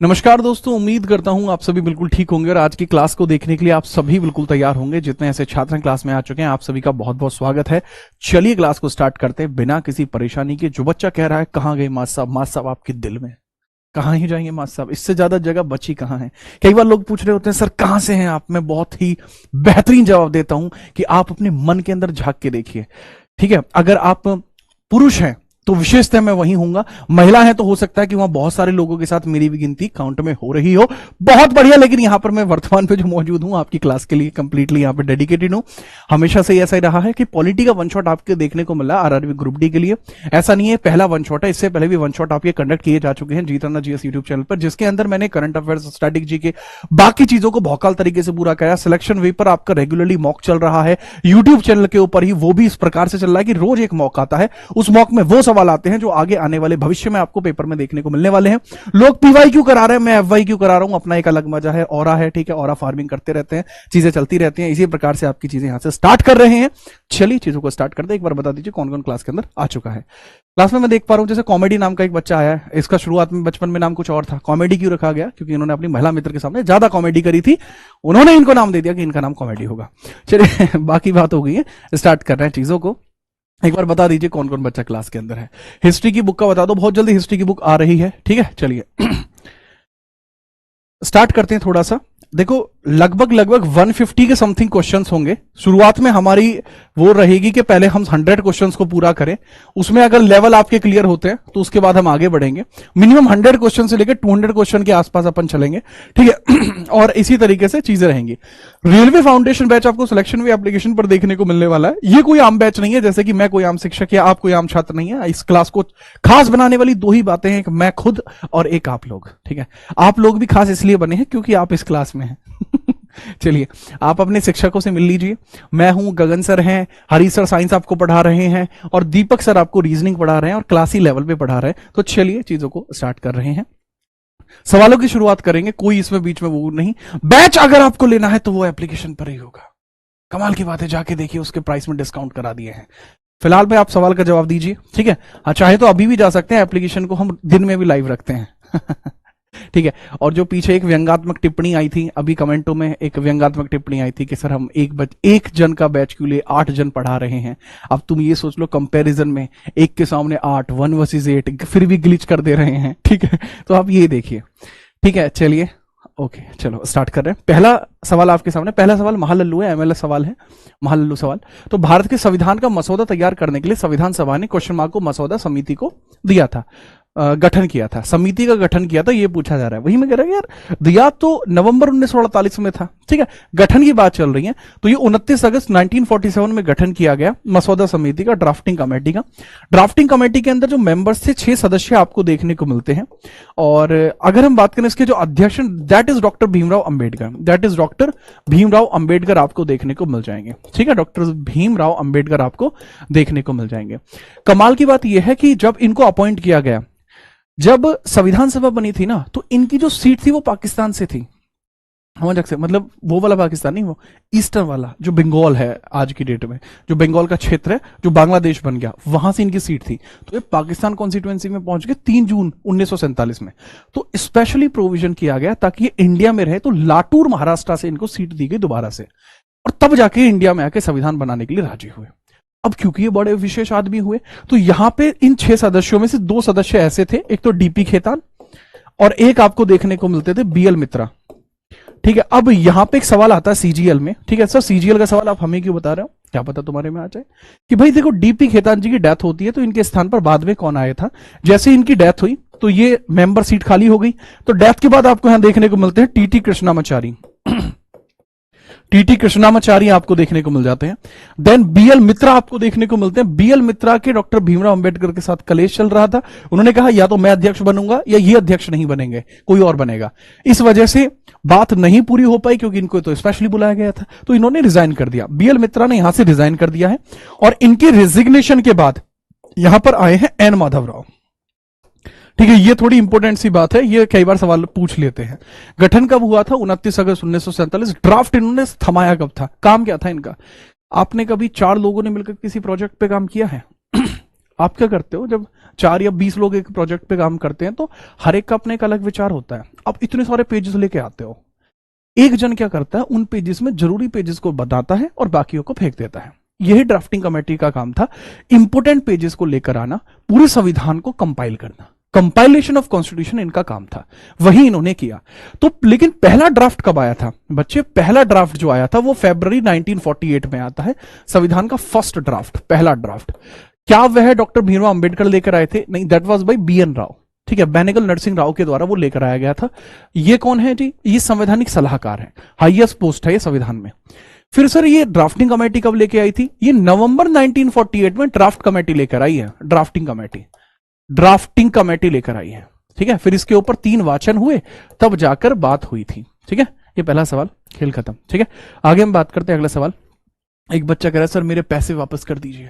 नमस्कार दोस्तों, उम्मीद करता हूं आप सभी बिल्कुल ठीक होंगे और आज की क्लास को देखने के लिए आप सभी बिल्कुल तैयार होंगे। जितने ऐसे छात्र क्लास में आ चुके हैं आप सभी का बहुत बहुत स्वागत है। चलिए क्लास को स्टार्ट करते हैं बिना किसी परेशानी के। जो बच्चा कह रहा है कहाँ गए मास्टर साहब आपके दिल में, कहाँ ही जाएंगे मास्टर साहब, इससे ज्यादा जगह बची कहाँ है। कई बार लोग पूछ रहे होते हैं सर कहाँ से हैं आप। मैं बहुत ही बेहतरीन जवाब देता हूं कि आप अपने मन के अंदर झांक के देखिए। ठीक है, अगर आप पुरुष हैं तो विशेषतः मैं वहीं हूंगा, महिला है तो हो सकता है कि वहां बहुत सारे लोगों के साथ मेरी भी गिनती काउंट में हो रही हो, बहुत बढ़िया। लेकिन यहां पर मैं वर्तमान पे जो मौजूद हूं आपकी क्लास के लिए कंप्लीटली यहां पे डेडिकेटेड हूं। हमेशा से ऐसा ही रहा है कि पॉलिटी का वन शॉट आपके देखने को मिला आरआरबी ग्रुप डी के लिए। ऐसा नहीं है पहला वन शॉट है, इससे पहले भी वन शॉट आपके कंडक्ट किए जा चुके हैं जीतना जीएस यूट्यूब चैनल पर, जिसके अंदर मैंने करंट अफेयर्स, स्टैटिक जी के बाकी चीजों को भौकाल तरीके से पूरा किया। सिलेक्शन वे पर आपका रेगुलरली मॉक चल रहा है यूट्यूब चैनल के ऊपर ही, वो भी इस प्रकार से चल रहा है कि रोज एक मॉक आता है। उस मॉक में वो सवाल आते हैं जो आगे आने वाले भविष्य में आपको पेपर में देखने को मिलने वाले हैं। लोग पीवाई क्यों करा रहे हैं, मैं एफवाई क्यों करा रहा हूं, अपना एक अलग मजा है, ऑरा है। ठीक है, ऑरा फार्मिंग करते रहते हैं, चीजें चलती रहती हैं। इसी प्रकार से आपकी चीजें यहां से स्टार्ट कर रहे हैं। चलिए चीजों को स्टार्ट करते हैं। एक बार बता दीजिए कौन कौन क्लास के अंदर आ चुका है। क्लास में मैं देख पा रहा हूं जैसे कॉमेडी नाम का एक बच्चा आया है। इसका शुरुआत में बचपन में नाम कुछ और था, कॉमेडी क्यों रखा गया, क्योंकि इन्होंने अपनी महिला मित्र के सामने ज्यादा कॉमेडी करी थी, उन्होंने इनको नाम दे दिया कि इनका नाम कॉमेडी होगा। चलिए बाकी बात हो गई है, स्टार्ट कर रहे हैं चीजों को। एक बार बता दीजिए कौन कौन बच्चा क्लास के अंदर है। हिस्ट्री की बुक का बता दो, बहुत जल्दी हिस्ट्री की बुक आ रही है। ठीक है, चलिए स्टार्ट करते हैं। थोड़ा सा देखो, लगभग 150 के समथिंग क्वेश्चंस होंगे। शुरुआत में हमारी वो रहेगी कि पहले हम 100 क्वेश्चंस को पूरा करें, उसमें अगर लेवल आपके क्लियर होते हैं तो उसके बाद हम आगे बढ़ेंगे। मिनिमम 100 क्वेश्चन से लेकर 200 क्वेश्चन के आसपास अपन चलेंगे। ठीक है और इसी तरीके से चीजें रहेंगी। रेलवे फाउंडेशन बैच आपको सिलेक्शन वे एप्लीकेशन पर देखने को मिलने वाला है। ये कोई आम बैच नहीं है, जैसे कि मैं कोई आम शिक्षक या आप कोई आम छात्र नहीं है। इस क्लास को खास बनाने वाली दो ही बातें हैं, एक मैं खुद और एक आप लोग। ठीक है, आप लोग भी खास इसलिए बने हैं क्योंकि आप इस क्लास में हैं। चलिए आप अपने शिक्षकों से मिल लीजिए। मैं हूं, गगन सर हैं, हरी सर साइंस आपको पढ़ा रहे हैं और दीपक सर आपको रीजनिंग पढ़ा रहे हैं और क्लासी लेवल पे पढ़ा रहे हैं। तो चलिए चीजों को स्टार्ट कर रहे हैं, सवालों की शुरुआत करेंगे। कोई इसमें बीच में वो नहीं। बैच अगर आपको लेना है तो वो एप्लीकेशन पर ही होगा। कमाल की बात है, जाके देखिए उसके प्राइस में डिस्काउंट करा दिए हैं। फिलहाल में आप सवाल का जवाब दीजिए। ठीक है, हाँ चाहे तो अभी भी जा सकते हैं, एप्लीकेशन को हम दिन में भी लाइव रखते हैं। ठीक है, और जो पीछे एक व्यंग्यात्मक टिप्पणी आई थी, अभी कमेंटों में एक व्यंग्यात्मक टिप्पणी आई थी कि सर हम एक जन का बैच के लिए 8 जन पढ़ा रहे हैं। अब तुम ये सोच लो, कंपैरिजन में एक के सामने 8, 1 वर्सेस 8, फिर भी ग्लिच कर दे रहे हैं। ठीक है, तो आप ये देखिए। ठीक है, चलिए ओके, चलो स्टार्ट कर रहे हैं। पहला सवाल आपके सामने, पहला सवाल महालल्लू है, एमएलएस सवाल है, महालल्लू सवाल। तो भारत के संविधान का मसौदा तैयार करने के लिए संविधान सभा ने क्वेश्चन मार्क को मसौदा समिति को दिया था, गठन किया था, समिति का गठन किया था, ये पूछा जा रहा है। वही मैं कह रहा हूं यार, दिया तो नवंबर 1948 में था। ठीक है, गठन की बात चल रही है तो ये 29 अगस्त 1947 में गठन किया गया मसौदा समिति का, ड्राफ्टिंग कमेटी का। ड्राफ्टिंग कमेटी के अंदर जो मेंबर्स थे 6 सदस्य आपको देखने को मिलते हैं। और अगर हम बात करें इसके जो अध्यक्ष, that is doctor Bhimrao Ambedkar, that is doctor Bhimrao Ambedkar आपको देखने को मिल जाएंगे। ठीक है, डॉक्टर भीमराव अंबेडकर आपको देखने को मिल जाएंगे। कमाल की बात यह है कि जब इनको अपॉइंट किया गया, जब संविधान सभा बनी थी ना, तो इनकी जो सीट थी वो पाकिस्तान से थी। से मतलब वो वाला पाकिस्तान नहीं, वो ईस्टर्न वाला जो बंगाल है आज की डेट में, जो बंगाल का क्षेत्र है जो बांग्लादेश बन गया, वहां से इनकी सीट थी। तो ये पाकिस्तान कॉन्स्टिट्यूएंसी में पहुंच गए 3 जून 1947 में। तो स्पेशली प्रोविजन किया गया ताकि ये इंडिया में रहे। तो लाटूर महाराष्ट्र से इनको सीट दी गई दोबारा से, और तब जाके इंडिया में आके संविधान बनाने के लिए राजी हुए। अब क्योंकि ये बड़े विशेष आदमी हुए तो यहां पे इन 6 सदस्यों में से 2 सदस्य ऐसे थे, एक तो डीपी खेतान और एक आपको देखने को मिलते थे बीएल मित्रा। ठीक है, अब यहां पे एक सवाल आता है सीजीएल में। ठीक है सर, सीजीएल का सवाल आप हमें क्यों बता रहे हो, क्या पता तुम्हारे में आ जाए कि भाई देखो डीपी खेतान जी की डेथ होती है तो इनके स्थान पर बाद में कौन आया था। जैसे इनकी डेथ हुई तो ये मेंबर सीट खाली हो गई। तो डेथ के बाद आपको यहां देखने को मिलते हैं टीटी कृष्णामाचारी। टीटी कृष्णामाचारी आपको देखने को मिल जाते हैं। देन बीएल मित्रा आपको देखने को मिलते हैं। बीएल मित्रा के डॉक्टर भीमराव अंबेडकर के साथ कलेश चल रहा था। उन्होंने कहा या तो मैं अध्यक्ष बनूंगा या ये अध्यक्ष नहीं बनेंगे, कोई और बनेगा। इस वजह से बात नहीं पूरी हो पाई क्योंकि इनको तो स्पेशली बुलाया गया था, तो इन्होंने रिजाइन कर दिया। बीएल मित्रा ने यहां से रिजाइन कर दिया है और इनके रिजिग्नेशन के बाद यहां पर आए हैं एन माधव राव। ठीक है, ये थोड़ी इंपॉर्टेंट सी बात है, ये कई बार सवाल पूछ लेते हैं। गठन कब हुआ था, 29 अगस्त 1947। ड्राफ्ट इन्होंने थमाया कब था, काम क्या था इनका। आपने कभी 4 लोगों ने मिलकर किसी प्रोजेक्ट पे काम किया है? आप क्या करते हो जब 4 या 20 लोग एक प्रोजेक्ट पे काम करते हैं तो हर एक का अपने एक अलग विचार होता है। अब इतने सारे पेजेस लेके आते हो, एक जन क्या करता है, उन पेजेस में जरूरी पेजेस को बताता है और बाकियों को फेंक देता है। यही ड्राफ्टिंग कमेटी का काम था, इंपोर्टेंट पेजेस को लेकर आना, पूरे संविधान को कंपाइल करना। कंपाइलेशन ऑफ कॉन्स्टिट्यूशन इनका काम था, वही इन्होंने किया। तो लेकिन पहला ड्राफ्ट कब आया था बच्चे? पहला ड्राफ्ट जो आया था वो फरवरी 1948 में आता है, संविधान का फर्स्ट ड्राफ्ट, पहला ड्राफ्ट। क्या वह डॉक्टर भीमराव अंबेडकर लेकर आए थे? नहीं, that was by BN Rao, ठीक है, बेनेगल नरसिंह राव के द्वारा वो लेकर आया गया था। ये कौन है जी? ये संवैधानिक सलाहकार है, हाईएस्ट पोस्ट है ये संविधान में। फिर सर ये ड्राफ्टिंग कमेटी कब लेके आई थी? ये नवंबर 1948 में ड्राफ्ट कमेटी लेकर आई है, ड्राफ्टिंग कमेटी लेकर आई है, ठीक है। फिर इसके ऊपर 3 वाचन हुए, तब जाकर बात हुई थी, ठीक है। ये पहला सवाल, खेल खत्म, ठीक है। आगे हम बात करते हैं अगला सवाल। एक बच्चा कह रहा है सर मेरे पैसे वापस कर दीजिए,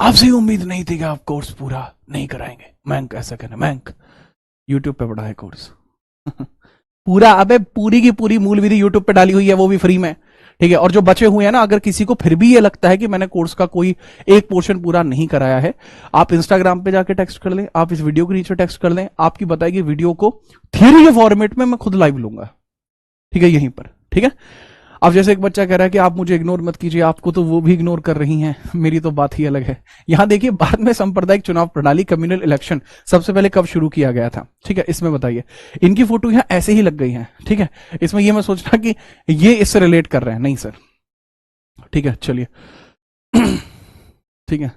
आपसे ही उम्मीद नहीं थी कि आप कोर्स पूरा नहीं कराएंगे। मैंक ऐसा कहना, मैंक यूट्यूब पे पढ़ा है कोर्स पूरा, अबे पूरी की पूरी मूल विधि यूट्यूब पे डाली हुई है, वो भी फ्री में, ठीक है। और जो बचे हुए हैं ना, अगर किसी को फिर भी ये लगता है कि मैंने कोर्स का कोई एक पोर्शन पूरा नहीं कराया है, आप इंस्टाग्राम पे जाके टेक्स्ट कर लें, आप इस वीडियो के नीचे टेक्स्ट कर लें, आपकी बताई गई वीडियो को थियरी के फॉर्मेट में मैं खुद लाइव लूंगा, ठीक है, यहीं पर, ठीक है। अब जैसे एक बच्चा कह रहा है कि आप मुझे इग्नोर मत कीजिए, आपको तो वो भी इग्नोर कर रही हैं, मेरी तो बात ही अलग है। यहां देखिए, बाद में सांप्रदायिक चुनाव प्रणाली, कम्युनल इलेक्शन सबसे पहले कब शुरू किया गया था, ठीक है, इसमें बताइए। इनकी फोटो यहां ऐसे ही लग गई है, ठीक है। इसमें ये मैं सोच रहा कि ये इससे रिलेट कर रहे हैं, नहीं सर, ठीक है, चलिए ठीक है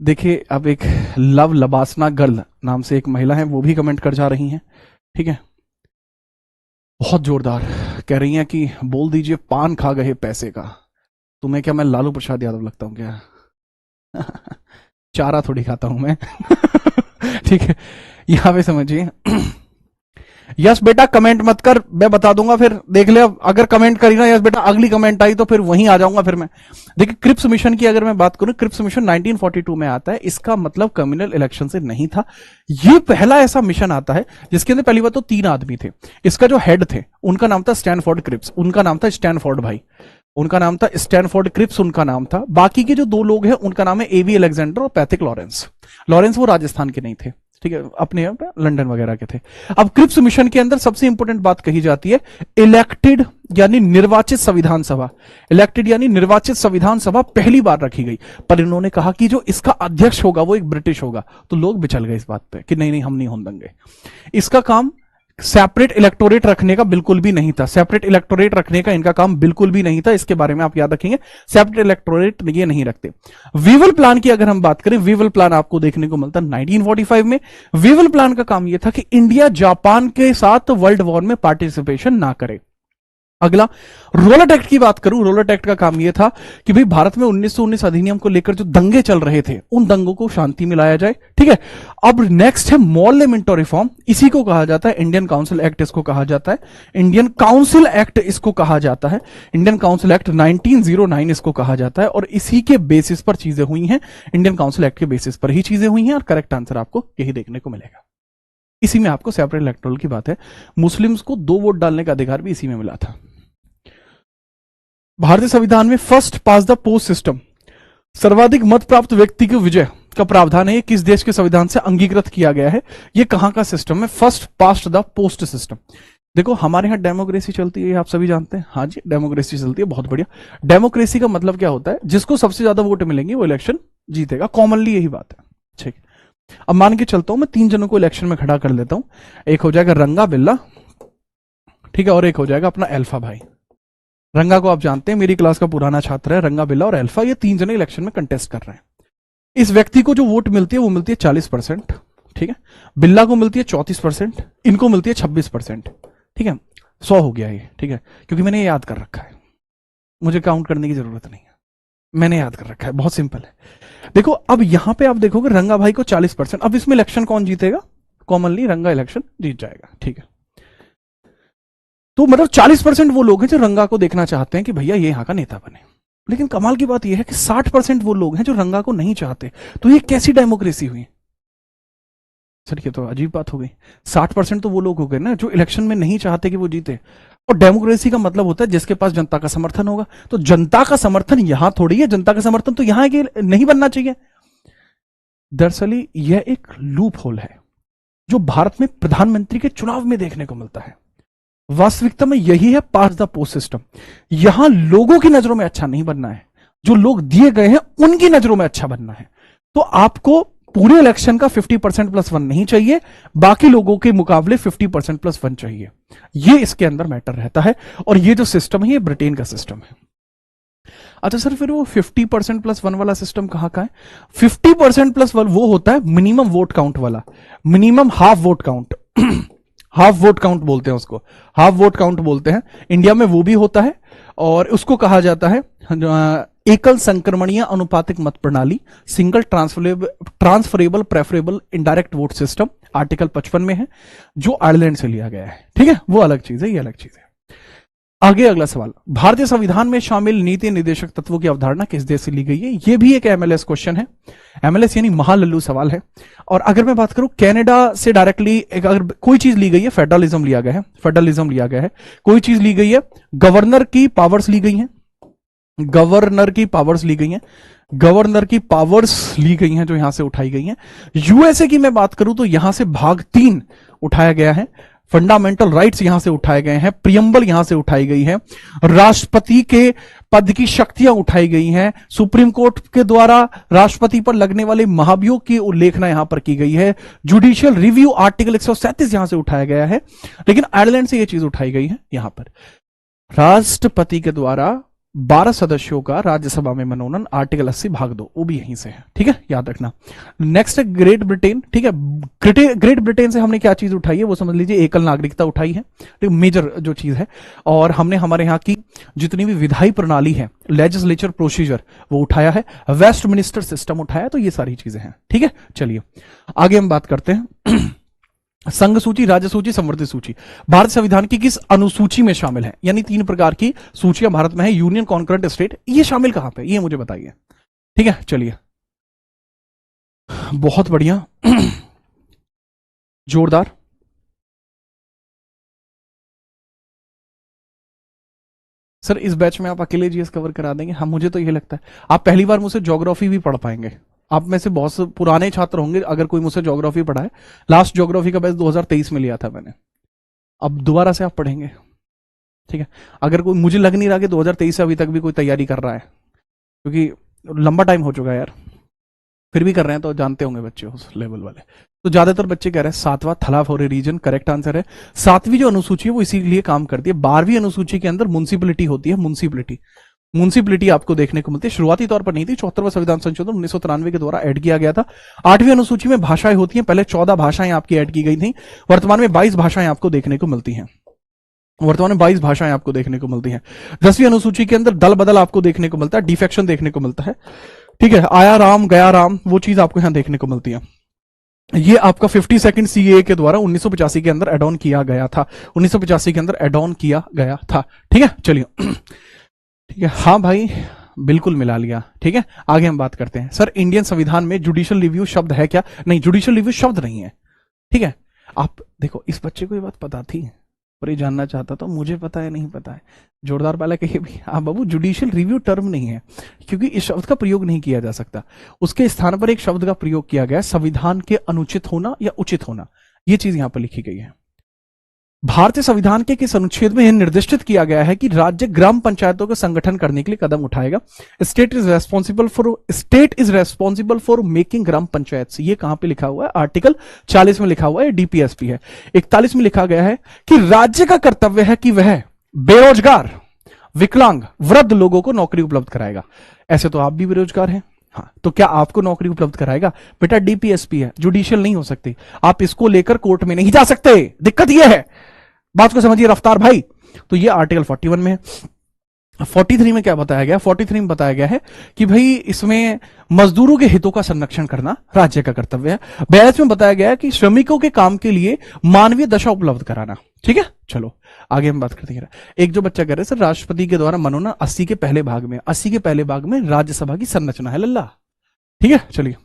देखिए, अब एक लव लबासना गर्ल नाम से एक महिला है, वो भी कमेंट कर जा रही हैं, ठीक है, बहुत जोरदार कह रही हैं कि बोल दीजिए पान खा गए पैसे का। तुम्हें क्या मैं लालू प्रसाद यादव लगता हूं क्या? चारा थोड़ी खाता हूं मैं ठीक है, यहां पे समझिए यस बेटा कमेंट मत कर, मैं बता दूंगा, फिर देख ले, अगर कमेंट करी ना यस बेटा, अगली कमेंट आई तो फिर वहीं आ जाऊंगा फिर मैं। देखिए क्रिप्स मिशन की अगर मैं बात करूं, क्रिप्स मिशन 1942 में आता है, इसका मतलब कम्युनल इलेक्शन से नहीं था। ये पहला ऐसा मिशन आता है जिसके अंदर पहली बात तो 3 आदमी थे। इसका जो हेड थे उनका नाम था स्टैनफोर्ड क्रिप्स, उनका नाम था स्टैनफोर्ड भाई, उनका नाम था स्टैनफोर्ड क्रिप्स, उनका नाम था। बाकी के जो 2 लोग हैं उनका नाम है एवी अलेक्जेंडर और पैथिक लॉरेंस। लॉरेंस वो राजस्थान के नहीं थे, ठीक है, अपने यहाँ पे लंदन वगैरह के थे। अब क्रिप्स मिशन के अंदर सबसे इंपॉर्टेंट बात कही जाती है इलेक्टेड यानी निर्वाचित संविधान सभा, इलेक्टेड यानी निर्वाचित संविधान सभा पहली बार रखी गई। पर इन्होंने कहा कि जो इसका अध्यक्ष होगा वो एक ब्रिटिश होगा, तो लोग बिचल गए इस बात पे कि नहीं नहीं हम नहीं होने देंगे। इसका काम सेपरेट इलेक्टोरेट रखने का बिल्कुल भी नहीं था, सेपरेट इलेक्टोरेट रखने का इनका काम बिल्कुल भी नहीं था, इसके बारे में आप याद रखेंगे, सेपरेट इलेक्टोरेट ये नहीं रखते। वीवल प्लान की अगर हम बात करें, वीवल प्लान आपको देखने को मिलता है 1945 में। वीवल प्लान का काम यह था कि इंडिया जापान के साथ वर्ल्ड वॉर में पार्टिसिपेशन ना करे। अगला रोलेट एक्ट की बात करूं, रोलेट एक्ट का काम यह था कि भाई भारत में 1919 अधिनियम को लेकर जो दंगे चल रहे थे उन दंगों को शांति में लाया जाए, ठीक है। अब नेक्स्ट है मॉल मिंटो रिफॉर्म, इसी को कहा जाता है इंडियन काउंसिल एक्ट, इसको कहा जाता है इंडियन काउंसिल एक्ट, इसको कहा जाता है इंडियन काउंसिल एक्ट 1909, इसको कहा जाता है। और इसी के बेसिस पर चीजें हुई हैं, इंडियन काउंसिल एक्ट के बेसिस पर ही चीजें हुई हैं, और करेक्ट आंसर आपको यही देखने को मिलेगा। इसी में आपको सेपरेट इलेक्टोरल की बात है, मुस्लिम्स को 2 वोट डालने का अधिकार भी इसी में मिला था। भारतीय संविधान में first pass the post system, सर्वाधिक मत प्राप्त व्यक्ति की विजय का प्रावधान है। ये किस देश के संविधान से अंगीकृत किया गया है? ये कहां का सिस्टम है? First past the post system. देखो हमारे यहां डेमोक्रेसी चलती है, आप सभी जानते हैं, हाँ जी डेमोक्रेसी चलती है, बहुत बढ़िया। डेमोक्रेसी का मतलब क्या होता है? जिसको सबसे ज्यादा वोट मिलेंगे वो इलेक्शन जीतेगा, कॉमनली यही बात है, ठीक। अब मान के चलता हूं मैं 3 जनों को इलेक्शन में खड़ा कर लेता हूं, एक हो जाएगा रंगा बिल्ला, ठीक है, और एक हो जाएगा अपना अल्फा भाई। रंगा को आप जानते हैं, मेरी क्लास का पुराना छात्र है, रंगा बिल्ला और अल्फा, ये 3 जने इलेक्शन में कंटेस्ट कर रहे हैं। इस व्यक्ति को जो वोट मिलती है वो मिलती है 40%, ठीक है, बिल्ला को मिलती है 34%, इनको मिलती है 26%, ठीक है, 100 हो गया ये, ठीक है, क्योंकि मैंने ये याद कर रखा है, मुझे काउंट करने की जरूरत नहीं है, मैंने याद कर रखा है, बहुत सिंपल है। देखो अब यहां पे आप देखोगे रंगा भाई को 40%, अब इसमें इलेक्शन कौन जीतेगा? कॉमनली रंगा इलेक्शन जीत जाएगा, ठीक है। तो मतलब 40% वो लोग हैं जो रंगा को देखना चाहते हैं कि भैया ये यहां का नेता बने। लेकिन कमाल की बात यह है कि 60% वो लोग हैं जो रंगा को नहीं चाहते। तो ये कैसी डेमोक्रेसी हुई? सर ये तो अजीब बात हो गई। 60% तो वो लोग हो गए ना जो इलेक्शन में नहीं चाहते कि वो जीते। और डेमोक्रेसी का मतलब होता है जिसके पास जनता का समर्थन होगा। तो जनता का समर्थन यहां थोड़ी है, जनता का समर्थन तो यहां है कि नहीं बनना चाहिए। दरअसल यह एक लूप होल है जो भारत में प्रधानमंत्री के चुनाव में देखने को मिलता है। वास्तविकता में यही है पास द पोस्ट सिस्टम। यहां लोगों की नजरों में अच्छा नहीं बनना है, जो लोग दिए गए हैं उनकी नजरों में अच्छा बनना है। तो आपको पूरे इलेक्शन का 50% प्लस 1 नहीं चाहिए, बाकी लोगों के मुकाबले 50% प्लस 1 चाहिए। ये इसके अंदर मैटर रहता है। और ये जो सिस्टम है ये ब्रिटेन का सिस्टम है। अच्छा सर फिर वो 50% प्लस 1 वाला सिस्टम कहां का है? 50% प्लस 1 वो होता है मिनिमम वोट काउंट वाला, minimum half vote count. Half vote count बोलते हैं उसको, हाफ वोट काउंट बोलते हैं। इंडिया में वो भी होता है और उसको कहा जाता है एकल संक्रमणीय अनुपातिक मत प्रणाली, single transferable preferable indirect vote system, article 55 में है, जो आयरलैंड से लिया गया है। ठीक है, वो अलग चीज है, ये अलग चीज है। आगे अगला सवाल, भारतीय संविधान में शामिल नीति निर्देशक तत्वों की अवधारणा किस देश से ली गई है? ये भी एक एमएलएस क्वेश्चन है। एमएलएस यानी महालल्लू सवाल है। और अगर मैं बात करूं कनाडा से डायरेक्टली अगर कोई चीज ली गई है, फेडरलिज्म लिया गया है, फेडरलिज्म लिया गया है। कोई चीज ली गई है, गवर्नर की पावर्स ली गई हैं, गवर्नर की पावर्स ली गई हैं, गवर्नर की पावर्स ली गई हैं जो यहां से उठाई गई हैं। यूएसए की मैं बात करूं तो यहां से भाग 3 उठाया गया है, फंडामेंटल राइट्स यहां से उठाए गए हैं, प्रियम्बल यहां से उठाई गई है, राष्ट्रपति के पद की शक्तियां उठाई गई हैं, सुप्रीम कोर्ट के द्वारा राष्ट्रपति पर लगने वाले महाभियोग की उल्लेखना यहां पर की गई है, जुडिशियल रिव्यू आर्टिकल 137 यहां से उठाया गया है। लेकिन आयरलैंड से यह चीज उठाई गई है, यहां पर राष्ट्रपति के द्वारा 12 सदस्यों का राज्यसभा में मनोनयन, आर्टिकल 80 भाग 2, वो भी यहीं से है। ठीक है, याद रखना। नेक्स्ट है ग्रेट ब्रिटेन। ठीक है, ग्रेट ब्रिटेन से हमने क्या चीज उठाई है वो समझ लीजिए, एकल नागरिकता उठाई है, मेजर जो चीज है। और हमने हमारे यहाँ की जितनी भी विधायी प्रणाली है, लेजिस्लेचर प्रोसीजर, वो उठाया है, वेस्टमिनिस्टर सिस्टम उठाया। तो ये सारी चीजें हैं। ठीक है, चलिए आगे हम बात करते हैं। संघ सूची, राज्य सूची, संवर्धित सूची भारत संविधान की किस अनुसूची में शामिल है? यानी 3 प्रकार की सूचियां भारत में है, यूनियन, कॉन्करेंट, स्टेट, ये शामिल कहां पे, ये मुझे बताइए। ठीक है, चलिए बहुत बढ़िया, जोरदार। सर इस बैच में आप अकेले जीएस कवर करा देंगे? हाँ, मुझे तो ये लगता है। आप पहली बार मुझसे ज्योग्राफी भी पढ़ पाएंगे। आप में से बहुत से पुराने छात्र होंगे अगर कोई मुझसे ज्योग्राफी पढ़ा है। लास्ट ज्योग्राफी का बैच 2023 में लिया था मैंने। अब दोबारा से आप पढ़ेंगे। ठीक है, अगर कोई, मुझे लग नहीं रहा कि 2023 से अभी तक भी कोई तैयारी कर रहा है, क्योंकि लंबा टाइम हो चुका है यार। फिर भी कर रहे हैं तो जानते होंगे बच्चे उस लेवल वाले। तो ज्यादातर बच्चे कह रहे हैं 7वां थला for a reason correct answer है। 7वीं जो अनुसूची है वो इसीलिए काम करती है। 12वीं अनुसूची के अंदर म्युनिसिपलिटी होती है, म्युनिसिपलिटी आपको देखने को मिलती है। शुरुआती तौर पर नहीं थी, 74वां संविधान संशोधन 1993 के द्वारा ऐड किया गया था। 8वीं अनुसूची में भाषाएं होती हैं, पहले 14 भाषाएं आपकी ऐड की गई थी, वर्तमान में 22 भाषाएं आपको देखने को मिलती हैं। वर्तमान में 22 भाषाएं आपको देखने को मिलती हैं। 10वीं अनुसूची के अंदर दल बदल आपको देखने को मिलता है, डिफेक्शन देखने को मिलता है। ठीक है, आया राम गया राम, वो चीज आपको यहां देखने को मिलती है। ये आपका 52nd सीए के द्वारा 1985 के अंदर एड ऑन किया गया था, 1985 के अंदर एड ऑन किया गया था। ठीक है, चलिए ठीक है, हाँ भाई बिल्कुल मिला लिया। ठीक है, आगे हम बात करते हैं। सर इंडियन संविधान में जुडिशियल रिव्यू शब्द है क्या? नहीं, जुडिशियल रिव्यू शब्द नहीं है। ठीक है, आप देखो, इस बच्चे को ये बात पता थी और ये जानना चाहता था, मुझे पता है नहीं पता है। जोरदार वाला कहिए भी, हाँ बाबू, जुडिशियल रिव्यू टर्म नहीं है, क्योंकि इस शब्द का प्रयोग नहीं किया जा सकता। उसके स्थान पर एक शब्द का प्रयोग किया गया है, संविधान के अनुचित होना या उचित होना। ये चीज यहां पर लिखी गई है। भारतीय संविधान के किस अनुच्छेद में यह निर्दिष्ट किया गया है कि राज्य ग्राम पंचायतों का संगठन करने के लिए कदम उठाएगा? State is responsible for making gram panchayat. ये कहां पे लिखा हुआ है? आर्टिकल 40 में लिखा हुआ है, डीपीएसपी है। 41 में लिखा गया है कि राज्य का कर्तव्य है कि वह बेरोजगार, विकलांग, वृद्ध लोगों को नौकरी उपलब्ध कराएगा। ऐसे तो आप भी बेरोजगार हैं, हाँ, तो क्या आपको नौकरी उपलब्ध कराएगा? बेटा डीपीएसपी है, जुडिशियल नहीं हो सकती। आप इसको लेकर कोर्ट में नहीं जा सकते, दिक्कत यह है। बात को समझिए रफ्तार भाई। तो ये आर्टिकल 41 में है। 43 में क्या बताया गया? 43 में बताया गया है कि भाई इसमें मजदूरों के हितों का संरक्षण करना राज्य का कर्तव्य है। 42 में बताया गया है कि श्रमिकों के काम के लिए मानवीय दशा उपलब्ध कराना। ठीक है, चलो आगे हम बात करते हैं। एक जो बच्चा कह रहे हैं सर राष्ट्रपति के द्वारा मनोनयन 80 के पहले भाग में, 80 के पहले भाग में राज्यसभा की संरचना है लल्ला। ठीक है, चलिए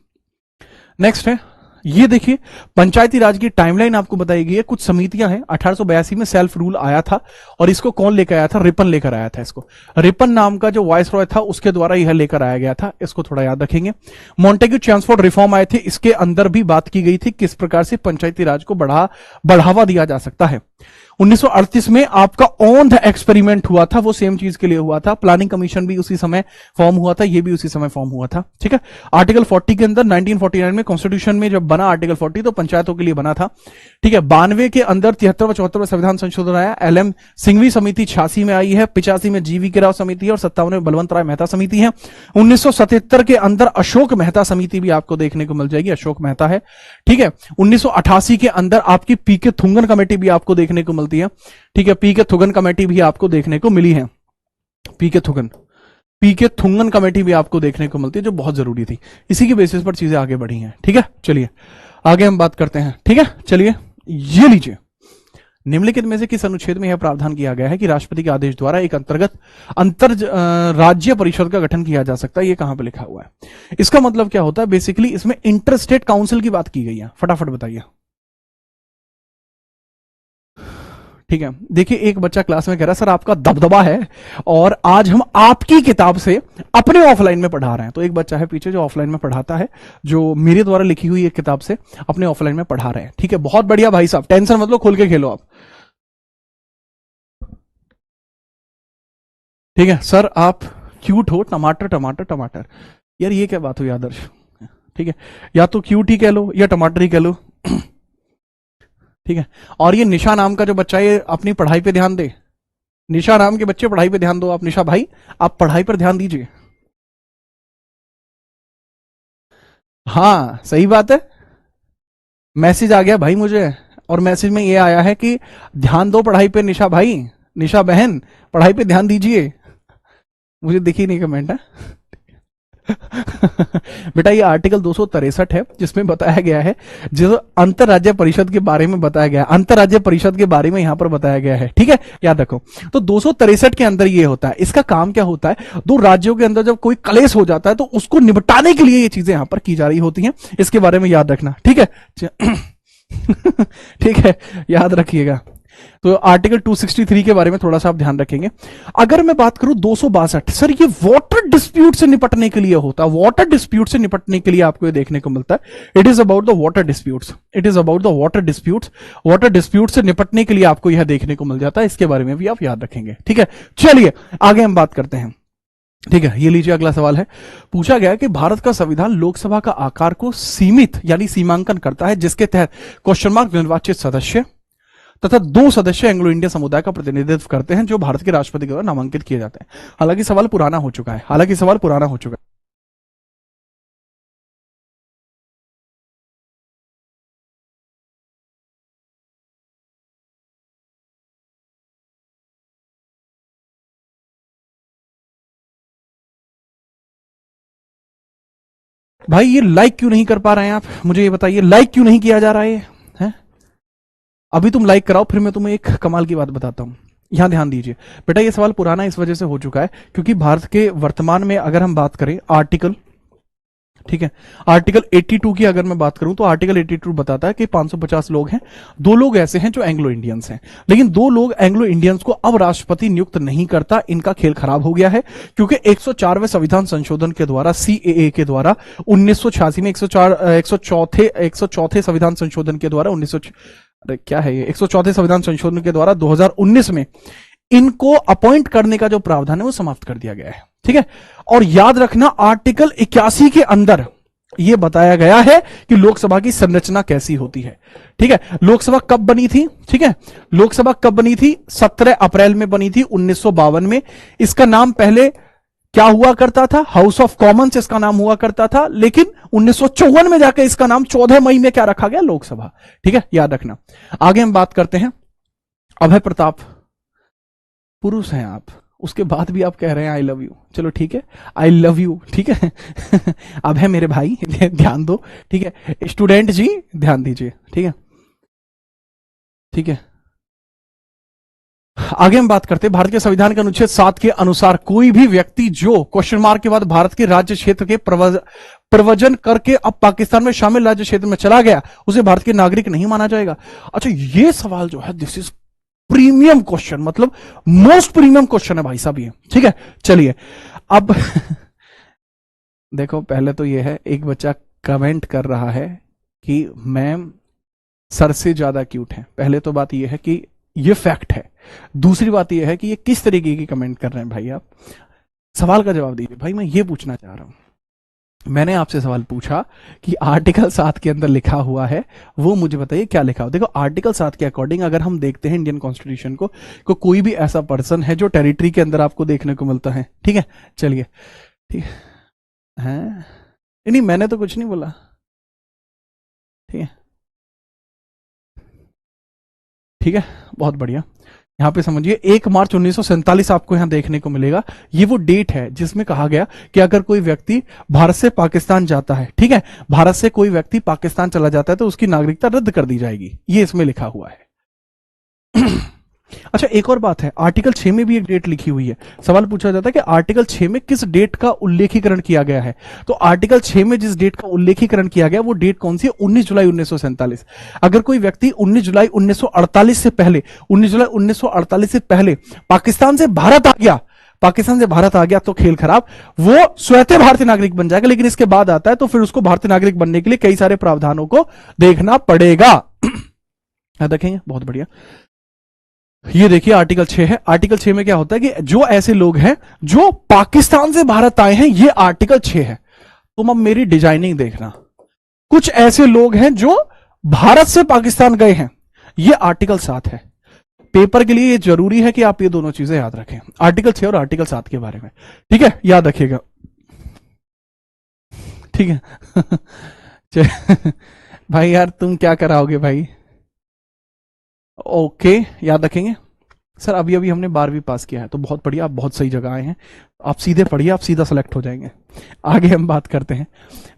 नेक्स्ट है ये देखिए पंचायती राज की टाइमलाइन आपको बताई गई है। कुछ समितियां हैं, 1882 में सेल्फ रूल आया था और इसको कौन लेकर आया था? रिपन लेकर आया था। इसको रिपन नाम का जो वाइस रॉय था उसके द्वारा यह लेकर आया गया था, इसको थोड़ा याद रखेंगे। मॉन्टेग्यू चैम्सफोर्ड रिफॉर्म आए थे, इसके अंदर भी बात की गई थी किस प्रकार से पंचायती राज को बढ़ावा दिया जा सकता है। 1938 में आपका ऑन द एक्सपेरिमेंट हुआ था, वो सेम चीज के लिए हुआ था। प्लानिंग कमीशन भी उसी समय फॉर्म हुआ था, ये भी उसी समय फॉर्म हुआ था। ठीक है, आर्टिकल 40 के अंदर 1949 में कॉन्स्टिट्यूशन में जब बना आर्टिकल 40 तो पंचायतों के लिए बना था। ठीक है, 92 के अंदर 73वां 74वां संविधान संशोधन आया। एलएम सिंघवी समिति 86 में आई है, 85 में जीवी के राव समिति है और 57 में बलवंत राय मेहता समिति है। 1977 के अंदर अशोक मेहता समिति भी आपको देखने को मिल जाएगी, अशोक मेहता है। ठीक है, 1988 के अंदर आपकी पीके थुंगन कमेटी भी आपको देखने को मिलती है। ठीक है, पीके थुगन कमेटी भी आपको देखने को मिली है। पीके थुंगन कमेटी भी आपको देखने को मिलती है, जो बहुत जरूरी थी। इसी की बेसिस पर चीजें आगे बढ़ी हैं। ठीक है, चलिए आगे हम बात करते हैं। ठीक है, चलिए ये लीजिए, निम्नलिखित में से किस अनुच्छेद में यह प्रावधान किया गया है कि राष्ट्रपति के आदेश द्वारा एक अंतर राज्य परिषद का गठन किया जा सकता है? ये कहां पे लिखा हुआ है? इसका मतलब क्या होता है? बेसिकली इसमें इंटर स्टेट काउंसिल की बात की गई है। फटाफट बताइए। ठीक है, देखिए एक बच्चा क्लास में कह रहा है सर आपका दबदबा है और आज हम आपकी किताब से अपने ऑफलाइन में पढ़ा रहे हैं। तो एक बच्चा है पीछे जो ऑफलाइन में पढ़ाता है, जो मेरे द्वारा लिखी हुई एक किताब से अपने ऑफलाइन में पढ़ा रहे हैं। ठीक है, बहुत बढ़िया भाई साहब, टेंशन मत लो, खोल के खेलो आप। ठीक है सर, आप क्यूट हो, टमाटर टमाटर टमाटर। यार ये क्या बात हुई आदर्श? ठीक है, या तो क्यूट ही कह लो या टमाटर ही कह लो। ठीक है, और ये निशा नाम का जो बच्चा है अपनी पढ़ाई पे ध्यान दे। निशा नाम के बच्चे पढ़ाई पे ध्यान दो। आप निशा भाई, आप पढ़ाई पर ध्यान दीजिए। हाँ सही बात है, मैसेज आ गया भाई मुझे, और मैसेज में ये आया है कि ध्यान दो पढ़ाई पे निशा भाई, निशा बहन पढ़ाई पे ध्यान दीजिए। मुझे दिखी नहीं कमेंट है। बेटा ये आर्टिकल 263 है जिसमें बताया गया है, जो अंतरराज्य परिषद के बारे में बताया गया है, अंतरराज्य परिषद के बारे में यहां पर बताया गया है। ठीक है, याद रखो। तो 263 के अंदर ये होता है, इसका काम क्या होता है? दो राज्यों के अंदर जब कोई क्लेश हो जाता है तो उसको निपटाने के लिए ये चीजें यहां पर की जा रही होती हैं। इसके बारे में याद रखना। ठीक है ठीक है, याद रखिएगा। तो आर्टिकल 263 के बारे में थोड़ा सा आप ध्यान रखेंगे। अगर मैं बात करूं 262, सर ये वाटर डिस्प्यूट से निपटने के लिए होता है। वाटर डिस्प्यूट से निपटने के लिए आपको ये देखने को मिलता है। It is about the water disputes, it is about the water disputes. Water dispute से निपटने के लिए आपको यह देखने को मिल जाता है। इसके बारे में भी आप याद रखेंगे। ठीक है, चलिए आगे हम बात करते हैं। ठीक है, ये लीजिए अगला सवाल है। पूछा गया कि भारत का संविधान लोकसभा का आकार को सीमित यानी सीमांकन करता है, जिसके तहत क्वेश्चन मार्क निर्वाचित सदस्य तथा 2 सदस्य एंग्लो इंडियन समुदाय का प्रतिनिधित्व करते हैं, जो भारत के राष्ट्रपति के द्वारा नामांकित किए जाते हैं। हालांकि सवाल पुराना हो चुका है, हालांकि सवाल पुराना हो चुका है। भाई ये लाइक क्यों नहीं कर पा रहे हैं आप? मुझे ये बताइए, लाइक क्यों नहीं किया जा रहा है? अभी तुम लाइक कराओ, फिर मैं तुम्हें एक कमाल की बात बताता हूं। यहां ध्यान दीजिए बेटा, ये सवाल पुराना इस वजह से हो चुका है क्योंकि भारत के वर्तमान में अगर हम बात करें आर्टिकल, ठीक है, आर्टिकल 82 की अगर मैं बात करूं तो आर्टिकल 82 बताता है कि 550 लोग हैं। 2 लोग ऐसे हैं जो एंग्लो इंडियंस हैं, लेकिन 2 लोग एंग्लो इंडियंस को अब राष्ट्रपति नियुक्त नहीं करता। इनका खेल खराब हो गया है क्योंकि 104वें संविधान संशोधन के द्वारा, सीएए के द्वारा 1986 में 104 संविधान संशोधन के द्वारा 104 संविधान संशोधन के द्वारा 2019 में इनको अपॉइंट करने का जो प्रावधान है वो समाप्त कर दिया गया है। ठीक है, और याद रखना आर्टिकल 81 के अंदर यह बताया गया है कि लोकसभा की संरचना कैसी होती है। ठीक है, लोकसभा कब बनी थी? ठीक है, लोकसभा कब बनी थी? 17 अप्रैल में बनी थी 1952 में। इसका नाम पहले क्या हुआ करता था? हाउस ऑफ कॉमन्स इसका नाम हुआ करता था, लेकिन 1954 में जाकर इसका नाम 14 मई में क्या रखा गया? लोकसभा। ठीक है, याद रखना। आगे हम बात करते हैं। अभय प्रताप, पुरुष हैं आप, उसके बाद भी आप कह रहे हैं आई लव यू। चलो ठीक है, आई लव यू। ठीक है अब है मेरे भाई ध्यान दो। ठीक है, स्टूडेंट जी ध्यान दीजिए। ठीक है, ठीक है, आगे हम बात करते हैं भारत के संविधान के अनुच्छेद 7 के अनुसार कोई भी व्यक्ति जो क्वेश्चन मार्क के बाद भारत के राज्य क्षेत्र के प्रव्रजन करके अब पाकिस्तान में शामिल राज्य क्षेत्र में चला गया, उसे भारत के नागरिक नहीं माना जाएगा। अच्छा, ये सवाल जो है दिस इज प्रीमियम क्वेश्चन, मतलब मोस्ट प्रीमियम क्वेश्चन है भाई साहब ये। ठीक है, चलिए अब देखो, पहले तो ये है, एक बच्चा कमेंट कर रहा है कि मैम सर से ज्यादा क्यूट है। पहले तो बात यह है कि ये फैक्ट है। दूसरी बात यह है कि ये किस तरीके की कमेंट कर रहे हैं भाई आप, सवाल का जवाब दीजिए। भाई मैं ये पूछना चाह रहा हूं, मैंने आपसे सवाल पूछा कि आर्टिकल 7 के अंदर लिखा हुआ है, वो मुझे बताइए क्या लिखा हुआ। देखो आर्टिकल 7 के अकॉर्डिंग अगर हम देखते हैं इंडियन कॉन्स्टिट्यूशन को कोई भी ऐसा पर्सन है जो टेरिटरी के अंदर आपको देखने को मिलता है। ठीक है, चलिए, ठीक है, नहीं मैंने तो कुछ नहीं बोला। ठीक है, ठीक है, बहुत बढ़िया। यहां पे समझिए 1 मार्च 1947 आपको यहां देखने को मिलेगा। ये वो डेट है जिसमें कहा गया कि अगर कोई व्यक्ति भारत से पाकिस्तान जाता है, ठीक है, भारत से कोई व्यक्ति पाकिस्तान चला जाता है तो उसकी नागरिकता रद्द कर दी जाएगी, ये इसमें लिखा हुआ है। अच्छा, एक और बात है, आर्टिकल 6 में भी एक डेट लिखी हुई है। सवाल पूछा जाता है कि आर्टिकल 6 में किस डेट का उल्लेखीकरण किया गया है। तो आर्टिकल 6 में जिस डेट का उल्लेखीकरण किया गया वो डेट कौन सी है? 19 जुलाई 1947। अगर कोई व्यक्ति 19 जुलाई 1948 से पहले 19 जुलाई 1948 से पहले पाकिस्तान से भारत आ गया तो खेल खराब, वो स्वतः भारतीय नागरिक बन जाएगा। लेकिन इसके बाद आता है तो फिर उसको भारतीय नागरिक बनने के लिए कई सारे प्रावधानों को देखना पड़ेगा। देखेंगे, बहुत बढ़िया। ये देखिए आर्टिकल 6 है। आर्टिकल 6 में क्या होता है कि जो ऐसे लोग हैं जो पाकिस्तान से भारत आए हैं, ये आर्टिकल 6 है। तुम अब मेरी डिजाइनिंग देखना, कुछ ऐसे लोग हैं जो भारत से पाकिस्तान गए हैं, ये आर्टिकल 7 है। पेपर के लिए ये जरूरी है कि आप ये दोनों चीजें याद रखें, आर्टिकल 6 और आर्टिकल 7 के बारे में। ठीक है, याद रखिएगा। ठीक है भाई यार तुम क्या कराओगे भाई? ओके, याद रखेंगे सर। अभी अभी हमने 12वीं पास किया है तो बहुत बढ़िया, आप बहुत सही जगह आए हैं। आप सीधे पढ़िए, आप सीधा सेलेक्ट हो जाएंगे। आगे हम बात करते हैं,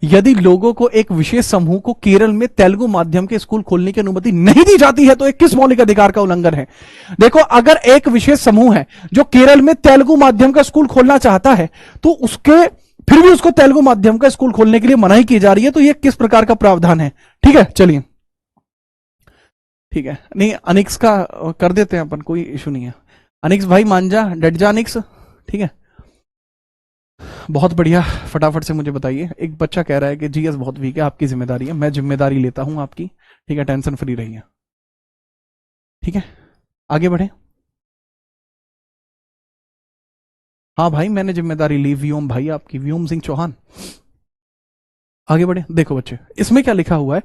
यदि लोगों को एक विशेष समूह को केरल में तेलुगु माध्यम के स्कूल खोलने की अनुमति नहीं दी जाती है तो एक किस मौलिक अधिकार का उल्लंघन है? देखो, अगर एक विशेष समूह है जो केरल में तेलुगु माध्यम का स्कूल खोलना चाहता है तो उसके फिर भी उसको तेलुगु माध्यम का स्कूल खोलने के लिए मनाही की जा रही है, तो यह किस प्रकार का प्रावधान है? ठीक है, चलिए, ठीक है, नहीं अनिक्स का कर देते हैं अपन, कोई इशू नहीं है। अनिक्स भाई मान जा, डट जा अनिक्स। ठीक है, बहुत बढ़िया, फटाफट से मुझे बताइए। एक बच्चा कह रहा है कि जीएस बहुत वीक है, आपकी जिम्मेदारी है। मैं जिम्मेदारी लेता हूं आपकी, ठीक है, टेंशन फ्री रहिए। ठीक है, आगे बढ़े। हाँ भाई, मैंने जिम्मेदारी ली, व्योम भाई आपकी, व्योम सिंह चौहान। आगे बढ़े। देखो बच्चे, इसमें क्या लिखा हुआ है,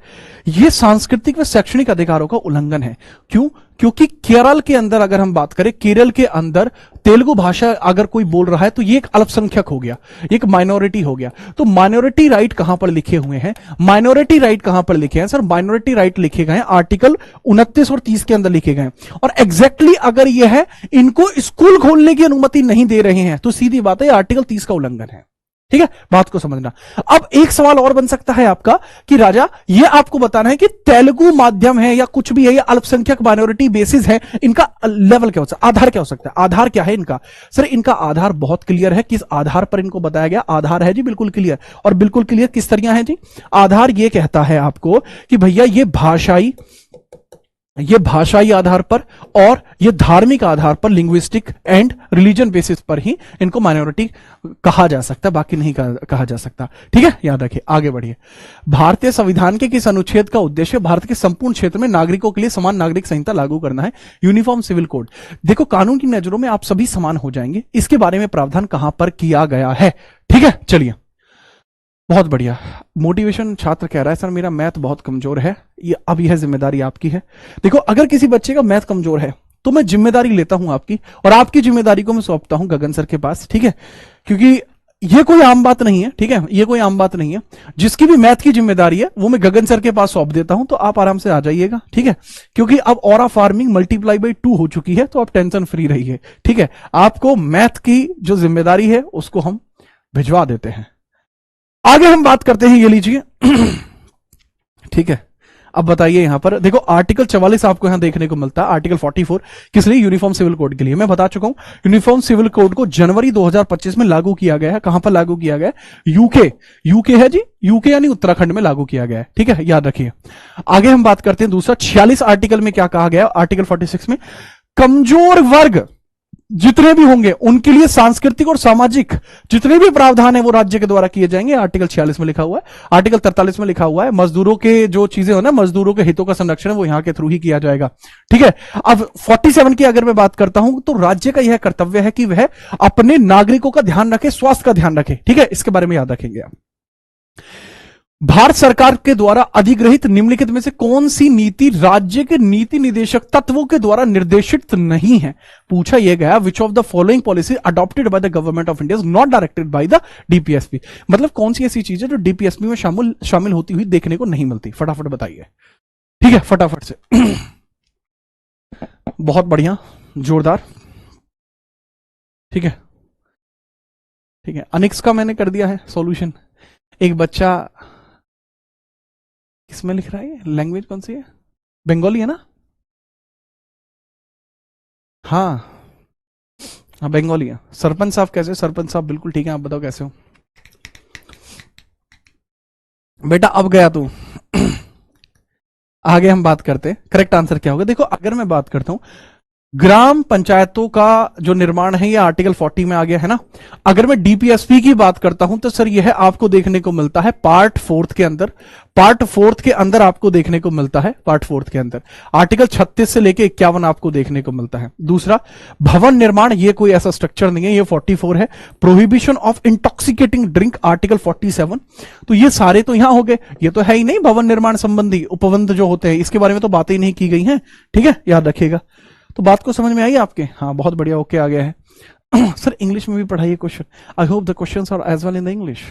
यह सांस्कृतिक व शैक्षणिक अधिकारों का उल्लंघन है। क्यों? क्योंकि केरल के अंदर अगर हम बात करें, केरल के अंदर तेलुगु भाषा अगर कोई बोल रहा है तो ये एक अल्पसंख्यक हो गया, एक माइनॉरिटी हो गया। तो माइनॉरिटी राइट कहां पर लिखे हुए हैं? माइनॉरिटी राइट कहां पर लिखे हैं सर? माइनॉरिटी राइट लिखे गए हैं आर्टिकल 29 और 30 के अंदर लिखे गए हैं। और एग्जैक्टली अगर यह है इनको स्कूल खोलने की अनुमति नहीं दे रहे हैं तो सीधी बात है आर्टिकल 30 का उल्लंघन है। ठीक है, बात को समझना। अब एक सवाल और बन सकता है आपका कि राजा ये आपको बताना है कि तेलुगु माध्यम है या कुछ भी है, या अल्पसंख्यक माइनॉरिटी बेसिस है, इनका लेवल क्या हो सकता है, आधार क्या हो सकता है? आधार क्या है इनका? सर इनका आधार बहुत क्लियर है। किस आधार पर इनको बताया गया? आधार है जी बिल्कुल क्लियर। और बिल्कुल क्लियर किस तरह है जी? आधार ये कहता है आपको कि भैया ये भाषाई आधार पर और ये धार्मिक आधार पर, लिंग्विस्टिक एंड रिलीजन बेसिस पर ही इनको माइनॉरिटी कहा जा सकता है, बाकी नहीं कहा जा सकता। ठीक है, याद रखिए। आगे बढ़िए। भारतीय संविधान के किस अनुच्छेद का उद्देश्य भारत के संपूर्ण क्षेत्र में नागरिकों के लिए समान नागरिक संहिता लागू करना है? Uniform civil code. देखो, कानून की नजरों में आप सभी समान हो जाएंगे, इसके बारे में प्रावधान कहां पर किया गया है? ठीक है, चलिए, बहुत बढ़िया। मोटिवेशन छात्र कह रहा है सर मेरा मैथ बहुत कमजोर है, ये अब यह जिम्मेदारी आपकी है। देखो, अगर किसी बच्चे का मैथ कमजोर है तो मैं जिम्मेदारी लेता हूं आपकी, और आपकी जिम्मेदारी को मैं सौंपता हूं गगन सर के पास। ठीक है, क्योंकि ये कोई आम बात नहीं है। ठीक है, ये कोई आम बात नहीं है। जिसकी भी मैथ की जिम्मेदारी है वो मैं गगन सर के पास सौंप देता हूं, तो आप आराम से आ जाइएगा। ठीक है, क्योंकि अब ऑरा फार्मिंग मल्टीप्लाई बाई 2 हो चुकी है, तो आप टेंशन फ्री रहिए। ठीक है, आपको मैथ की जो जिम्मेदारी है उसको हम भिजवा देते हैं। आगे हम बात करते हैं, ये लीजिए। ठीक है, अब बताइए यहां पर देखो, आर्टिकल 44 आपको यहां देखने को मिलता है, आर्टिकल 44 किस लिए? यूनिफॉर्म सिविल कोड के लिए। मैं बता चुका हूं, यूनिफॉर्म सिविल कोड को जनवरी 2025 में लागू किया गया है। कहां पर लागू किया गया है? यूके, यूके है जी, यूके यानी उत्तराखंड में लागू किया गया है, ठीक है, याद रखिए। आगे हम बात करते हैं दूसरा 46 आर्टिकल में क्या कहा गया? आर्टिकल 46 में कमजोर वर्ग जितने भी होंगे उनके लिए सांस्कृतिक और सामाजिक जितने भी प्रावधान है वो राज्य के द्वारा किए जाएंगे। आर्टिकल 46 में लिखा हुआ है। आर्टिकल 43 में लिखा हुआ है मजदूरों के जो चीजें हो ना, मजदूरों के हितों का संरक्षण है वो यहां के थ्रू ही किया जाएगा, ठीक है। अब 47 की अगर मैं बात करता हूं तो राज्य का यह कर्तव्य है कि वह अपने नागरिकों का ध्यान रखे, स्वास्थ्य का ध्यान रखे, ठीक है, इसके बारे में याद रखेंगे आप। भारत सरकार के द्वारा अधिग्रहित निम्नलिखित में से कौन सी नीति राज्य के नीति निदेशक तत्वों के द्वारा निर्देशित नहीं है? पूछा यह गया, विच of the following policy adopted by the government of India is not directed by the DPSP. मतलब कौन सी ऐसी चीज है जो डीपीएसपी में शामिल होती हुई देखने को नहीं मिलती? फटाफट बताइए, ठीक है, फटाफट से। बहुत बढ़िया, जोरदार, ठीक है, ठीक है। अनिक्स का मैंने कर दिया है सॉल्यूशन। एक बच्चा किसमें लिख रहा है? लैंग्वेज कौन सी है? बंगाली है ना? हाँ हाँ, बंगाली है। सरपंच साहब कैसे? सरपंच साहब बिल्कुल ठीक है, आप बताओ कैसे हो बेटा? अब गया तू। आगे हम बात करते हैं करेक्ट आंसर क्या होगा। देखो, अगर मैं बात करता हूं ग्राम पंचायतों का जो निर्माण है, ये आर्टिकल 40 में आ गया है ना। अगर मैं डीपीएसपी की बात करता हूं तो सर यह आपको देखने को मिलता है पार्ट 4 के अंदर। पार्ट 4 के अंदर आपको देखने को मिलता है, पार्ट 4 के अंदर आर्टिकल 36 से लेके 51 आपको देखने को मिलता है। दूसरा, भवन निर्माण, ये कोई ऐसा स्ट्रक्चर नहीं है, ये 44 है। Prohibition of intoxicating drink article 47। तो ये सारे तो यहां हो गए, ये तो है ही नहीं भवन निर्माण संबंधी उपबंध जो होते हैं, इसके बारे में तो बातें ही नहीं की गई हैं, ठीक है, याद रखिएगा। तो बात को समझ में आई आपके? हाँ, बहुत बढ़िया, ओके, आ गया है। सर इंग्लिश में भी पढ़ाइए question. I hope the questions are as well in the English.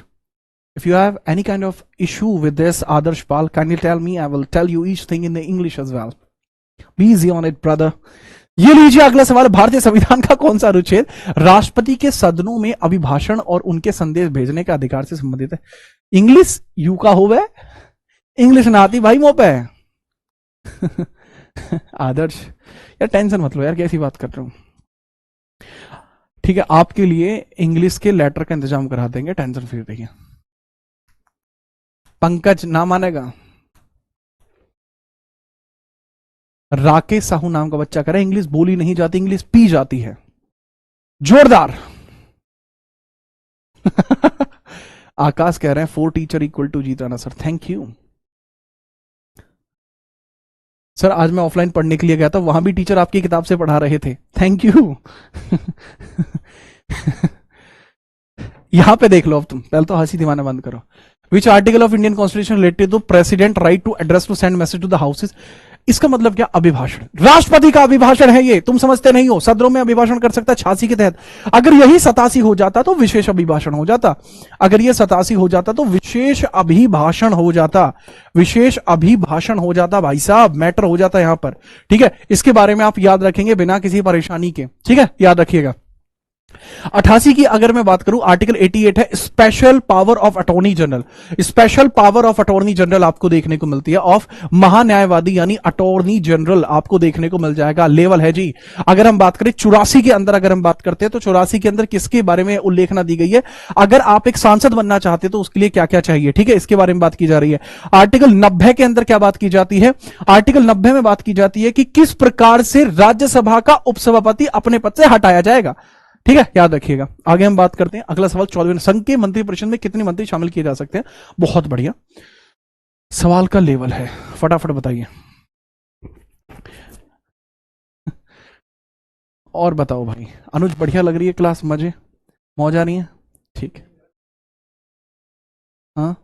If you have any kind of issue with this Adarsh Pal, kindly tell me, I will tell you each thing in the English as well. Be easy on it brother. ये लीजिए अगला सवाल, भारतीय संविधान का कौन सा अनुच्छेद राष्ट्रपति के सदनों में अभिभाषण और उनके संदेश भेजने के अधिकार से संबंधित है? इंग्लिश यू का हो गए, इंग्लिश ना आती भाई मोह पे। आदर्श यार टेंशन मत लो यार, कैसी बात कर रहा हूं, ठीक है, आपके लिए इंग्लिश के लेटर का इंतजाम करा देंगे, टेंशन फ्री रहिए। पंकज ना मानेगा, राकेश साहू नाम का बच्चा कह रहा है इंग्लिश बोली नहीं जाती, इंग्लिश पी जाती है। जोरदार। आकाश कह रहे हैं 4 टीचर इक्वल टू जीताना सर, थैंक यू सर। आज मैं ऑफलाइन पढ़ने के लिए गया था, वहां भी टीचर आपकी किताब से पढ़ा रहे थे, थैंक यू। यहां पे देख लो अब तुम, पहले तो हंसी दिमाना बंद करो। Which article of Indian constitution related to president right to address to send message to the houses? इसका मतलब क्या? अभिभाषण, राष्ट्रपति का अभिभाषण है ये, तुम समझते नहीं हो। सदनों में अभिभाषण कर सकता है 86 के तहत। अगर यही 87 हो जाता तो विशेष अभिभाषण हो जाता, अगर ये 87 हो जाता तो विशेष अभिभाषण हो जाता, विशेष अभिभाषण हो जाता भाई साहब, मैटर हो जाता यहां पर, ठीक है। इसके बारे में आप याद रखेंगे बिना किसी परेशानी के, ठीक है, याद रखिएगा। 88 की अगर मैं बात करूं, आर्टिकल 88 है special power of attorney general. Special power of attorney general आपको देखने को मिलती है, ऑफ महान्यायवादी यानी अटॉर्नी जनरल आपको देखने को मिल जाएगा, लेवल है जी। अगर हम बात करें 84 के अंदर, अगर हम बात करते हैं तो 84 के अंदर किसके बारे में उल्लेखना दी गई है? अगर आप एक सांसद बनना चाहते हैं तो उसके लिए क्या क्या चाहिए, ठीक है, इसके बारे में बात की जा रही है। आर्टिकल 90 के अंदर क्या बात की जाती है? आर्टिकल 90 में बात की जाती है कि किस प्रकार से राज्यसभा का उपसभापति अपने पद से हटाया जाएगा, ठीक है, याद रखिएगा। आगे हम बात करते हैं, अगला सवाल 14वें, संघ के मंत्रिपरिषद में कितने मंत्री शामिल किए जा सकते हैं? बहुत बढ़िया सवाल का लेवल है, फटाफट बताइए। और बताओ भाई, अनुज बढ़िया लग रही है क्लास, मजे मौज आ रही है, ठीक, हाँ,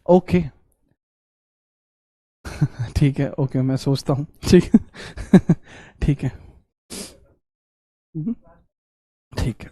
ओके। ठीक है, ओके, मैं सोचता हूं, ठीक। ठीक है, ठीक है।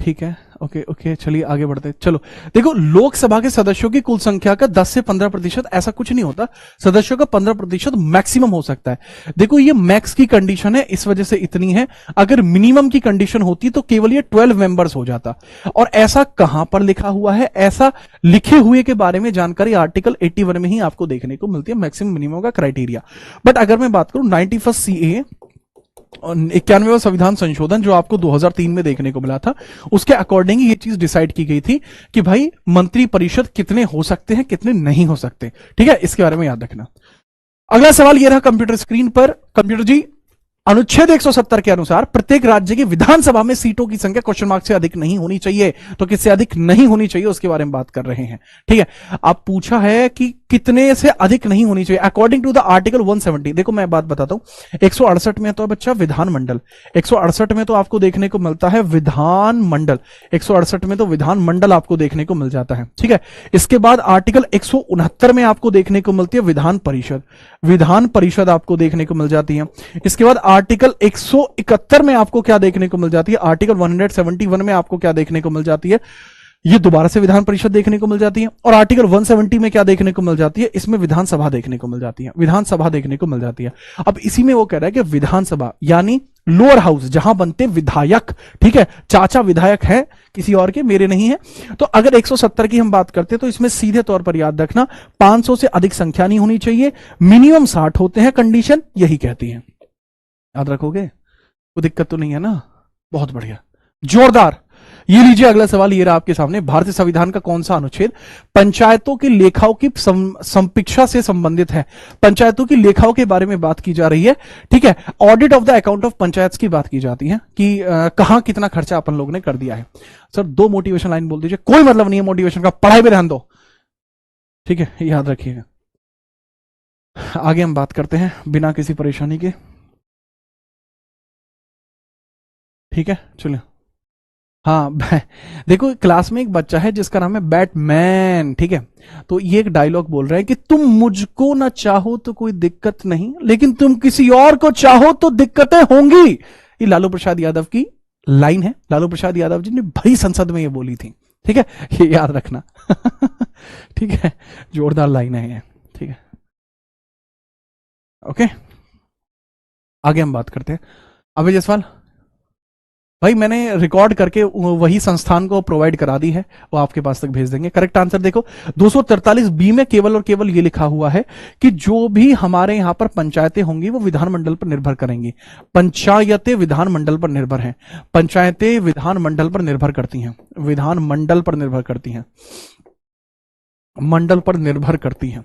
ठीक है, ओके ओके, चलिए आगे बढ़ते हैं। चलो देखो, लोकसभा के सदस्यों की कुल संख्या का 10 से 15% ऐसा कुछ नहीं होता, सदस्यों का 15% मैक्सिमम हो सकता है। देखो ये मैक्स की कंडीशन है, इस वजह से इतनी है। अगर मिनिमम की कंडीशन होती तो केवल ये 12 मेंबर्स हो जाता। और ऐसा कहां पर लिखा हुआ है? ऐसा लिखे हुए के बारे में जानकारी आर्टिकल 81 में ही आपको देखने को मिलती है, मैक्सिमम मिनिमम का क्राइटेरिया। बट अगर मैं बात करूं 91 CA 91वां संविधान संशोधन जो आपको 2003 में देखने को मिला था, उसके अकॉर्डिंग ये चीज डिसाइड की गई थी कि भाई मंत्री परिषद कितने हो सकते हैं, कितने नहीं हो सकते। ठीक है, इसके बारे में याद रखना। अगला सवाल ये रहा कंप्यूटर स्क्रीन पर। कंप्यूटर जी, अनुच्छेद 170 के अनुसार प्रत्येक राज्य की विधानसभा में सीटों की संख्या क्वेश्चन मार्क से अधिक नहीं होनी चाहिए। तो किससे अधिक नहीं होनी चाहिए उसके बारे में बात कर रहे हैं। ठीक है, अब पूछा है कि कितने से अधिक नहीं होनी चाहिए अकॉर्डिंग टू द आर्टिकल 170। देखो मैं बात बताता हूं, 168 में तो बच्चा विधानमंडल, 168 में तो आपको देखने को मिलता है विधानमंडल, 168 में तो विधानमंडल आपको देखने को मिल जाता है। ठीक है, इसके बाद आर्टिकल 169 में आपको देखने को मिलती है विधान परिषद, विधान परिषद आपको देखने को मिल जाती है। इसके बाद आर्टिकल 171 में आपको क्या देखने को मिल जाती है? आर्टिकल 171 में आपको क्या देखने को मिल जाती है? ये दोबारा से विधान परिषद देखने को मिल जाती है। और आर्टिकल 170 में क्या देखने को मिल जाती है? इसमें विधानसभा देखने को मिल जाती है, विधानसभा देखने को मिल जाती है। अब इसी में वो कह रहा है कि विधानसभा यानी लोअर हाउस, जहां बनते विधायक। ठीक है, चाचा विधायक है किसी और के, मेरे नहीं है। तो अगर 170 की हम बात करते हैं तो इसमें सीधे तौर पर याद रखना 500 से अधिक संख्या नहीं होनी चाहिए, मिनिमम 60 होते हैं, कंडीशन यही कहती है। याद रखोगे? कोई दिक्कत तो नहीं है ना? बहुत बढ़िया, जोरदार। ये लीजिए अगला सवाल, ये रहा आपके सामने। भारतीय संविधान का कौन सा अनुच्छेद पंचायतों की लेखाओं की संपीक्षा से संबंधित है? पंचायतों की लेखाओं के बारे में बात की जा रही है। ठीक है, audit of the account of panchayat की बात की जाती है कि कहां कितना खर्चा अपन लोगों ने कर दिया है। सर 2 मोटिवेशन लाइन बोल दीजिए, कोई मतलब नहीं है मोटिवेशन का, पढ़ाई पे ध्यान दो। ठीक है, याद रखिएगा। आगे हम बात करते हैं बिना किसी परेशानी के। ठीक है, चलिए। हाँ देखो, क्लास में एक बच्चा है जिसका नाम है बैटमैन। ठीक है, तो ये एक डायलॉग बोल रहा है कि तुम मुझको ना चाहो तो कोई दिक्कत नहीं, लेकिन तुम किसी और को चाहो तो दिक्कतें होंगी। ये लालू प्रसाद यादव की लाइन है, लालू प्रसाद यादव जी ने भरी संसद में ये बोली थी। ठीक है, ये याद रखना। ठीक है, जोरदार लाइन है ये। ठीक है, ओके, आगे हम बात करते हैं। अभय जायसवाल भाई, मैंने रिकॉर्ड करके वही संस्थान को प्रोवाइड करा दी है, वो आपके पास तक भेज देंगे। करेक्ट आंसर देखो 243B में केवल और केवल ये लिखा हुआ है कि जो भी हमारे यहां पर पंचायतें होंगी वो विधानमंडल पर निर्भर करेंगी। पंचायतें विधानमंडल पर निर्भर हैं, पंचायतें विधानमंडल पर निर्भर करती हैं, विधानमंडल पर निर्भर करती हैं, मंडल पर निर्भर करती हैं।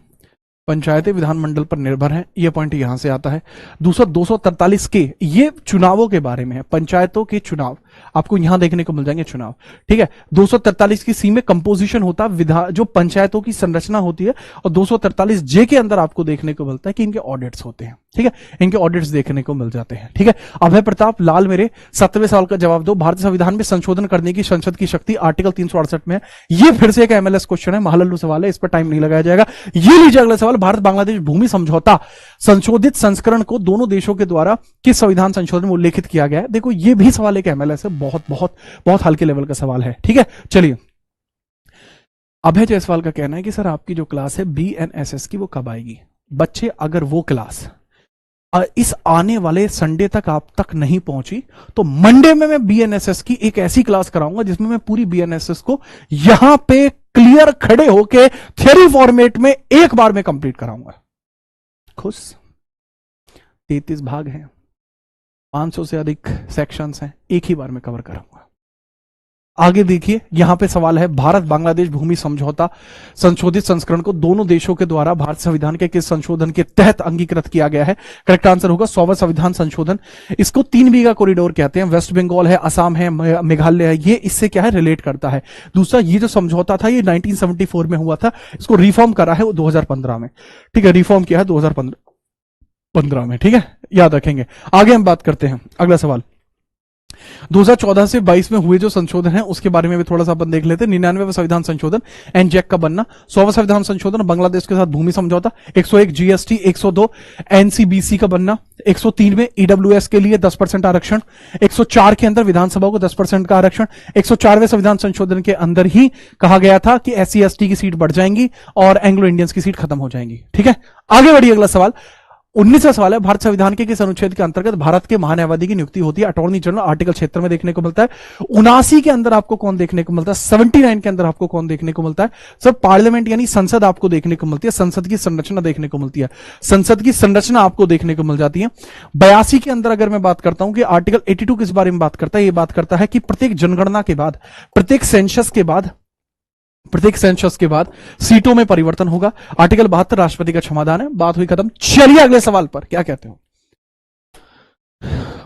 पंचायतें विधानमंडल पर निर्भर हैं, यह पॉइंट यहां से आता है। 243 के ये चुनावों के बारे में है, पंचायतों के चुनाव आपको यहां देखने को मिल जाएंगे चुनाव। ठीक है, 243 की सी में कंपोजिशन होता है, जो पंचायतों की संरचना होती है, और 243J के अंदर आपको देखने को मिलता है कि इनके ऑडिट्स होते हैं। ठीक है, इनके ऑडिट्स देखने को मिल जाते हैं। ठीक है, अभय प्रताप लाल मेरे 7वें सवाल का जवाब दो। भारतीय संविधान में संशोधन करने की संसद की शक्ति आर्टिकल 368 में है। ये फिर से एक MLS क्वेश्चन है, महालल्लू सवाल है, इस पर टाइम नहीं लगाया जाएगा। ये लीजिए अगला सवाल, भारत बांग्लादेश भूमि समझौता संशोधित संस्करण को दोनों देशों के द्वारा किस संविधान संशोधन में उल्लेखित किया गया है? देखो ये भी सवाल एक MLS है, बहुत बहुत बहुत हल्के लेवल का सवाल है। ठीक है, चलिए। अभय जायसवाल का कहना है कि सर आपकी जो क्लास है BNSS की वो कब आएगी? बच्चे अगर वो क्लास इस आने वाले संडे तक आप तक नहीं पहुंची तो मंडे में मैं BNSS की एक ऐसी क्लास कराऊंगा जिसमें मैं पूरी BNSS को यहां पे क्लियर खड़े होके थ्योरी फॉर्मेट में एक बार में कंप्लीट कराऊंगा। खुश? 33 भाग हैं, 500 से अधिक सेक्शंस हैं, एक ही बार में कवर कराऊंगा। आगे देखिए, यहां पे सवाल है, भारत बांग्लादेश भूमि समझौता संशोधित संस्करण को दोनों देशों के द्वारा भारत संविधान के किस संशोधन के तहत अंगीकृत किया गया है? करेक्ट आंसर होगा 100वां संविधान संशोधन। इसको 3 बीघा कॉरिडोर कहते हैं। वेस्ट बंगाल है, असम है, मेघालय है, ये इससे क्या है रिलेट करता है। दूसरा, ये जो समझौता था ये 1974 में हुआ था, इसको रिफॉर्म करा है वो 2015 में। ठीक है, रिफॉर्म किया है 2015 में। ठीक है, याद रखेंगे। आगे हम बात करते हैं, अगला सवाल। 2014 से 22 में हुए जो संशोधन है उसके बारे में भी थोड़ा सा अपन देख लेते हैं। 99वां संविधान संशोधन, एनजैक का बनना, 100वां संविधान संशोधन, बांग्लादेश के साथ भूमि समझौता, 101 जीएसटी, 102 एनसीबीसी का बनना, 103 में ईडब्ल्यूएस के लिए 10% आरक्षण, 104 के अंदर विधानसभा को 10% का आरक्षण, 104वें संविधान संशोधन के अंदर ही कहा गया था कि एससी एसटी की सीट बढ़ जाएंगी और एंग्लो इंडियंस की सीट खत्म हो जाएंगी। ठीक है, आगे बढ़िए, अगला सवाल 19वां सवाल है, भारत संविधान के किस अनुच्छेद के अंतर्गत भारत के महान्यायवादी की नियुक्ति होती है? अटॉर्नी जनरल, आर्टिकल 76 में देखने को मिलता है। 79 के अंदर आपको कौन देखने को मिलता है? 79 के अंदर आपको कौन देखने को मिलता है? सर पार्लियामेंट यानी संसद आपको देखने को मिलती है, संसद की संरचना देखने को मिलती है, संसद की संरचना आपको देखने को मिल जाती है। 82 के अंदर अगर मैं बात करता हूं कि आर्टिकल 82 किस बारे में बात करता है, ये बात करता है कि प्रत्येक जनगणना के बाद, प्रत्येक सेंसस के बाद सीटों में परिवर्तन होगा। आर्टिकल 72 राष्ट्रपति का क्षमादान है। बात हुई खत्म। चलिए अगले सवाल पर, क्या कहते हो?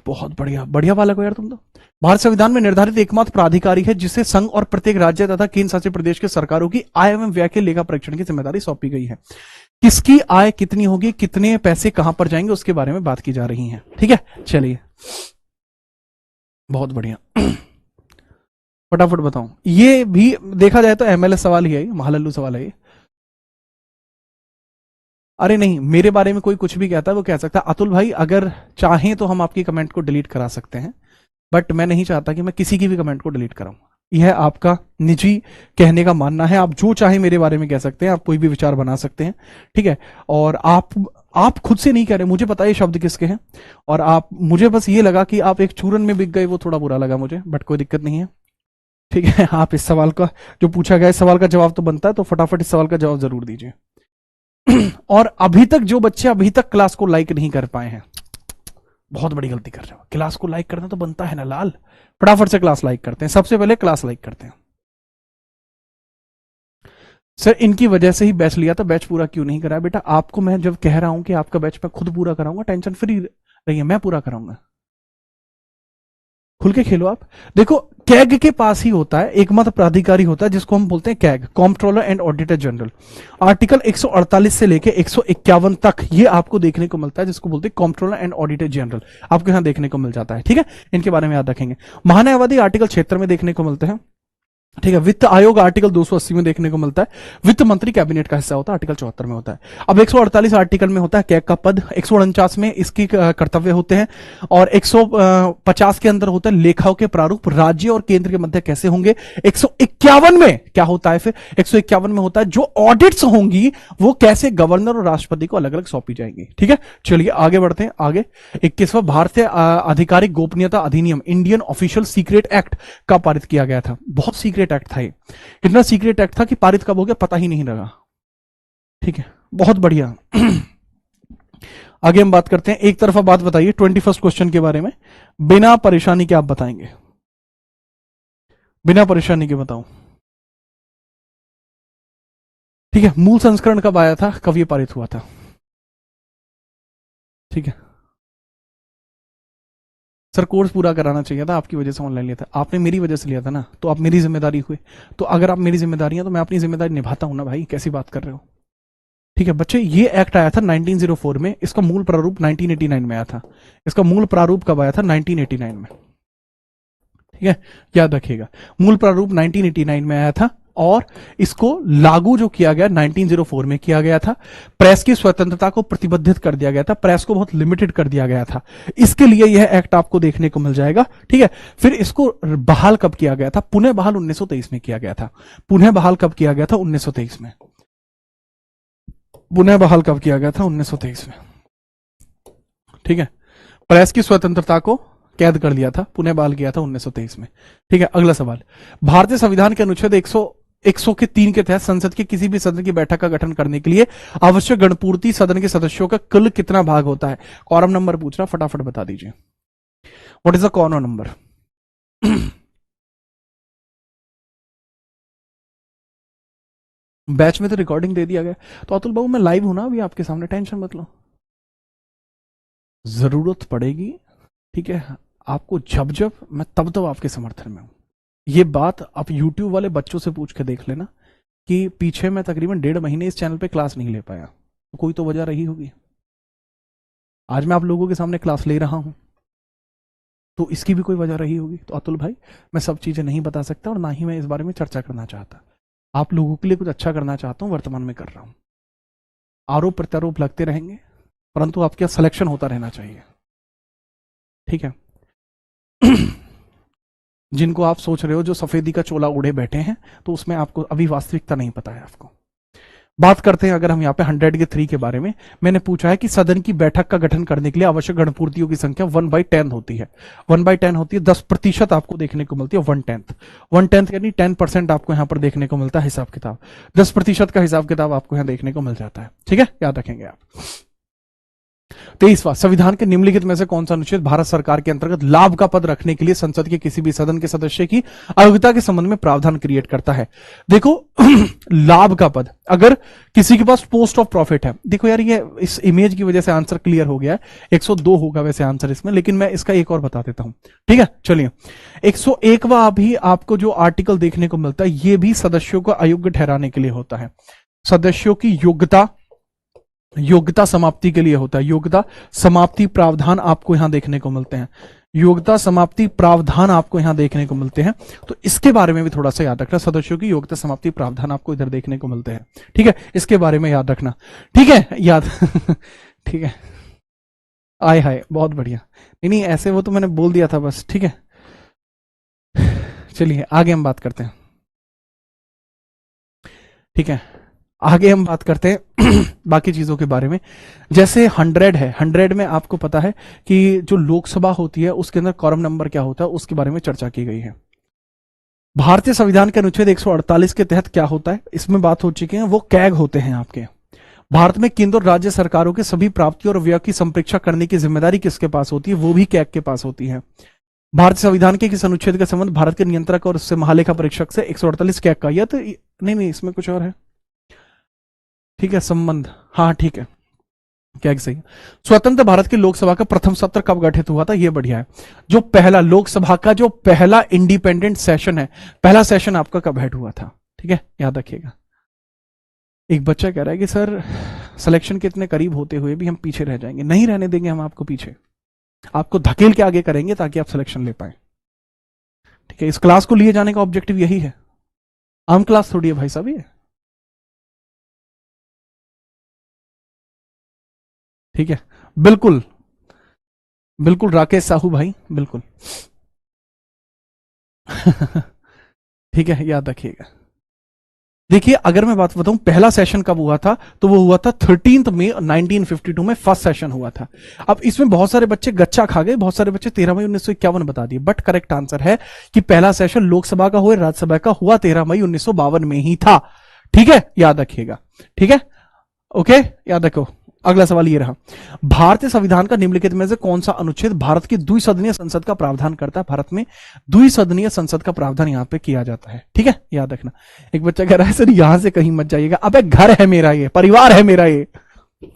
बहुत बढ़िया, बढ़िया वाला को यार तुम तो। भारत संविधान में निर्धारित एकमात्र प्राधिकारी है जिसे संघ और प्रत्येक राज्य तथा केंद्र शासित प्रदेश के सरकारों की आय एवं व्यय के लेखा परीक्षण की जिम्मेदारी सौंपी गई है। किसकी आय कितनी होगी, कितने पैसे कहां पर जाएंगे, उसके बारे में बात की जा रही है। ठीक है, चलिए बहुत बढ़िया, फटाफट बताऊं। ये भी देखा जाए तो एमएलए सवाल ही है, महालल्लू सवाल है ये। अरे नहीं, मेरे बारे में कोई कुछ भी कहता है वो कह सकता है। अतुल भाई अगर चाहें तो हम आपकी कमेंट को डिलीट करा सकते हैं, बट मैं नहीं चाहता कि मैं किसी की भी कमेंट को डिलीट कराऊं। यह आपका निजी कहने का मानना है, आप जो चाहे मेरे बारे में कह सकते हैं, आप कोई भी विचार बना सकते हैं। ठीक है, और आप खुद से नहीं कह रहे, मुझे पता है ये शब्द किसके हैं, और आप, मुझे बस ये लगा कि आप एक चूरन में बिक गए, वो थोड़ा बुरा लगा मुझे, बट कोई दिक्कत नहीं है। ठीक है, आप इस सवाल का जो पूछा गया, इस सवाल का जवाब तो बनता है, तो फटाफट इस सवाल का जवाब जरूर दीजिए। और अभी तक जो बच्चे अभी तक क्लास को लाइक नहीं कर पाए हैं, बहुत बड़ी गलती कर रहे हो। क्लास को लाइक करना तो बनता है ना लाल, फटाफट से क्लास लाइक करते हैं, सबसे पहले क्लास लाइक करते हैं। सर इनकी वजह से ही बैच लिया था, बैच पूरा क्यों नहीं कराया? बेटा आपको मैं जब कह रहा हूं कि आपका बैच मैं खुद पूरा कराऊंगा, टेंशन फ्री रहिए, मैं पूरा कराऊंगा, खुल के खेलो आप। देखो कैग के पास ही होता है एकमात्र प्राधिकारी होता है जिसको हम बोलते हैं CAG, controller and auditor general. Article 148 से लेके 151 तक ये आपको देखने को मिलता है, जिसको बोलते हैं कंट्रोलर एंड ऑडिटर जनरल, आपको यहां देखने को मिल जाता है। ठीक है, इनके बारे में याद रखेंगे। महान्यायवादी आर्टिकल 76 में देखने को मिलते हैं। ठीक है, वित्त आयोग आर्टिकल 280 में देखने को मिलता है। वित्त मंत्री कैबिनेट का हिस्सा होता है, आर्टिकल 74 में होता है। अब 148 आर्टिकल में होता है कैग का पद, 149 में इसकी कर्तव्य होते हैं, और 150 के अंदर होता है लेखाओं के प्रारूप राज्य और केंद्र के मध्य कैसे होंगे। 151 में क्या होता है? फिर 151 में होता है जो ऑडिट्स होंगी वो कैसे गवर्नर और राष्ट्रपति को अलग अलग सौंपी जाएंगी। ठीक है, चलिए आगे बढ़ते हैं। आगे 21वां भारतीय आधिकारिक गोपनीयता अधिनियम, इंडियन ऑफिशियल सीक्रेट एक्ट का पारित किया गया था। बहुत सीक्रेट एक्ट था ये, इतना सीक्रेट एक्ट था कि पारित कब हो गया पता ही नहीं लगा। ठीक है, बहुत बढ़िया। आगे हम बात करते हैं। एक तरफा बात बताइए 21st क्वेश्चन के बारे में, बिना परेशानी के आप बताएंगे, बिना परेशानी के बताओ। ठीक है, मूल संस्करण कब आया था, कब ये पारित हुआ था? ठीक है सर, कोर्स पूरा कराना चाहिए था, आपकी वजह से ऑनलाइन लिया था, आपने मेरी वजह से लिया था ना, तो आप मेरी जिम्मेदारी हुए। तो अगर आप मेरी जिम्मेदारी हैं तो मैं अपनी जिम्मेदारी निभाता हूं ना भाई, कैसी बात कर रहे हो? ठीक है बच्चे, ये एक्ट आया था 1904 में, इसका मूल प्रारूप 1989 में आया था। इसका मूल प्रारूप कब आया था? 1989 में। ठीक है, याद रखिएगा, मूल प्रारूप 1989 में आया था, और इसको लागू जो किया गया 1904 में किया गया था। प्रेस की स्वतंत्रता को प्रतिबंधित कर दिया गया था, प्रेस को बहुत लिमिटेड कर दिया गया था, इसके लिए यह एक्ट आपको देखने को मिल जाएगा। ठीक है, फिर इसको बहाल कब किया गया था? पुनः बहाल 1923 में किया गया था। पुनः बहाल कब किया गया था? 1923 में। पुनः बहाल कब किया गया था? 1923 में। ठीक है, प्रेस की स्वतंत्रता को कैद कर दिया था, पुनः बहाल किया था 1923 में। ठीक है, अगला सवाल, भारतीय संविधान के अनुच्छेद 100 के 3 के तहत संसद के किसी भी सदन की बैठक का गठन करने के लिए आवश्यक गणपूर्ति सदन के सदस्यों का कुल कितना भाग होता है? कॉरम नंबर पूछ रहा, फटाफट बता दीजिए। What is the quorum number? Batch में तो रिकॉर्डिंग दे दिया गया। तो अतुल बाबू मैं लाइव हूं ना अभी आपके सामने, टेंशन मत लो, जरूरत पड़ेगी ठीक है आपको, जब जब मैं तब तब आपके समर्थन में हूं। ये बात आप यूट्यूब वाले बच्चों से पूछ के देख लेना कि पीछे मैं तकरीबन 1.5 महीने इस चैनल पे क्लास नहीं ले पाया, तो कोई तो वजह रही होगी। आज मैं आप लोगों के सामने क्लास ले रहा हूं, तो इसकी भी कोई वजह रही होगी। तो अतुल भाई, मैं सब चीजें नहीं बता सकता और ना ही मैं इस बारे में चर्चा करना चाहता। आप लोगों के लिए कुछ अच्छा करना चाहता हूं, वर्तमान में कर रहा हूं। आरोप प्रत्यारोप लगते रहेंगे, परंतु आपका सिलेक्शन होता रहना चाहिए, ठीक है। जिनको आप सोच रहे हो जो सफेदी का चोला ओढ़े बैठे हैं, तो उसमें आपको अभी वास्तविकता नहीं पता है आपको। बात करते हैं अगर हम यहाँ पे 100 के 3 के बारे में। मैंने पूछा है कि सदन की बैठक का गठन करने के लिए आवश्यक गणपूर्तियों की संख्या 1/10 होती है। 1/10 होती है, 10% आपको देखने को मिलती है। 1/10 यानी 10% आपको यहाँ पर देखने को मिलता है हिसाब किताब। 10% का हिसाब किताब आपको यहाँ देखने को मिल जाता है, ठीक है, याद रखेंगे आप। 23वां, संविधान के निम्नलिखित में से कौन सा अनुच्छेद भारत सरकार के अंतर्गत लाभ का पद रखने के लिए संसद के किसी भी सदन के सदस्य की अयोग्यता के संबंध में प्रावधान क्रिएट करता है? देखो लाभ का पद, अगर किसी के पास पोस्ट ऑफ प्रॉफिट है, देखो यार ये इस इमेज की वजह से आंसर क्लियर हो गया है। 102 होगा वैसे आंसर इसमें, लेकिन मैं इसका एक और बता देता हूं, ठीक है। चलिए, 101वां भी आपको जो आर्टिकल देखने को मिलता है, ये भी सदस्यों को अयोग्य ठहराने के लिए होता है। सदस्यों की योग्यता समाप्ति के लिए होता है। योग्यता समाप्ति प्रावधान आपको यहां देखने को मिलते हैं। योग्यता समाप्ति प्रावधान आपको यहां देखने को मिलते हैं, तो इसके बारे में भी थोड़ा सा याद रखना। सदस्यों की योग्यता समाप्ति प्रावधान आपको इधर देखने को मिलते हैं, ठीक है, इसके बारे में याद रखना, ठीक है, याद ठीक है। आय हाय, बहुत बढ़िया। नहीं ऐसे वो तो मैंने बोल दिया था बस, ठीक है। चलिए आगे हम बात करते हैं, ठीक है। आगे हम बात करते हैं बाकी चीजों के बारे में। जैसे 100 है, 100 में आपको पता है कि जो लोकसभा होती है उसके अंदर कॉरम नंबर क्या होता है, उसके बारे में चर्चा की गई है। भारतीय संविधान के अनुच्छेद 148 के तहत क्या होता है, इसमें बात हो चुकी है, वो कैग होते हैं आपके। भारत में केंद्र और राज्य सरकारों के सभी प्राप्तियों और व्यय की संप्रेक्षा करने की जिम्मेदारी किसके पास होती है? वो भी कैग के पास होती है। भारतीय संविधान के किस अनुच्छेद का संबंध भारत के नियंत्रक और उससे महालेखा परीक्षक से? 148 कैग का। यह तो नहीं इसमें कुछ और है, ठीक है, संबंध, हाँ ठीक है, क्या सही। स्वतंत्र भारत की लोकसभा का प्रथम सत्र कब गठित हुआ था? ये बढ़िया है। जो पहला लोकसभा का जो पहला इंडिपेंडेंट सेशन है, पहला सेशन आपका कब हेड हुआ था, ठीक है, याद रखिएगा। एक बच्चा कह रहा है कि सर सिलेक्शन के इतने करीब होते हुए भी हम पीछे रह जाएंगे। नहीं रहने देंगे हम आपको पीछे, आपको धकेल के आगे करेंगे ताकि आप सिलेक्शन ले पाए, ठीक है। इस क्लास को लिए जाने का ऑब्जेक्टिव यही है, आम क्लास थोड़ी है भाई साहब ये, ठीक है। बिल्कुल बिल्कुल राकेश साहू भाई, बिल्कुल ठीक है, याद रखिएगा। देखिए अगर मैं बात बताऊं पहला सेशन कब हुआ था, तो वो हुआ था 13 मई 1952 में फर्स्ट सेशन हुआ था। अब इसमें बहुत सारे बच्चे गच्चा खा गए, बहुत सारे बच्चे 13 मई 1951 बता दिए, बट करेक्ट आंसर है कि पहला सेशन लोकसभा का हुआ, राज्यसभा का हुआ 13 मई 1952 में ही था, ठीक है, याद रखिएगा, ठीक है, ओके, याद रखो। अगला सवाल ये रहा, भारतीय संविधान का निम्नलिखित में से कौन सा अनुच्छेद भारत की द्विसदनीय संसद का प्रावधान करता है? भारत में द्विसदनीय संसद का प्रावधान यहां पे किया जाता है, ठीक है, याद रखना। एक बच्चा कह रहा है सर यहां से कहीं मत जाइएगा, अबे घर है मेरा ये, परिवार है मेरा ये,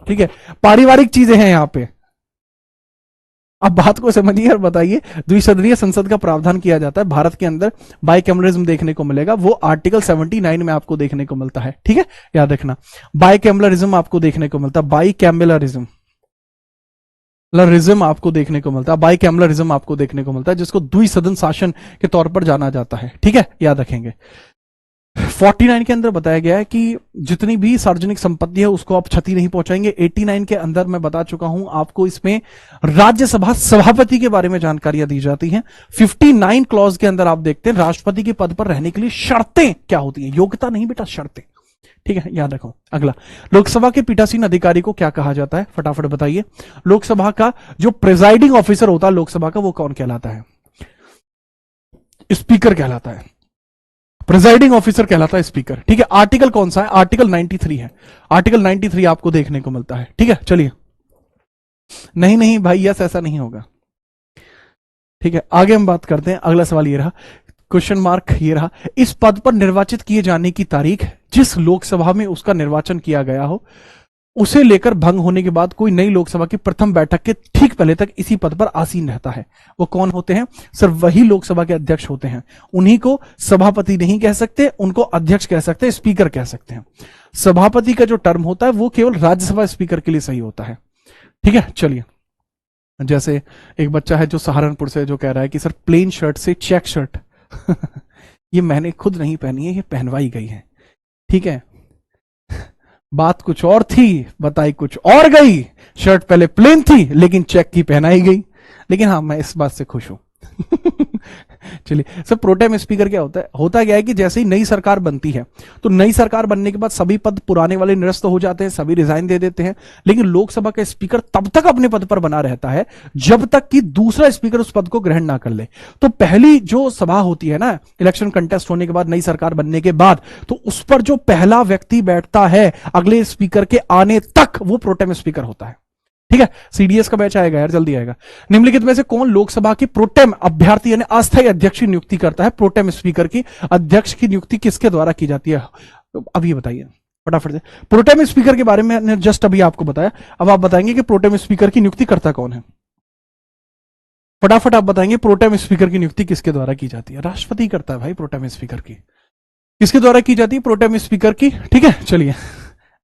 ठीक है, पारिवारिक चीजें हैं यहां पे। अब बात को समझिए और बताइए, द्विसदनीय संसद का प्रावधान किया जाता है भारत के अंदर, बाइकैमरलिज्म देखने को मिलेगा, वो आर्टिकल 79 में आपको देखने को मिलता है, ठीक है, याद रखना। बाइकैमरलिज्म आपको देखने को मिलता है, बाइकैमरलिज्म आपको देखने को मिलता है, बाइकैमरलिज्म आपको देखने को मिलता है, जिसको द्विसदन शासन के तौर पर जाना जाता है, ठीक है, याद रखेंगे। 49 के अंदर बताया गया है कि जितनी भी सार्वजनिक संपत्ति है उसको आप क्षति नहीं पहुंचाएंगे। 89 के अंदर मैं बता चुका हूं आपको, इसमें राज्यसभा सभापति के बारे में जानकारियां दी जाती हैं। 59 क्लॉज के अंदर आप देखते हैं राष्ट्रपति के पद पर रहने के लिए शर्तें क्या होती हैं, योग्यता नहीं बेटा, शर्तें, ठीक है, याद रखो। अगला, लोकसभा के पीठासीन अधिकारी को क्या कहा जाता है, फटाफट बताइए। लोकसभा का जो प्रिजाइडिंग ऑफिसर होता है लोकसभा का, वो कौन कहलाता है? स्पीकर कहलाता है, प्रिजाइडिंग ऑफिसर कहलाता है स्पीकर, ठीक है। आर्टिकल कौन सा है? आर्टिकल 93 है, आर्टिकल 93 आपको देखने को मिलता है, ठीक है। चलिए, नहीं भाई यस, ऐसा नहीं होगा, ठीक है। आगे हम बात करते हैं, अगला सवाल ये रहा, क्वेश्चन मार्क ये रहा, इस पद पर निर्वाचित किए जाने की तारीख जिस लोकसभा में उसका निर्वाचन किया गया हो उसे लेकर भंग होने के बाद कोई नई लोकसभा की प्रथम बैठक के ठीक पहले तक इसी पद पर आसीन रहता है। वो कौन होते हैं? सर वही लोकसभा के अध्यक्ष होते हैं, उन्हीं को सभापति नहीं कह सकते, उनको अध्यक्ष कह सकते हैं, स्पीकर कह सकते हैं। सभापति का जो टर्म होता है वो केवल राज्यसभा स्पीकर के लिए सही होता है, ठीक है। चलिए जैसे एक बच्चा है जो सहारनपुर से, जो कह रहा है कि सर प्लेन शर्ट से चेक शर्ट ये मैंने खुद नहीं पहनी है, ये पहनवाई गई है। ठीक है, बात कुछ और थी, बताई कुछ और गई। शर्ट पहले प्लेन थी लेकिन चेक की पहनाई गई। लेकिन हाँ, मैं इस बात से खुश हूं। चलिए सर, प्रोटेम स्पीकर क्या होता है? होता क्या है कि जैसे ही नई सरकार बनती है तो नई सरकार बनने के बाद सभी पद पुराने वाले निरस्त हो जाते हैं, सभी रिजाइन दे देते हैं। लेकिन लोकसभा का स्पीकर तब तक अपने पद पर बना रहता है जब तक कि दूसरा स्पीकर उस पद को ग्रहण ना कर ले। तो पहली जो सभा होती है ना, इलेक्शन कंटेस्ट होने के बाद, नई सरकार बनने के बाद, तो उस पर जो पहला व्यक्ति बैठता है अगले स्पीकर के आने तक, वो प्रोटेम स्पीकर होता है। ठीक है, सीडीएस का बैच आएगा यार, जल्दी आएगा। निम्नलिखित में से कौन लोकसभा की प्रोटेम अभ्यर्थी यानी अस्थायी अध्यक्ष की नियुक्ति करता है? प्रोटेम स्पीकर की अध्यक्ष की नियुक्ति किसके द्वारा की जाती है? अब ये बताइए फटाफट से। प्रोटेम स्पीकर के बारे में मैंने जस्ट अभी आपको बताया, अब आप बताएंगे कि प्रोटेम स्पीकर की नियुक्ति करता कौन है। फटाफट आप बताएंगे प्रोटेम स्पीकर की नियुक्ति किसके द्वारा की जाती है? राष्ट्रपति करता है भाई प्रोटेम स्पीकर की। किसके द्वारा की जाती है प्रोटेम स्पीकर की? ठीक है, चलिए,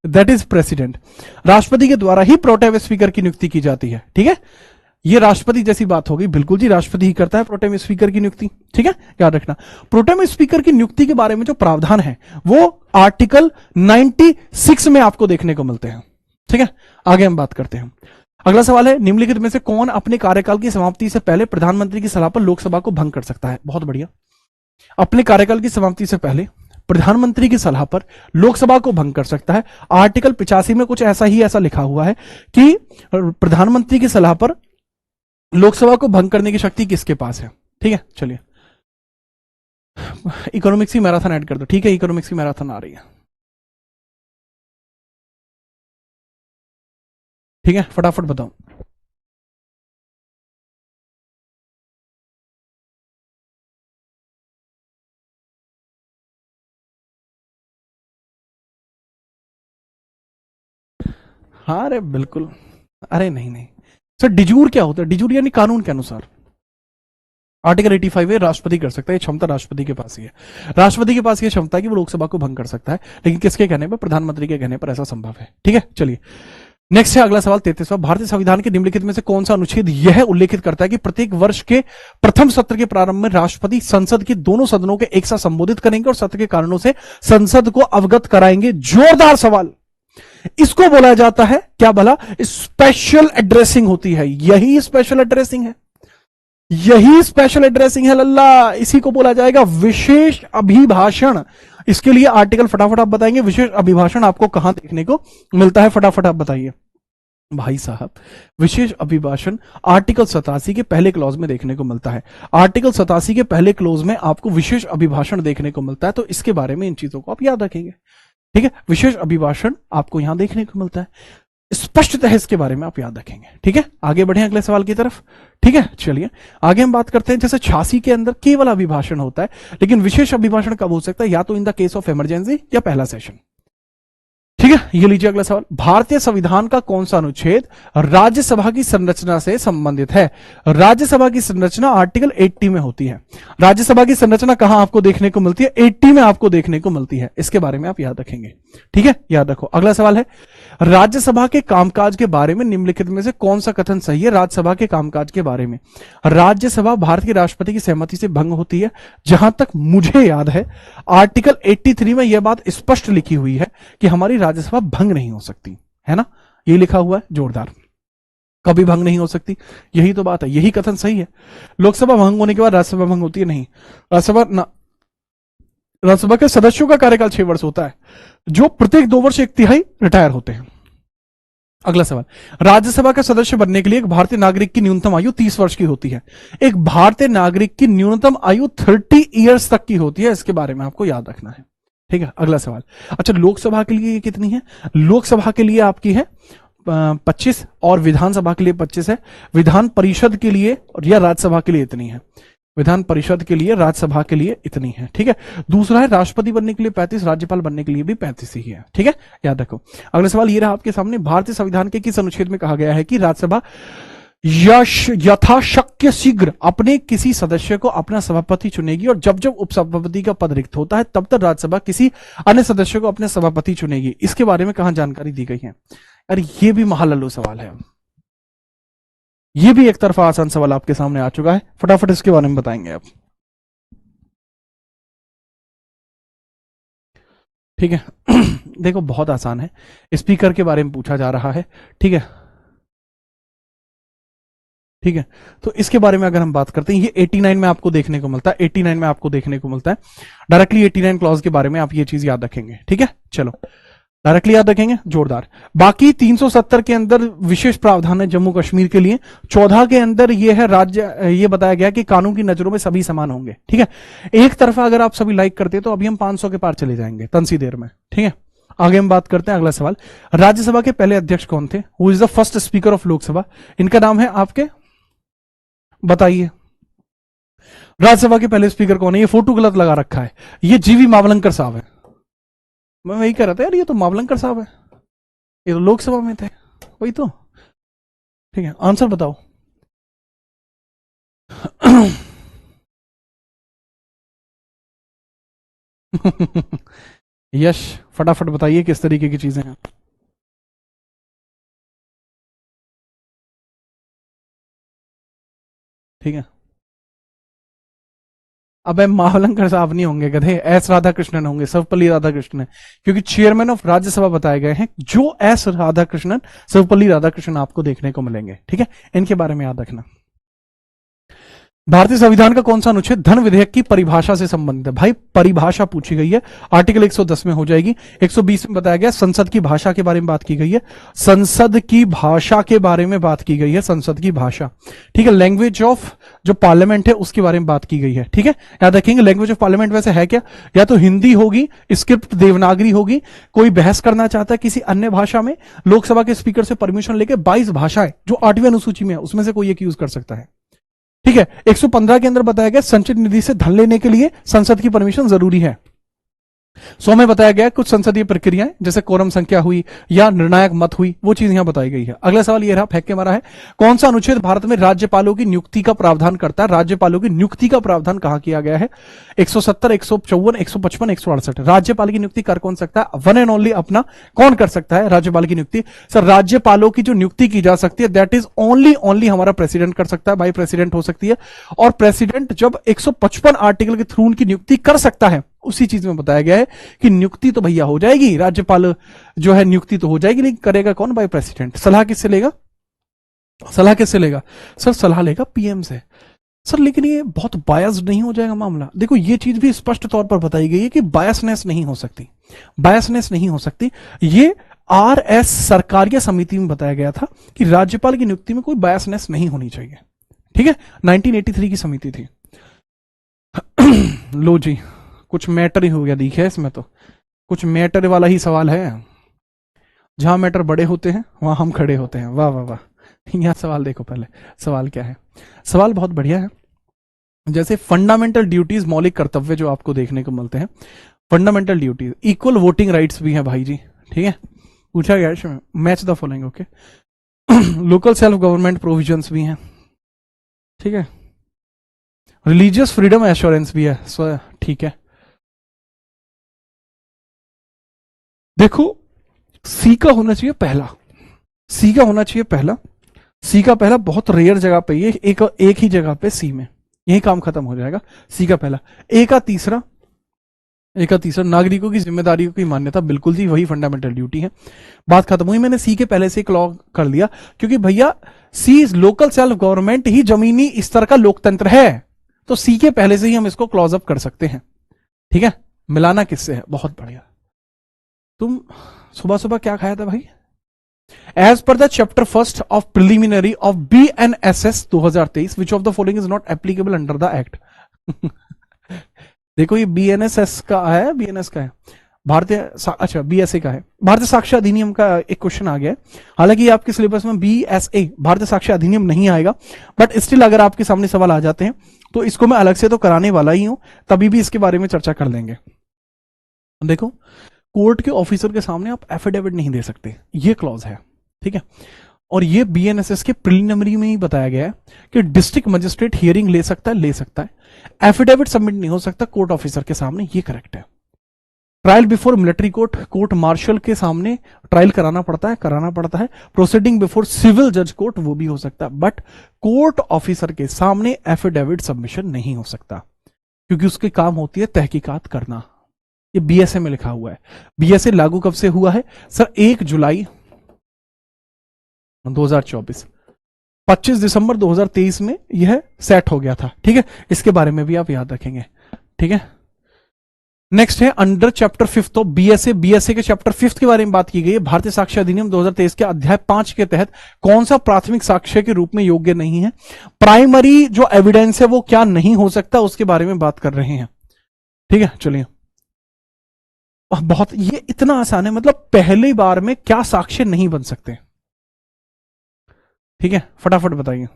दैट इज प्रेसिडेंट। राष्ट्रपति के द्वारा ही प्रोटेम स्पीकर की नियुक्ति की जाती है। ठीक है, ये राष्ट्रपति जैसी बात होगी, बिल्कुल जी, राष्ट्रपति ही करता है प्रोटेम स्पीकर की नियुक्ति। ठीक है, याद रखना। प्रोटेम स्पीकर की नियुक्ति के बारे में जो प्रावधान है वो आर्टिकल 96 में आपको देखने को मिलते हैं। ठीक है, आगे हम बात करते हैं। अगला सवाल है, निम्नलिखित में से कौन अपने कार्यकाल की समाप्ति से पहले प्रधानमंत्री की सलाह पर लोकसभा को भंग कर सकता है? बहुत बढ़िया। अपने कार्यकाल की समाप्ति से पहले प्रधानमंत्री की सलाह पर लोकसभा को भंग कर सकता है। आर्टिकल 85 में कुछ ऐसा लिखा हुआ है कि प्रधानमंत्री की सलाह पर लोकसभा को भंग करने की शक्ति किसके पास है? ठीक है, चलिए, इकोनॉमिक्स की मैराथन ऐड कर दो। ठीक है, इकोनॉमिक्स की मैराथन आ रही है। ठीक है, फटाफट बताओ। हाँ, अरे बिल्कुल, अरे नहीं नहीं सर, डिजूर क्या होता है? डिजूर यानी कानून के अनुसार। आर्टिकल 85 है, राष्ट्रपति कर सकता है, ये क्षमता राष्ट्रपति के पास ही है। राष्ट्रपति के पास ये क्षमता है कि वो लोकसभा को भंग कर सकता है, लेकिन किसके कहने पर? प्रधानमंत्री के कहने पर ऐसा संभव है। ठीक है, चलिए, नेक्स्ट है अगला सवाल 33वां। भारतीय संविधान के निम्नलिखित में से कौन सा अनुच्छेद यह उल्लेखित करता है कि प्रत्येक वर्ष के प्रथम सत्र के प्रारंभ में राष्ट्रपति संसद के दोनों सदनों के एक साथ संबोधित करेंगे और सत्र के कारणों से संसद को अवगत कराएंगे? जोरदार सवाल। इसको बोला जाता है क्या भला? स्पेशल एड्रेसिंग होती है। यही स्पेशल एड्रेसिंग है, यही स्पेशल एड्रेसिंग है लल्ला। इसी को बोला जाएगा विशेष अभिभाषण। इसके लिए आर्टिकल फटाफट आप बताएंगे, विशेष अभिभाषण आपको कहां देखने को मिलता है? फटाफट आप बताइए भाई साहब। विशेष अभिभाषण आर्टिकल 87 के पहले क्लॉज में देखने को मिलता है। आर्टिकल 87 के पहले क्लॉज में आपको विशेष अभिभाषण देखने को मिलता है, तो इसके बारे में इन चीजों को आप याद रखेंगे। ठीक है, विशेष अभिभाषण आपको यहां देखने को मिलता है, स्पष्टतः इसके बारे में आप याद रखेंगे। ठीक है, आगे बढ़े अगले सवाल की तरफ। ठीक है, चलिए आगे हम बात करते हैं। जैसे 86 के अंदर केवल अभिभाषण होता है, लेकिन विशेष अभिभाषण कब हो सकता है? या तो in the case of emergency या पहला सेशन। ठीक है, ये लीजिए अगला सवाल। भारतीय संविधान का कौन सा अनुच्छेद राज्यसभा की संरचना से संबंधित है? राज्यसभा की संरचना आर्टिकल 80 में होती है। राज्यसभा की संरचना कहां आपको देखने को मिलती है? 80 में आपको देखने को मिलती है। इसके बारे में आप याद रखेंगे। ठीक है, याद रखो। अगला सवाल है, राज्यसभा के कामकाज के बारे में निम्नलिखित में से कौन सा कथन सही है? राज्यसभा के कामकाज के बारे में, राज्यसभा भारत के राष्ट्रपति की सहमति से भंग होती है। जहां तक मुझे याद है आर्टिकल 83 में यह बात स्पष्ट लिखी हुई है कि हमारी राज्यसभा भंग नहीं हो सकती, है ना? ये लिखा हुआ है, जोरदार, कभी भंग नहीं हो सकती। यही तो बात है, यही कथन सही है। लोकसभा भंग होने के बाद राज्यसभा भंग होती है? नहीं, राज्यसभा के सदस्यों का कार्यकाल 6 वर्ष होता है, जो प्रत्येक 2 वर्ष 1/3 रिटायर होते हैं। अगला सवाल, राज्यसभा का सदस्य बनने के लिए एक भारतीय नागरिक की न्यूनतम आयु 30 वर्ष की होती है। एक भारतीय नागरिक की न्यूनतम आयु 30 ईयर्स तक की होती है। इसके बारे में आपको याद रखना है। ठीक है, अगला सवाल। अच्छा, लोकसभा के लिए कितनी है? लोकसभा के लिए आपकी है 25 और विधानसभा के लिए 25 है। विधान परिषद के लिए और या राज्यसभा के लिए इतनी है। विधान परिषद के लिए, राज्यसभा के लिए इतनी है। ठीक है, दूसरा है राष्ट्रपति बनने के लिए 35, राज्यपाल बनने के लिए भी 35 ही है। ठीक है, याद रखो। अगला सवाल ये रहा आपके सामने, भारतीय संविधान के किस अनुच्छेद में कहा गया है कि राज्यसभा यथाशक्य शीघ्र अपने किसी सदस्य को अपना सभापति चुनेगी, और जब जब उपसभापति का पद रिक्त होता है तब तक राज्यसभा किसी अन्य सदस्य को अपने सभापति चुनेगी। इसके बारे में कहां जानकारी दी गई है? अरे ये भी महालल्लू सवाल है। ये भी एक तरफा आसान सवाल आपके सामने आ चुका है, फटाफट इसके बारे में बताएंगे आप। ठीक है। देखो बहुत आसान है, स्पीकर के बारे में पूछा जा रहा है। ठीक है, ठीक है। तो इसके बारे में अगर हम बात करते हैं, ये 89 में आपको देखने को मिलता है, 89 में आपको देखने को मिलता है। डायरेक्टली 89 क्लॉज के बारे में आप ये चीज याद रखेंगे। ठीक है, चलो डायरेक्टली याद रखेंगे, जोरदार। बाकी 370 के अंदर विशेष प्रावधान है जम्मू कश्मीर के लिए। 14 के अंदर ये है राज्य, ये बताया गया कि कानून की नजरों में सभी समान होंगे। ठीक है, एक तरफा अगर आप सभी लाइक करते तो अभी हम 500 के पार चले जाएंगे तंसी देर में। ठीक है, आगे हम बात करते हैं। अगला सवाल, राज्यसभा के पहले अध्यक्ष कौन थे? Who is the first speaker of Lok Sabha? इनका नाम है आपके, बताइए। राज्यसभा के पहले स्पीकर कौन है? ये फोटो गलत लगा रखा है, ये जीवी मावलंकर साहब है। मैं वही कह रहा था यार, ये तो मावलंकर साहब है, ये तो लोकसभा में थे, वही तो। ठीक है, आंसर बताओ। यश फटाफट बताइए किस तरीके की चीजें हैं। ठीक है, अब मावलंकर साहब नहीं होंगे गधे, एस राधाकृष्णन होंगे, सर्वपल्ली राधाकृष्णन, क्योंकि चेयरमैन ऑफ राज्यसभा बताए गए हैं जो एस राधाकृष्णन, सर्वपल्ली राधाकृष्णन आपको देखने को मिलेंगे। ठीक है, इनके बारे में याद रखना। भारतीय संविधान का कौन सा अनुच्छेद धन विधेयक की परिभाषा से संबंधित है? भाई परिभाषा पूछी गई है, आर्टिकल 110 में हो जाएगी। 120 में बताया गया संसद की भाषा के बारे में बात की गई है, संसद की भाषा के बारे में बात की गई है, संसद की भाषा। ठीक है, लैंग्वेज ऑफ जो पार्लियामेंट है उसके बारे में बात की गई है। ठीक है, याद रखेंगे लैंग्वेज ऑफ पार्लियामेंट वैसे है क्या? या तो हिंदी होगी, स्क्रिप्ट देवनागरी होगी, कोई बहस करना चाहता है किसी अन्य भाषा में, लोकसभा के स्पीकर से परमिशन लेके 22 भाषाएं जो 8वीं अनुसूची में है उसमें से कोई एक यूज कर सकता है। ठीक है, 115 के अंदर बताया गया संचित निधि से धन लेने के लिए संसद की परमिशन जरूरी है। 100 में बताया गया कुछ संसदीय प्रक्रियाएं जैसे कोरम संख्या हुई या निर्णायक मत हुई, वो चीज यहां बताई गई है। अगला सवाल ये रहा, फेंक के मारा है, कौन सा अनुच्छेद भारत में राज्यपालों की नियुक्ति का प्रावधान करता है? राज्यपालों की नियुक्ति का प्रावधान कहां किया गया है? 170, 154, 155, 168। राज्यपाल की नियुक्ति कर कौन सकता है? वन एंड ओनली अपना कौन कर सकता है राज्यपाल की नियुक्ति? सर राज्यपालों की जो नियुक्ति की जा सकती है दैट इज ओनली हमारा प्रेसिडेंट कर सकता है। भाई प्रेसिडेंट हो सकती है, और प्रेसिडेंट जब 155 आर्टिकल के थ्रू उनकी नियुक्ति कर सकता है, उसी चीज में बताया गया है कि नियुक्ति तो भैया हो जाएगी, राज्यपाल जो है नियुक्ति तो हो जाएगी, लेकिन करेगा कौन? By president. सलाह किससे लेगा? सलाह किससे लेगा? सर सलाह लेगा पीएम से। सर लेकिन ये बहुत बायस्ड नहीं हो जाएगा मामला? देखो ये चीज भी स्पष्ट तौर पर बताई गई है कि बायसनेस नहीं हो सकती, बायसनेस नहीं हो सकती। ये आरएस सरकारिया समिति में बताया गया था कि राज्यपाल की नियुक्ति में कोई बायसनेस नहीं होनी चाहिए। ठीक है, 1983 की समिति थी। लो जी, कुछ मैटर ही हो गया दिखे इसमें, तो कुछ मैटर वाला ही सवाल है। जहां मैटर बड़े होते हैं वहां हम खड़े होते हैं। वाह वाह वाह। यहां सवाल देखो, पहले सवाल क्या है? सवाल बहुत बढ़िया है। जैसे फंडामेंटल ड्यूटीज, मौलिक कर्तव्य जो आपको देखने को मिलते हैं, fundamental duties, equal voting rights भी हैं भाई जी। ठीक है, पूछा गया है, match the following. Okay, local self government provisions भी हैं। ठीक है, रिलीजियस फ्रीडम एश्योरेंस भी है। ठीक है, देखो सी का होना चाहिए पहला, सी का होना चाहिए पहला, सी का पहला बहुत रेयर जगह पे, ये एक ही जगह पे सी में, यही काम खत्म हो जाएगा। सी का पहला। ए का तीसरा, ए का तीसरा नागरिकों की जिम्मेदारियों की मान्यता, बिल्कुल जी वही फंडामेंटल ड्यूटी है। बात खत्म हुई। मैंने सी के पहले से क्लॉ कर लिया क्योंकि भैया सी लोकल सेल्फ गवर्नमेंट ही जमीनी स्तर का लोकतंत्र है, तो सी के पहले से ही हम इसको क्लॉज अप कर सकते हैं। ठीक है, मिलाना किससे है? बहुत बढ़िया। तुम सुबह सुबह क्या खाया था भाई? As per the chapter first of preliminary of BNSS 2023 which of the following is not applicable under the act. देखो ये BNSS का है, BNS का है, भारतीय अच्छा BSA का है, भारतीय साक्ष्य अधिनियम का एक क्वेश्चन आ गया। हालांकि आपके सिलेबस में BSA भारतीय साक्ष्य अधिनियम नहीं आएगा, बट स्टिल अगर आपके सामने सवाल आ जाते हैं तो इसको मैं अलग से तो कराने वाला ही हूं, तभी भी इसके बारे में चर्चा कर लेंगे। देखो कोर्ट के ऑफिसर के सामने आप एफिडेविट नहीं दे सकते, ये क्लॉज है। ठीक है, और ये BNSS के प्रिलिमिनरी में ही बताया गया है कि डिस्ट्रिक्ट मजिस्ट्रेट हियरिंग ले सकता है, एफिडेविट सबमिट नहीं हो सकता कोर्ट ऑफिसर के सामने, ये करेक्ट है। Trial before military court, court martial के सामने ट्रायल कराना पड़ता है। प्रोसीडिंग बिफोर सिविल जज कोर्ट, वो भी हो सकता है, बट कोर्ट ऑफिसर के सामने एफिडेविट सबमिशन नहीं हो सकता, क्योंकि उसकी काम होती है तहकीकात करना। ये बीएसए में लिखा हुआ है। बीएसए लागू कब से हुआ है सर? 1 जुलाई 2024, 25 दिसंबर 2023 में यह सेट हो गया था। ठीक है, इसके बारे में भी आप याद रखेंगे। ठीक है, नेक्स्ट है under chapter 5 of BSA. BSA के चैप्टर 5 के बारे में बात की गई है। भारतीय साक्ष्य अधिनियम 2023 के अध्याय 5 के तहत कौन सा प्राथमिक साक्ष्य के रूप में योग्य नहीं है? प्राइमरी जो एविडेंस है वो क्या नहीं हो सकता, उसके बारे में बात कर रहे हैं। ठीक है, चलिए, बहुत ये इतना आसान है, मतलब पहली बार में क्या साक्ष्य नहीं बन सकते? ठीक है, फटाफट बताइए,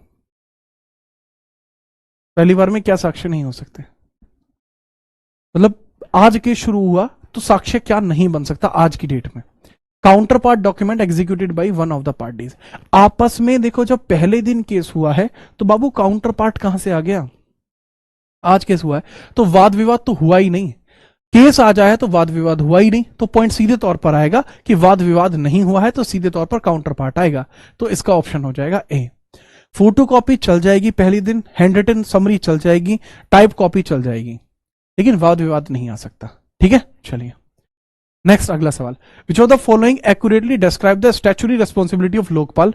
पहली बार में क्या साक्ष्य नहीं हो सकते? मतलब आज के शुरू हुआ तो साक्ष्य क्या नहीं बन सकता आज की डेट में? Counter part document executed by one of the parties. आपस में देखो, जब पहले दिन केस हुआ है तो बाबू काउंटर पार्ट कहां से आ गया? आज केस हुआ है तो वाद विवाद तो हुआ ही नहीं। केस आ जाए तो वाद विवाद हुआ ही नहीं, तो पॉइंट सीधे तौर पर आएगा कि वाद विवाद नहीं हुआ है, तो सीधे तौर पर काउंटर पार्ट आएगा। तो इसका ऑप्शन हो जाएगा ए। फोटोकॉपी चल जाएगी पहले दिन, हैंड रिटन समरी चल जाएगी, टाइप कॉपी चल जाएगी, लेकिन वाद विवाद नहीं आ सकता। ठीक है, चलिए नेक्स्ट, अगला सवाल। विच of the following accurately describe the statutory responsibility of Lokpal?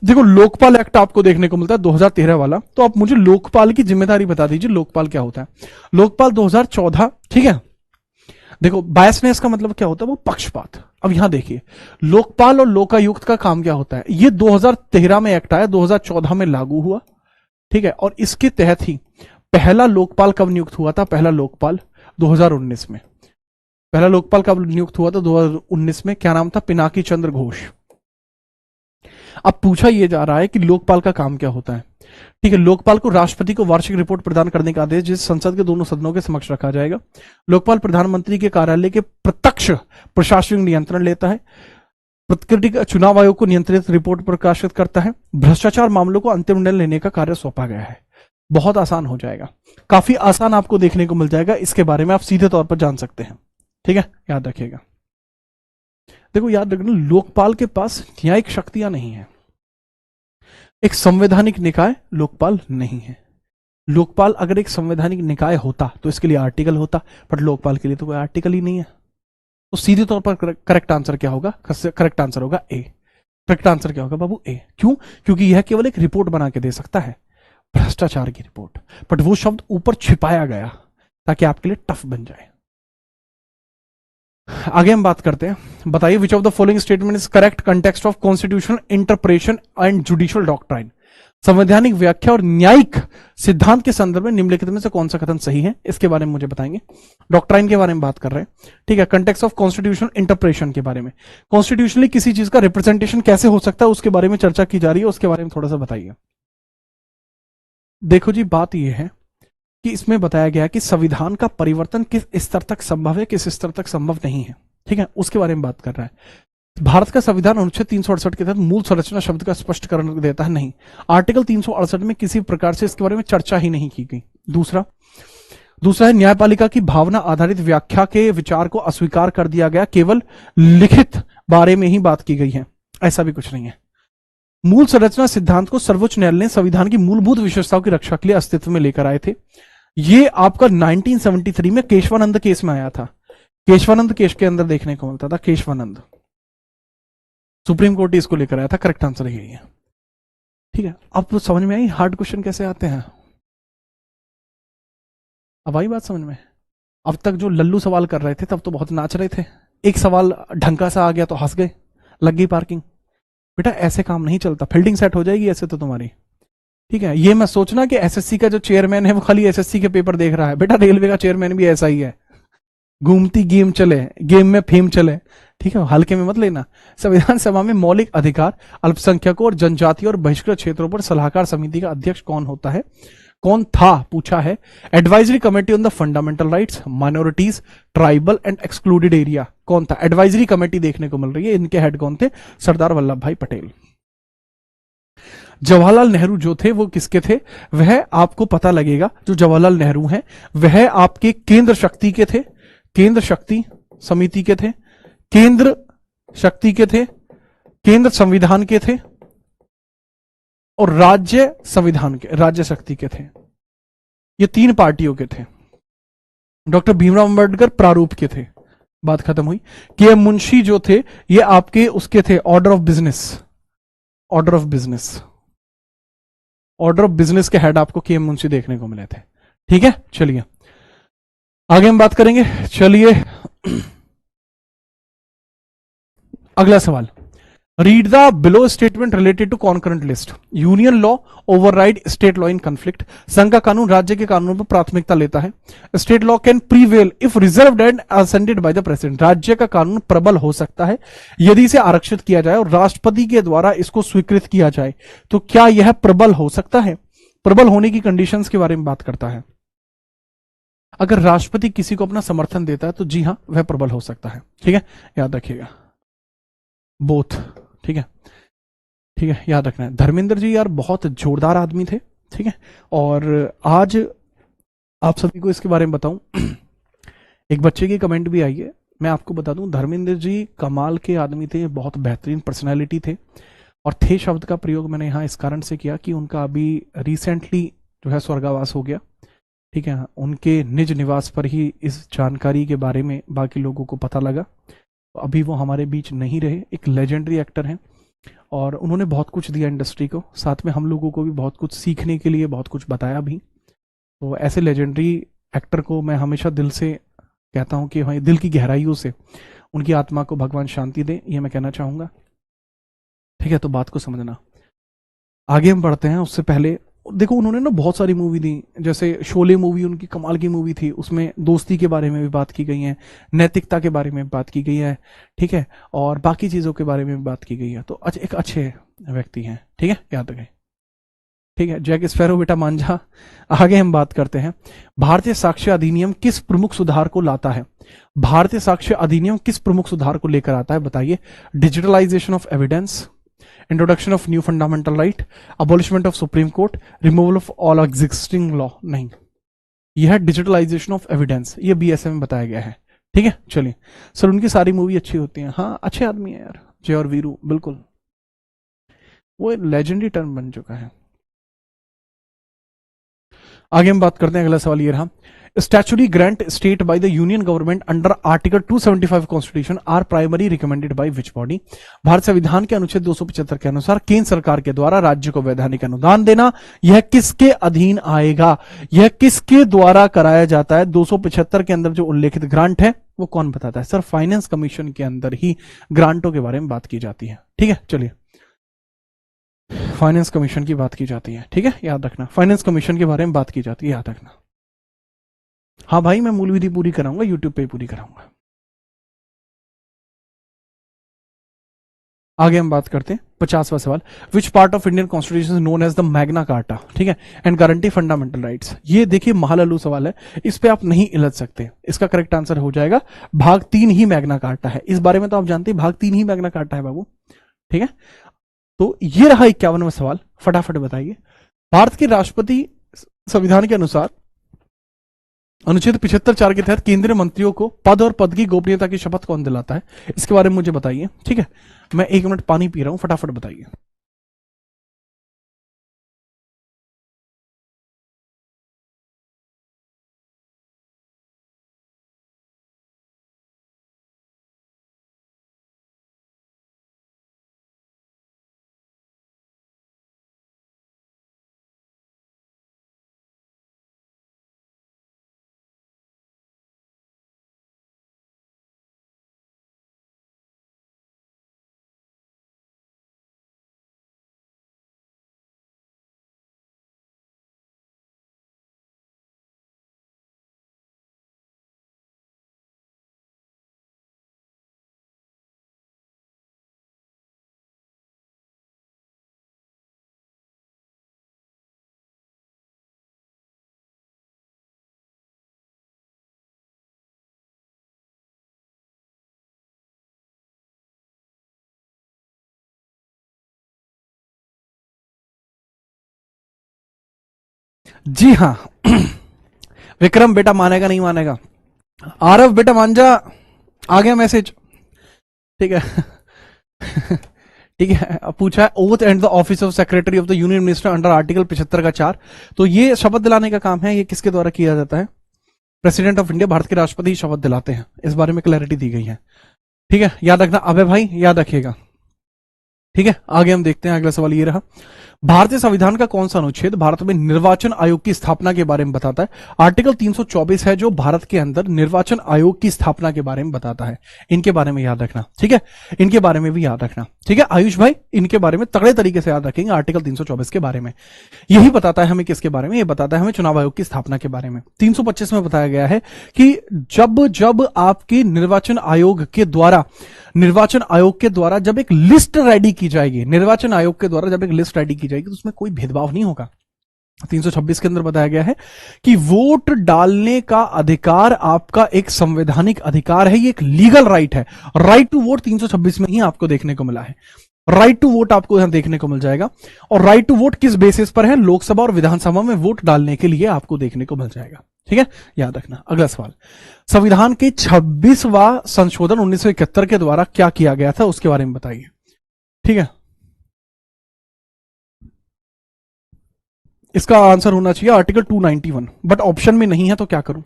देखो, लोकपाल एक्ट आपको देखने को मिलता है 2013 वाला, तो आप मुझे लोकपाल की जिम्मेदारी बता दीजिए, लोकपाल क्या होता है? लोकपाल 2014। ठीक है, देखो बायसनेस का मतलब क्या होता है? वो पक्षपात। अब यहां देखिए, लोकपाल और लोकायुक्त का काम क्या होता है? ये 2013 में एक्ट आया, 2014 में लागू हुआ। ठीक है, और इसके तहत ही पहला लोकपाल कब नियुक्त हुआ था? पहला लोकपाल 2019 में। पहला लोकपाल कब नियुक्त हुआ था? 2019 में। क्या नाम था? पिनाकी चंद्र घोष। अब पूछा यह जा रहा है कि लोकपाल का काम क्या होता है। ठीक है, लोकपाल को राष्ट्रपति को वार्षिक रिपोर्ट प्रदान करने का आदेश जिस संसद के दोनों सदनों के समक्ष रखा जाएगा। लोकपाल प्रधानमंत्री के कार्यालय के प्रत्यक्ष प्रशासनिक नियंत्रण लेता है। प्रतिकृति चुनाव आयोग को नियंत्रित रिपोर्ट प्रकाशित करता है। भ्रष्टाचार मामलों को अंतिम निर्णय लेने का कार्य सौंपा गया है। बहुत आसान हो जाएगा, काफी आसान आपको देखने को मिल जाएगा। इसके बारे में आप सीधे तौर पर जान सकते हैं। ठीक है, याद रखिएगा। देखो, याद रखना, लोकपाल के पास न्यायिक शक्तियां नहीं है। एक संवैधानिक निकाय लोकपाल नहीं है। लोकपाल अगर एक संवैधानिक निकाय होता तो इसके लिए आर्टिकल होता, बट लोकपाल के लिए तो कोई आर्टिकल ही नहीं है। तो सीधे तौर पर करेक्ट आंसर क्या होगा? करेक्ट आंसर होगा ए। करेक्ट आंसर क्या होगा बाबू? ए। क्यों? क्योंकि यह केवल एक रिपोर्ट बना के दे सकता है, भ्रष्टाचार की रिपोर्ट, बट वो शब्द ऊपर छिपाया गया ताकि आपके लिए टफ बन जाए। आगे हम बात करते हैं। बताइए, विच of the following statement is correct context of constitutional interpretation and judicial doctrine? संवैधानिक व्याख्या और न्यायिक सिद्धांत के संदर्भ में निम्नलिखित में से कौन सा कथन सही है? इसके बारे में मुझे बताएंगे। डॉक्ट्राइन के बारे में बात कर रहे हैं। ठीक है, कंटेक्स्ट ऑफ कॉन्स्टिट्यूशनल इंटरप्रेशन के बारे में, कॉन्स्टिट्यूशनली किसी चीज का रिप्रेजेंटेशन कैसे हो सकता है उसके बारे में चर्चा की जा रही है, उसके बारे में थोड़ा सा बताइए। देखो जी, बात यह है कि इसमें बताया गया कि संविधान का परिवर्तन किस स्तर तक संभव है, किस स्तर तक संभव नहीं है। ठीक है, उसके बारे में बात कर रहा है। भारत का संविधान अनुच्छेद 368 के तहत मूल संरचना शब्द का स्पष्टीकरण देता है? नहीं। आर्टिकल 368 में किसी प्रकार से इसके बारे में चर्चा ही नहीं की गई। दूसरा है, न्यायपालिका की भावना आधारित व्याख्या के विचार को अस्वीकार कर दिया गया, केवल लिखित बारे में ही बात की गई है। ऐसा भी कुछ नहीं है। मूल संरचना सिद्धांत को सर्वोच्च न्यायालय ने संविधान की मूलभूत विशेषताओं की रक्षा के लिए अस्तित्व में लेकर आए थे। ये आपका 1973 में केशवानंद केस में आया था। केशवानंद केस के अंदर देखने को मिलता था। केशवानंद, सुप्रीम कोर्ट इसको लेकर आया था। करेक्ट आंसर यही है। ठीक है, अब तो समझ में आई हार्ड क्वेश्चन कैसे आते हैं? अब आई बात समझ में? अब तक जो लल्लू सवाल कर रहे थे तब तो बहुत नाच रहे थे, एक सवाल ढंका सा आ गया तो हंस गए, लग गई पार्किंग। बेटा ऐसे काम नहीं चलता, फील्डिंग सेट हो जाएगी ऐसे तो तुम्हारी। ठीक है, ये मैं सोचना कि एसएससी का जो चेयरमैन है वो खाली एसएससी के पेपर देख रहा है। बेटा रेलवे का चेयरमैन भी ऐसा ही है, घूमती गेम चले, गेम में फेम चले। ठीक है, हल्के में मत लेना। संविधान सभा में मौलिक अधिकार, अल्पसंख्यकों और जनजाति और बहिष्कृत क्षेत्रों पर सलाहकार समिति का अध्यक्ष कौन होता है? कौन था पूछा है। Advisory committee on the fundamental rights, minorities, tribal and excluded area, कौन था? एडवाइजरी कमेटी देखने को मिल रही है। इनके हेड कौन थे? सरदार वल्लभ भाई पटेल। जवाहरलाल नेहरू जो थे वो किसके थे? वह आपको पता लगेगा, जो जवाहरलाल नेहरू हैं वह आपके केंद्र शक्ति के थे। केंद्र शक्ति समिति के थे, केंद्र शक्ति के थे, केंद्र संविधान के थे और राज्य संविधान के, राज्य शक्ति के थे। ये 3 पार्टियों के थे। डॉक्टर भीमराव अंबेडकर प्रारूप के थे, बात खत्म हुई। के मुंशी जो थे ये आपके उसके थे, order of business, order of business, order of business के हेड आपको के मुंशी देखने को मिले थे। ठीक है, चलिए आगे हम बात करेंगे। चलिए अगला सवाल, read the below statement related to concurrent list. Union law override state law in conflict. संघ का कानून राज्य के कानूनों पर प्राथमिकता लेता है। State law can prevail if reserved and ascended by the president. राज्य का कानून प्रबल हो सकता है यदि इसे आरक्षित किया जाए और राष्ट्रपति के द्वारा इसको स्वीकृत किया जाए। तो क्या यह प्रबल हो सकता है? प्रबल होने की कंडीशंस के बारे में बात करता है। अगर राष्ट्रपति किसी को अपना समर्थन देता है तो जी हां, वह प्रबल हो सकता है। ठीक है, याद रखिएगा, बोथ। ठीक है, ठीक है, याद रखना है। धर्मेंद्र जी यार बहुत जोरदार आदमी थे। ठीक है, और आज आप सभी को इसके बारे में बताऊं, एक बच्चे की कमेंट भी आई है, मैं आपको बता दूं, धर्मेंद्र जी कमाल के आदमी थे, बहुत बेहतरीन पर्सनैलिटी थे। और थे शब्द का प्रयोग मैंने यहां इस कारण से किया कि उनका अभी रिसेंटली जो है स्वर्गवास हो गया। ठीक है, उनके निज निवास पर ही इस जानकारी के बारे में बाकी लोगों को पता लगा। अभी वो हमारे बीच नहीं रहे। एक लेजेंडरी एक्टर हैं और उन्होंने बहुत कुछ दिया इंडस्ट्री को, साथ में हम लोगों को भी बहुत कुछ सीखने के लिए बहुत कुछ बताया भी। तो ऐसे लेजेंडरी एक्टर को मैं हमेशा दिल से कहता हूं कि भाई दिल की गहराइयों से उनकी आत्मा को भगवान शांति दे, ये मैं कहना चाहूंगा। ठीक है, तो बात को समझना। आगे हम बढ़ते हैं, उससे पहले देखो उन्होंने ना बहुत सारी मूवी दी, जैसे शोले मूवी उनकी कमाल की मूवी थी, उसमें दोस्ती के बारे में भी बात की गई है, नैतिकता के बारे में बात की गई है। ठीक है, और बाकी चीजों के बारे में भी बात की गई है। तो एक अच्छे व्यक्ति हैं। ठीक है, याद रखें। ठीक है, जैक स्पैरो बेटा मांझा। आगे हम बात करते हैं, भारतीय साक्ष्य अधिनियम किस प्रमुख सुधार को लाता है? भारतीय साक्ष्य अधिनियम किस प्रमुख सुधार को लेकर आता है, बताइए। Digitalization of evidence, introduction of new fundamental right, abolishment of supreme court, removal of all existing law. नहीं, यह है डिजिटलाइजेशन ऑफ एविडेंस, ये बीएसए में बताया गया है। ठीक है, चलिए सर, उनकी सारी मूवी अच्छी होती है। हाँ, अच्छे आदमी है यार, जय और वीरू, बिल्कुल वो लेजेंडरी टर्म बन चुका है। आगे हम बात करते हैं, अगला सवाल ये रहा, statutory grant state by the union government under article 275 constitution are primary recommended by which body? Bharat संविधान के अनुच्छेद 275 के अनुसार केंद्र सरकार के द्वारा राज्य को वैधानिक अनुदान देना, यह किसके अधीन आएगा? यह किसके द्वारा कराया जाता है? 275 के अंदर जो उल्लेखित ग्रांट है वो कौन बताता है? सर, फाइनेंस कमीशन के अंदर ही ग्रांटों के बारे में बात की जाती है। ठीक है, चलिए फाइनेंस कमीशन की बात की जाती है। ठीक है, याद रखना, फाइनेंस कमीशन के बारे में बात की जाती है, याद रखना। हाँ भाई, मैं मूल विधि पूरी कराऊंगा, यूट्यूब पे पूरी कराऊंगा। आगे हम बात करते हैं 50वां सवाल, which part of Indian constitution known as the Magna Carta? ठीक है, एंड गारंटी फंडामेंटल राइट्स। ये देखिए महाललू सवाल है, इस पे आप नहीं इलझ सकते। इसका करेक्ट आंसर हो जाएगा भाग 3 ही मैग्ना कार्टा है। इस बारे में तो आप जानते हैं, भाग 3 ही मैग्ना कार्टा है बाबू। ठीक है, तो ये रहा 51वां सवाल, फटाफट बताइए। भारत के राष्ट्रपति संविधान के अनुसार अनुच्छेद 75(4) के तहत केंद्रीय मंत्रियों को पद और पद की गोपनीयता की शपथ कौन दिलाता है? इसके बारे में मुझे बताइए। ठीक है, मैं 1 मिनट पानी पी रहा हूं, फटाफट बताइए। जी हाँ विक्रम बेटा मानेगा नहीं मानेगा, आरव बेटा मान जा, आ गया मैसेज। ठीक है ठीक है। अब पूछा है oath and the office of secretary of the union minister under article 75 का 4। तो ये शपथ दिलाने का काम है, ये किसके द्वारा किया जाता है? प्रेसिडेंट ऑफ इंडिया, भारत के राष्ट्रपति शपथ दिलाते हैं। इस बारे में क्लैरिटी दी गई है। ठीक है, याद रखना अबे भाई, याद रखिएगा। ठीक है, आगे हम देखते हैं। अगला सवाल ये रहा, भारतीय संविधान का कौन सा अनुच्छेद भारत में निर्वाचन आयोग की स्थापना के बारे में बताता है? आर्टिकल 324 है जो भारत के अंदर निर्वाचन आयोग की स्थापना के बारे में बताता है। इनके बारे में याद रखना। ठीक है, इनके बारे में भी याद रखना। ठीक है आयुष भाई, इनके बारे में तगड़े तरीके से याद रखेंगे। आर्टिकल 324 के बारे में यही बताता है हमें, किसके बारे में? ये बताता है हमें चुनाव आयोग की स्थापना के बारे में। 325 में बताया गया है कि जब जब आपके निर्वाचन आयोग के द्वारा जब एक लिस्ट रेडी की जाएगी, निर्वाचन आयोग के द्वारा जब एक लिस्ट रेडी की जाएगी तो उसमें कोई भेदभाव नहीं होगा। 326 के अंदर बताया गया है कि वोट डालने का अधिकार आपका एक संवैधानिक अधिकार है, ये एक लीगल राइट है। राइट टू वोट 326 में ही आपको देखने को मिला है। राइट टू वोट आपको यहां देखने को मिल जाएगा। और राइट टू वोट किस बेसिस पर है? लोकसभा और विधानसभा में वोट डालने के लिए आपको देखने को मिल जाएगा। ठीक है, याद रखना। अगला सवाल, संविधान के 26वां संशोधन 1971 के द्वारा क्या किया गया था, उसके बारे में बताइए। ठीक है, इसका आंसर होना चाहिए आर्टिकल 291, बट ऑप्शन में नहीं है तो क्या करूं?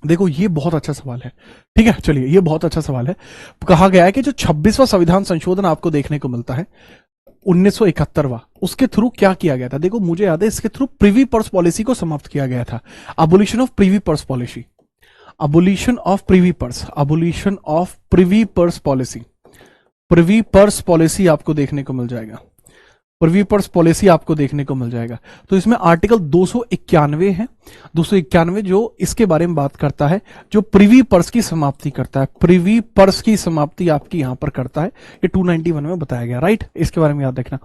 देखो ये बहुत अच्छा सवाल है। ठीक है, चलिए ये बहुत अच्छा सवाल है। कहा गया है कि जो 26वां संविधान संशोधन आपको देखने को मिलता है 1971वां, उसके थ्रू क्या किया गया था? देखो मुझे याद है इसके थ्रू प्रिवी पर्स पॉलिसी को समाप्त किया गया था। Abolition of privy purse policy, abolition of privy purse, abolition of privy purse policy, privy purse policy आपको देखने को मिल जाएगा। प्रिवी पर्स पॉलिसी आपको देखने को मिल जाएगा। तो इसमें आर्टिकल 291 है, 291 जो इसके बारे में बात करता है, जो प्रिवी पर्स की समाप्ति करता है। प्रिवी पर्स की समाप्ति आपकी यहां पर करता है, ये 291 में बताया गया। राइट, इसके बारे में याद रखना।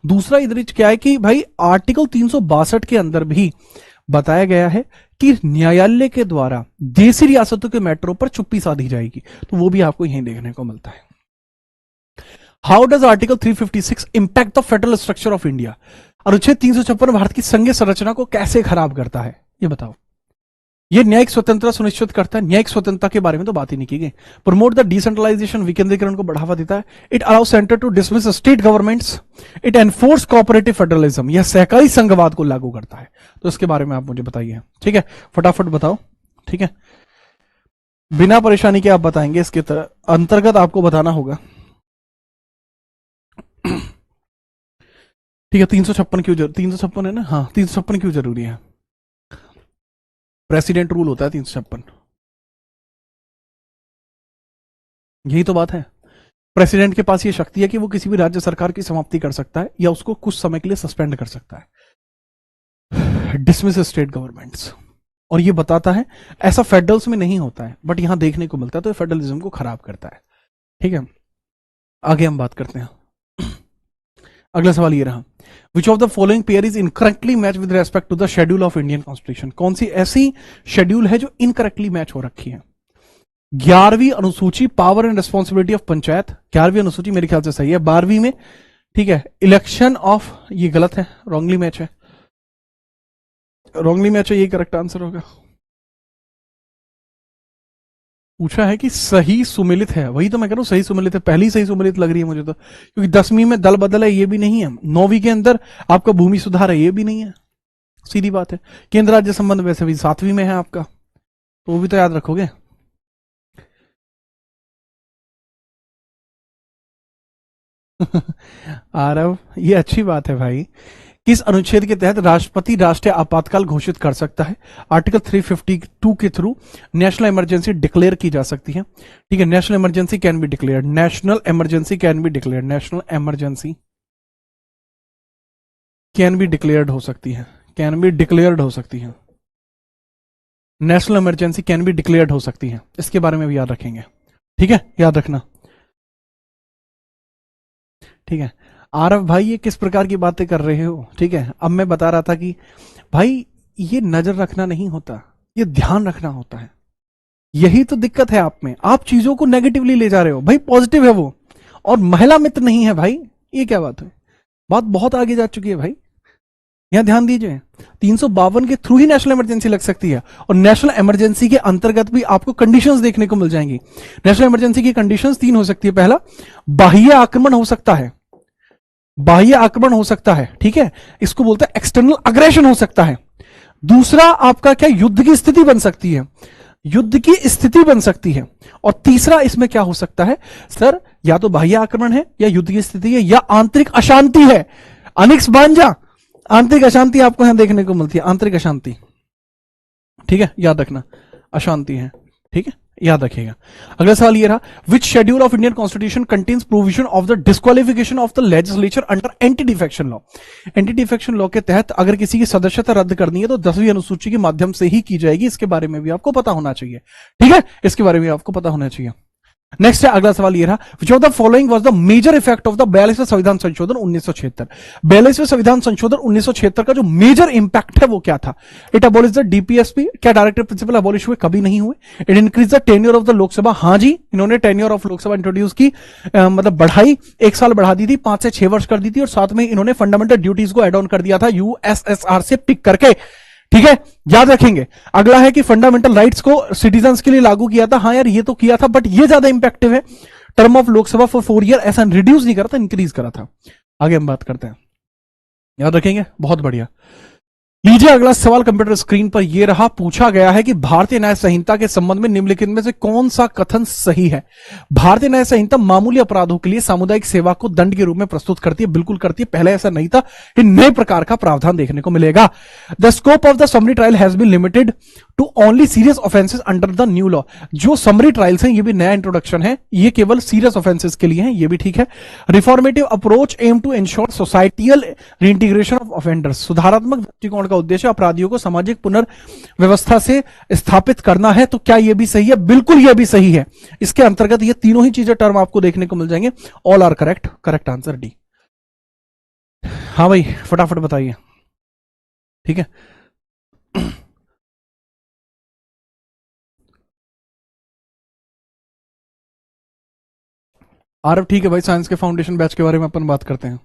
दूसरा इधर क्या है कि भाई आर्टिकल 362 के अंदर भी बताया गया है कि न्यायालय के द्वारा देशी रियासतों के मैटरों पर चुप्पी साधी जाएगी, तो वो भी आपको यहीं देखने को मिलता है। How does article 356 impact the federal structure of India? अनुच्छेद 356 भारत की संघीय संरचना को कैसे खराब करता है, ये बताओ। ये न्यायिक स्वतंत्रता सुनिश्चित करता है। न्यायिक स्वतंत्रता के बारे में तो बात ही नहीं की गई। प्रमोट द डिसेंट्रलाइजेशन, विकेंद्रीकरण को बढ़ावा देता है। It allow centre to dismiss state governments. It enforce cooperative federalism, यह सहकारी संघवाद को लागू करता है। तो इसके बारे में आप मुझे बताइए। ठीक है, फटाफट बताओ। ठीक है, बिना परेशानी के आप बताएंगे, इसके अंतर्गत आपको बताना होगा। ठीक है, 356 क्यों 356 है ना? हाँ, 356 क्यों जरूरी है? प्रेसिडेंट रूल होता है 356, यही तो बात है। प्रेसिडेंट के पास ये शक्ति है कि वो किसी भी राज्य सरकार की समाप्ति कर सकता है या उसको कुछ समय के लिए सस्पेंड कर सकता है, डिसमिस स्टेट गवर्नमेंट्स। और ये बताता है ऐसा फेडरल्स में नहीं होता है, बट यहां देखने को मिलता है, तो फेडरलिज्म को खराब करता है। ठीक है, आगे हम बात करते हैं। अगला सवाल ये रहा, which of the following pair is incorrectly match with respect to the schedule of Indian constitution? कौन सी ऐसी शेड्यूल है जो इनकरेक्टली मैच हो रखी है? 11वीं अनुसूची power and responsibility of panchayat, 11वीं अनुसूची मेरे ख्याल से सही है। 12वीं में, ठीक है, इलेक्शन ऑफ, ये गलत है, रॉन्गली मैच है, रॉन्गली मैच है, ये करेक्ट आंसर होगा। पूछा है कि सही सुमिलित है, वही तो मैं कह रहा हूं, सही सुमिलित है। पहली सही सुमिलित लग रही है मुझे तो, क्योंकि 10वीं में दल बदल है, ये भी नहीं है। 9वीं के अंदर आपका भूमि सुधार है, ये भी नहीं है। सीधी बात है। केंद्र राज्य संबंध वैसे भी 7वीं में है आपका, तो वो भी तो याद रखोगे। आरव, ये अच्छी बात है भाई। किस अनुच्छेद के तहत राष्ट्रपति राष्ट्रीय आपातकाल घोषित कर सकता है? आर्टिकल 352 के थ्रू नेशनल इमरजेंसी डिक्लेयर की जा सकती है। ठीक है, national emergency can be declared, national emergency can be declared, national emergency can be declared हो सकती है, कैन बी डिक्लेयर्ड हो सकती है, national emergency can be declared हो सकती है। इसके बारे में भी याद रखेंगे। ठीक है, याद रखना। ठीक है, आरव भाई ये किस प्रकार की बातें कर रहे हो? ठीक है, अब मैं बता रहा था कि भाई ये नजर रखना नहीं होता, ये ध्यान रखना होता है। यही तो दिक्कत है आप में, आप चीजों को नेगेटिवली ले जा रहे हो। भाई पॉजिटिव है वो, और महिला मित्र नहीं है भाई, ये क्या बात है? बात बहुत आगे जा चुकी है भाई। यहां ध्यान दीजिए, 352 के थ्रू ही नेशनल इमरजेंसी लग सकती है, और नेशनल इमरजेंसी के अंतर्गत भी आपको कंडीशंस देखने को मिल जाएंगी। नेशनल इमरजेंसी की कंडीशंस 3 हो सकती है। पहला, बाह्य आक्रमण हो सकता है, बाह्य आक्रमण हो सकता है, ठीक है, इसको बोलते हैं एक्सटर्नल अग्रेशन हो सकता है। दूसरा आपका क्या, युद्ध की स्थिति बन सकती है, युद्ध की स्थिति बन सकती है। और तीसरा इसमें क्या हो सकता है सर, या तो बाह्य आक्रमण है, या युद्ध की स्थिति है, या आंतरिक अशांति है। अनिक्स बांजा, आंतरिक अशांति आपको यहां देखने को मिलती है, आंतरिक अशांति, ठीक है, याद रखना, अशांति है, ठीक है, याद रखिएगा। अगला सवाल ये रहा, which schedule of Indian constitution contains provision of the disqualification of the legislature under anti defection law. Anti defection law के तहत अगर किसी की सदस्यता रद्द करनी है तो 10वीं अनुसूची के माध्यम से ही की जाएगी। इसके बारे में भी आपको पता होना चाहिए, ठीक है, इसके बारे में आपको पता होना चाहिए। नेक्स्ट है, अगला सवाल ये रहा, which of the following was the major effect of the 42वें संविधान संशोधन 1976। 42वें संविधान संशोधन 1976 का जो मेजर इंपैक्ट है वो क्या था? इट अबॉलिश द डीपीएसपी, क्या डायरेक्टिव प्रिंसिपल अबॉलिश हुए? कभी नहीं हुए। It increase the tenure of the Lok Sabha, हां जी, इन्होंने टेन्योर ऑफ लोकसभा इंट्रोड्यूस की, मतलब बढ़ाई, 1 साल बढ़ा दी थी, 5 से 6 वर्ष कर दी थी, और साथ में इन्होंने फंडामेंटल ड्यूटीज को एड ऑन कर दिया था यूएसएसआर से पिक करके, ठीक है, याद रखेंगे। अगला है कि फंडामेंटल राइट्स को सिटीजन्स के लिए लागू किया था, हाँ यार ये तो किया था, बट ये ज्यादा इंपैक्टिव है। Term of Lok Sabha for 4 year, ऐसा रिड्यूस नहीं करा था, इंक्रीज करा था। आगे हम बात करते हैं, याद रखेंगे, बहुत बढ़िया। लीजिए अगला सवाल कंप्यूटर स्क्रीन पर यह रहा, पूछा गया है कि भारतीय न्याय संहिता के संबंध में निम्नलिखित में से कौन सा कथन सही है? भारतीय न्याय संहिता मामूली अपराधों के लिए सामुदायिक सेवा को दंड के रूप में प्रस्तुत करती है, बिल्कुल करती है, पहले ऐसा नहीं था, ये नए प्रकार का प्रावधान देखने को मिलेगा। The scope of the summary trial has been limited to only serious offences under the new law. जो समरी ट्रायल्स हैं, ये भी नया इंट्रोडक्शन है, ये केवल सीरियस ऑफेंसेस के लिए हैं, ये भी ठीक है। Reformative approach aim to ensure societal reintegration of offenders, सुधारात्मक दृष्टिकोण का उद्देश्य अपराधियों को सामाजिक पुनर्व्यवस्था से स्थापित करना है। तो क्या यह भी सही है? बिल्कुल यह भी सही है। इसके अंतर्गत ये तीनों ही चीजें टर्म आपको देखने को मिल जाएंगे। All are correct, correct answer D. हाँ भाई फटाफट बताइए, ठीक है। आरव ठीक है भाई, साइंस के फाउंडेशन बैच के बारे में अपन बात करते हैं,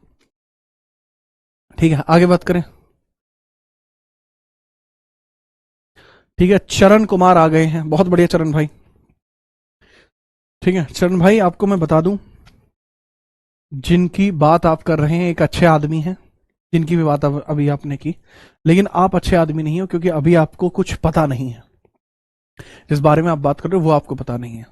ठीक है, आगे बात करें। ठीक है, चरण कुमार आ गए हैं, बहुत बढ़िया चरण भाई, ठीक है। चरण भाई आपको मैं बता दूं, जिनकी बात आप कर रहे हैं एक अच्छे आदमी हैं, जिनकी भी बात अभी आपने की, लेकिन आप अच्छे आदमी नहीं हो, क्योंकि अभी आपको कुछ पता नहीं है, जिस बारे में आप बात कर रहे हो वो आपको पता नहीं है,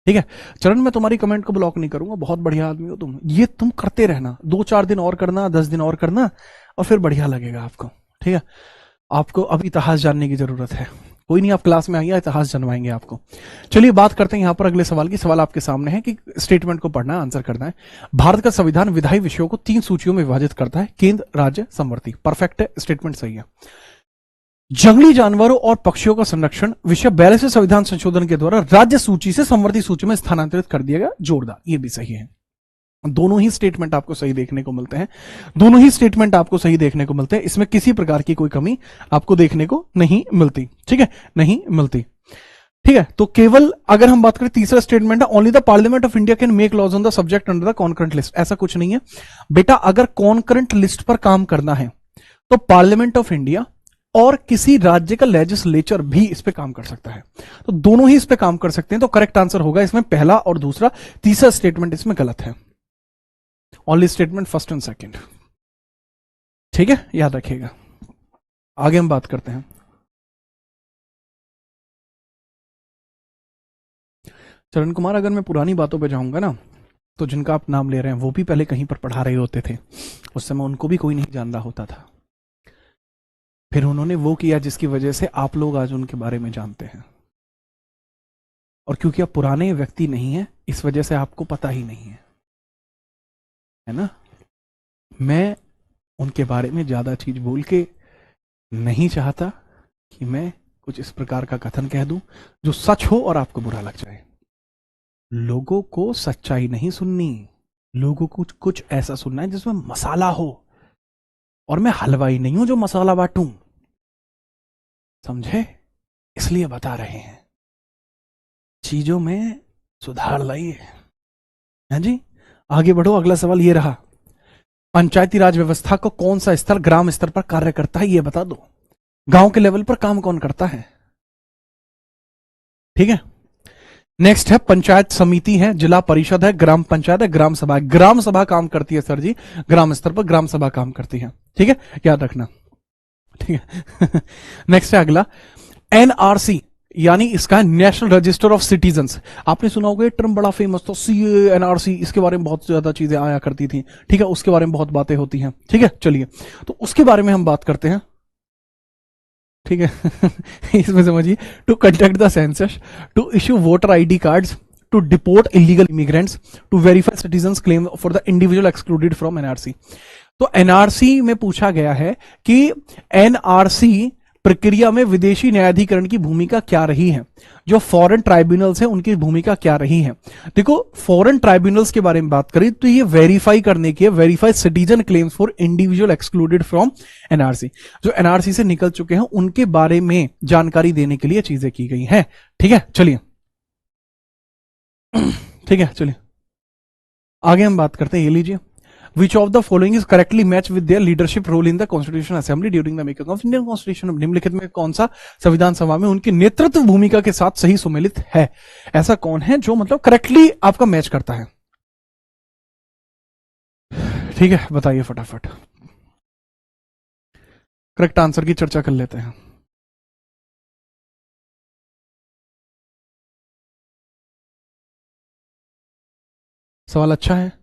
ठीक है। चरण मैं तुम्हारी कमेंट को ब्लॉक नहीं करूंगा, बहुत बढ़िया आदमी हो तुम, ये तुम करते रहना, 2-4 दिन और करना, 10 दिन और करना, और फिर बढ़िया लगेगा आपको, ठीक है। आपको अब इतिहास जानने की जरूरत है, कोई नहीं, आप क्लास में आइए, इतिहास जनवाएंगे आपको। चलिए बात करते हैं यहां पर अगले सवाल की। सवाल आपके सामने है कि स्टेटमेंट को पढ़ना है, आंसर करना है। भारत का संविधान विधायी विषयों को 3 सूचियों में विभाजित करता है, केंद्र, राज्य, समवर्ती। परफेक्ट है, स्टेटमेंट सही है। जंगली जानवरों और पक्षियों का संरक्षण विषय 42वें संविधान संशोधन के द्वारा राज्य सूची से समवर्ती सूची में स्थानांतरित कर दिया गया, जोरदार, ये भी सही है। दोनों ही स्टेटमेंट आपको सही देखने को मिलते हैं, दोनों ही स्टेटमेंट आपको सही देखने को मिलते हैं, इसमें किसी प्रकार की कोई कमी आपको देखने को नहीं मिलती, ठीक है, नहीं मिलती, ठीक है। तो केवल अगर हम बात करें, तीसरा स्टेटमेंट है, only the parliament of India can make laws on the subject under the concurrent list. ऐसा कुछ नहीं है बेटा, अगर कॉन्करेंट लिस्ट पर काम करना है तो पार्लियामेंट ऑफ इंडिया और किसी राज्य का लेजिस्लेचर भी इस पे काम कर सकता है, तो दोनों ही इस पे काम कर सकते हैं। तो करेक्ट आंसर होगा इसमें पहला और दूसरा, तीसरा स्टेटमेंट इसमें गलत है। Only statement first and second, ठीक है, याद रखिएगा। आगे हम बात करते हैं। चरण कुमार, अगर मैं पुरानी बातों पे जाऊंगा ना, तो जिनका आप नाम ले रहे हैं वो भी पहले कहीं पर पढ़ा रहे होते थे, उस समय उनको भी कोई नहीं जान रहा होता था, फिर उन्होंने वो किया जिसकी वजह से आप लोग आज उनके बारे में जानते हैं, और क्योंकि आप पुराने व्यक्ति नहीं हैं इस वजह से आपको पता ही नहीं है ना। मैं उनके बारे में ज्यादा चीज बोल के नहीं चाहता कि मैं कुछ इस प्रकार का कथन कह दूं जो सच हो और आपको बुरा लग जाए। लोगों को सच्चाई नहीं सुननी, लोगों को कुछ ऐसा सुनना है जिसमें मसाला हो, और मैं हलवाई नहीं हूं जो मसाला बांटूं, समझे, इसलिए बता रहे हैं, चीजों में सुधार लाइए। हाँ जी, आगे बढ़ो। अगला सवाल ये रहा, पंचायती राज व्यवस्था को कौन सा स्तर ग्राम स्तर पर कार्य करता है, ये बता दो। गांव के लेवल पर काम कौन करता है? ठीक है। नेक्स्ट है पंचायत समिति है, जिला परिषद है, ग्राम पंचायत है, ग्राम सभा है। ग्राम सभा काम करती है सर जी, ग्राम स्तर पर ग्राम सभा काम करती है। ठीक है, याद रखना। ठीक है। नेक्स्ट है अगला, एनआरसी, यानी इसका नेशनल रजिस्टर ऑफ सिटीजन्स। आपने सुना होगा ये टर्म बड़ा फेमस था, सीए एनआरसी, इसके बारे में बहुत ज्यादा चीजें आया करती थी। ठीक है, उसके बारे में बहुत बातें होती हैं। ठीक है, चलिए तो उसके बारे में हम बात करते हैं। ठीक है। इसमें समझिए, to conduct the census, to issue voter ID cards, to deport illegal immigrants, to verify citizens claim for the individual excluded from NRC. तो एनआरसी में पूछा गया है कि एनआरसी प्रक्रिया में विदेशी न्यायाधिकरण की भूमिका क्या रही है, जो फॉरेन ट्राइब्यूनल्स हैं उनकी भूमिका क्या रही है। देखो, फॉरेन ट्राइब्यूनल्स के बारे में बात करें तो ये वेरीफाई करने की, verify citizen claims for individual excluded from NRC, जो एनआरसी से निकल चुके हैं उनके बारे में जानकारी देने के लिए चीजें की गई हैं। ठीक है, चलिए। ठीक है, चलिए आगे हम बात करते हैं। ये लीजिए, Which of the following is correctly matched with their leadership role in the Constitutional Assembly during the making of Indian Constitution? निम्नलिखित में कौन सा संविधान सभा में उनकी नेतृत्व भूमिका के साथ सही सुमेलित है? ऐसा कौन है जो मतलब करेक्टली आपका मैच करता है? ठीक है, बताइए फटाफट। करेक्ट आंसर की चर्चा कर लेते हैं। सवाल अच्छा है।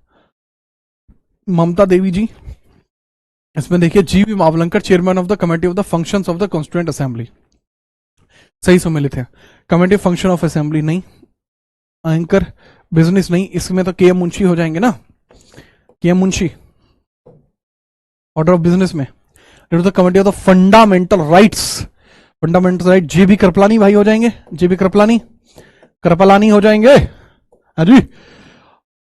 ममता देवी जी, इसमें देखिए, जीवी Mavalankar, chairman of the committee of the functions of the constituent assembly, सही सुमेलित है। कमेटी फंक्शन ऑफ असेंबली नहीं, एंकर बिजनेस नहीं, इसमें तो के एम मुंशी हो जाएंगे ना, K M Munshi order of business में। The committee of the fundamental rights, fundamental right J B Kripalani भाई हो जाएंगे, जेबी कृपलानी, कृपलानी हो जाएंगे। अरे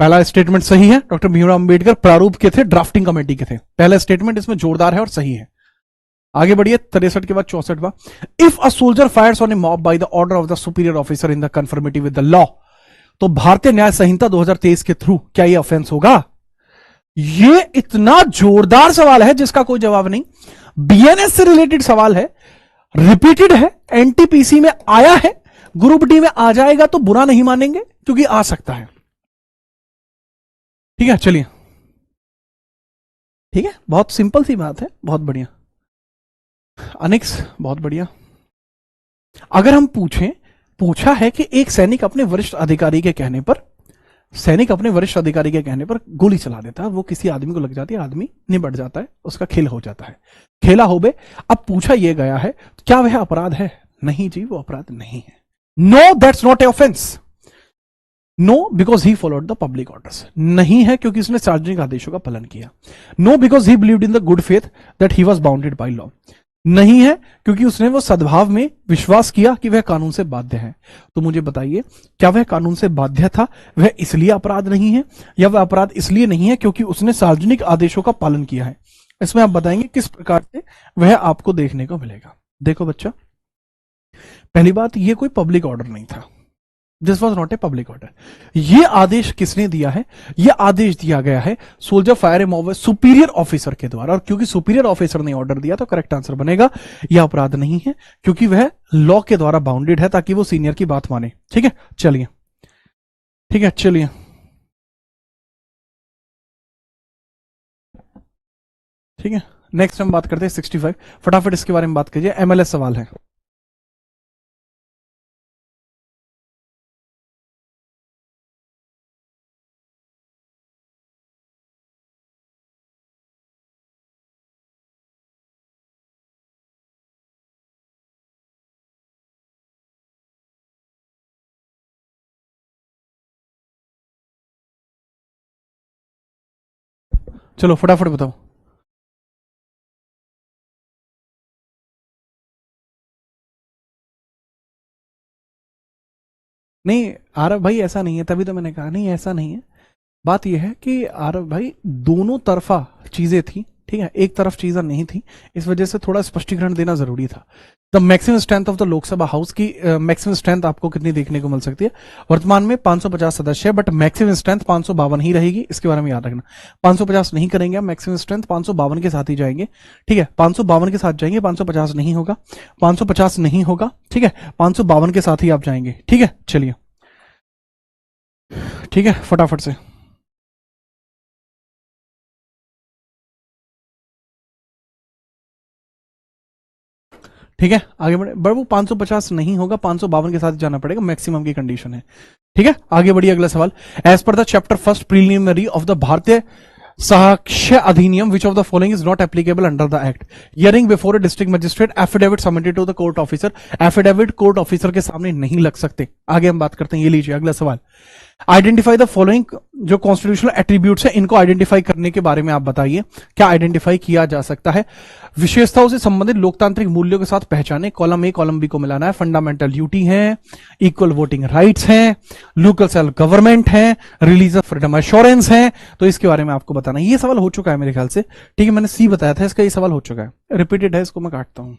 पहला स्टेटमेंट सही है, डॉक्टर भीमराव अंबेडकर प्रारूप के थे, ड्राफ्टिंग कमेटी के थे। पहला स्टेटमेंट इसमें जोरदार है और सही है। आगे बढ़िए, 63 के बाद 64वां, if a soldier fires on a mob by the order of the superior officer in the conformity with the law, तो भारतीय न्याय संहिता 2023 के थ्रू क्या ये ऑफेंस होगा? ये इतना जोरदार सवाल है जिसका कोई जवाब नहीं। बीएनएस से रिलेटेड सवाल है, रिपीटेड है, एनटीपीसी में आया है, ग्रुप डी में आ जाएगा तो बुरा नहीं मानेंगे, क्योंकि आ सकता है। ठीक है, चलिए। ठीक है, बहुत सिंपल सी बात है, बहुत बढ़िया। अनिक्स, बहुत बढ़िया। अगर हम पूछा है कि एक सैनिक अपने वरिष्ठ अधिकारी के कहने पर, गोली चला देता है, वो किसी आदमी को लग जाती है, आदमी निबट जाता है, उसका खेल हो जाता है, खेला हो बे। अब पूछा यह गया है, क्या वह अपराध है? नहीं जी, वो अपराध नहीं है। No, that's not a offence. No, because he followed the public orders. नहीं है क्योंकि उसने सार्वजनिक आदेशों का पालन किया। No, because he believed in the good faith that he was bounded by law. नहीं है क्योंकि उसने वो सद्भाव में विश्वास किया कि वह कानून से बाध्य है। तो मुझे बताइए, क्या वह कानून से बाध्य था, वह इसलिए अपराध नहीं है, या वह अपराध इसलिए नहीं है क्योंकि उसने सार्वजनिक आदेशों का पालन किया है? इसमें आप बताएंगे किस प्रकार से वह आपको देखने को मिलेगा। देखो बच्चा, पहली बात, यह कोई पब्लिक ऑर्डर नहीं था, this was not a public order. यह आदेश किसने दिया है? यह आदेश दिया गया है सोल्जर फायर ए मॉब सुपीरियर ऑफिसर के द्वारा, और क्योंकि सुपीरियर ऑफिसर ने ऑर्डर दिया तो करेक्ट आंसर बनेगा यह अपराध नहीं है, क्योंकि वह लॉ के द्वारा बाउंडेड है, ताकि वो सीनियर की बात माने। ठीक है, चलिए। ठीक है, चलिए। ठीक है, नेक्स्ट हम बात करते हैं 65। फटाफट इसके बारे में बात कीजिए, एमएलएस सवाल है। चलो फटाफट बताओ। नहीं आरव भाई, ऐसा नहीं है, तभी तो मैंने कहा नहीं ऐसा नहीं है। बात यह है कि आरव भाई, दोनों तरफा चीजें थी, ठीक है, एक तरफ चीजें नहीं थी, इस वजह से थोड़ा स्पष्टीकरण देना जरूरी था। The maximum strength of the Lok Sabha house की मैक्सिमम स्ट्रेंथ आपको कितनी देखने को मिल सकती है? वर्तमान में 550 सदस्य है, बट मैक्सिमम स्ट्रेंथ 552 ही रहेगी, इसके बारे में याद रखना। 550 नहीं करेंगे, मैक्सिमम स्ट्रेंथ 552 के साथ ही जाएंगे, ठीक है, 552 के साथ जाएंगे, 550 नहीं होगा, 550 नहीं होगा, ठीक है, 552 के साथ ही आप जाएंगे, ठीक है। चलिए, ठीक है, फटाफट से। ठीक है, आगे बढ़े, बट वो 550 नहीं होगा, 552 के साथ जाना पड़ेगा, मैक्सिमम की कंडीशन है। ठीक है, आगे बढ़िए, अगला सवाल। As per the chapter first preliminary of the Bharatiya Sakshya Adhiniyam which of the following is not applicable under the act? Hearing before a district magistrate, affidavit submitted to the court officer. Affidavit court officer के सामने नहीं लग सकते। आगे हम बात करते हैं, ये लीजिए अगला सवाल। आइडेंटिफाई द फॉलोइंग, जो कॉन्स्टिट्यूशनल एट्रीब्यूट्स है इनको आइडेंटिफाई करने के बारे में आप बताइए, क्या आइडेंटिफाई किया जा सकता है? विशेषताओं से संबंधित लोकतांत्रिक मूल्यों के साथ पहचाने, कॉलम ए कॉलम बी को मिलाना है, फंडामेंटल ड्यूटी है, इक्वल वोटिंग राइट्स हैं, लोकल सेल्फ गवर्नमेंट है, रिलीजियस फ्रीडम एश्योरेंस है। तो इसके बारे में आपको बताना है। ये सवाल हो चुका है मेरे ख्याल से, ठीक है, मैंने सी बताया था, इसका ये सवाल हो चुका है, रिपीटेड है, इसको मैं काटता हूं,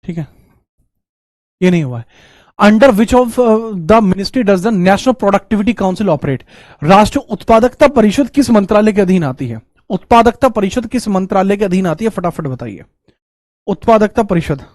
ठीक है, ये नहीं हुआ है। Under which of the ministry does the national productivity council operate? राष्ट्रीय उत्पादकता परिषद किस मंत्रालय के अधीन आती है? उत्पादकता परिषद किस मंत्रालय के अधीन आती है, फटाफट बताइए। उत्पादकता परिषद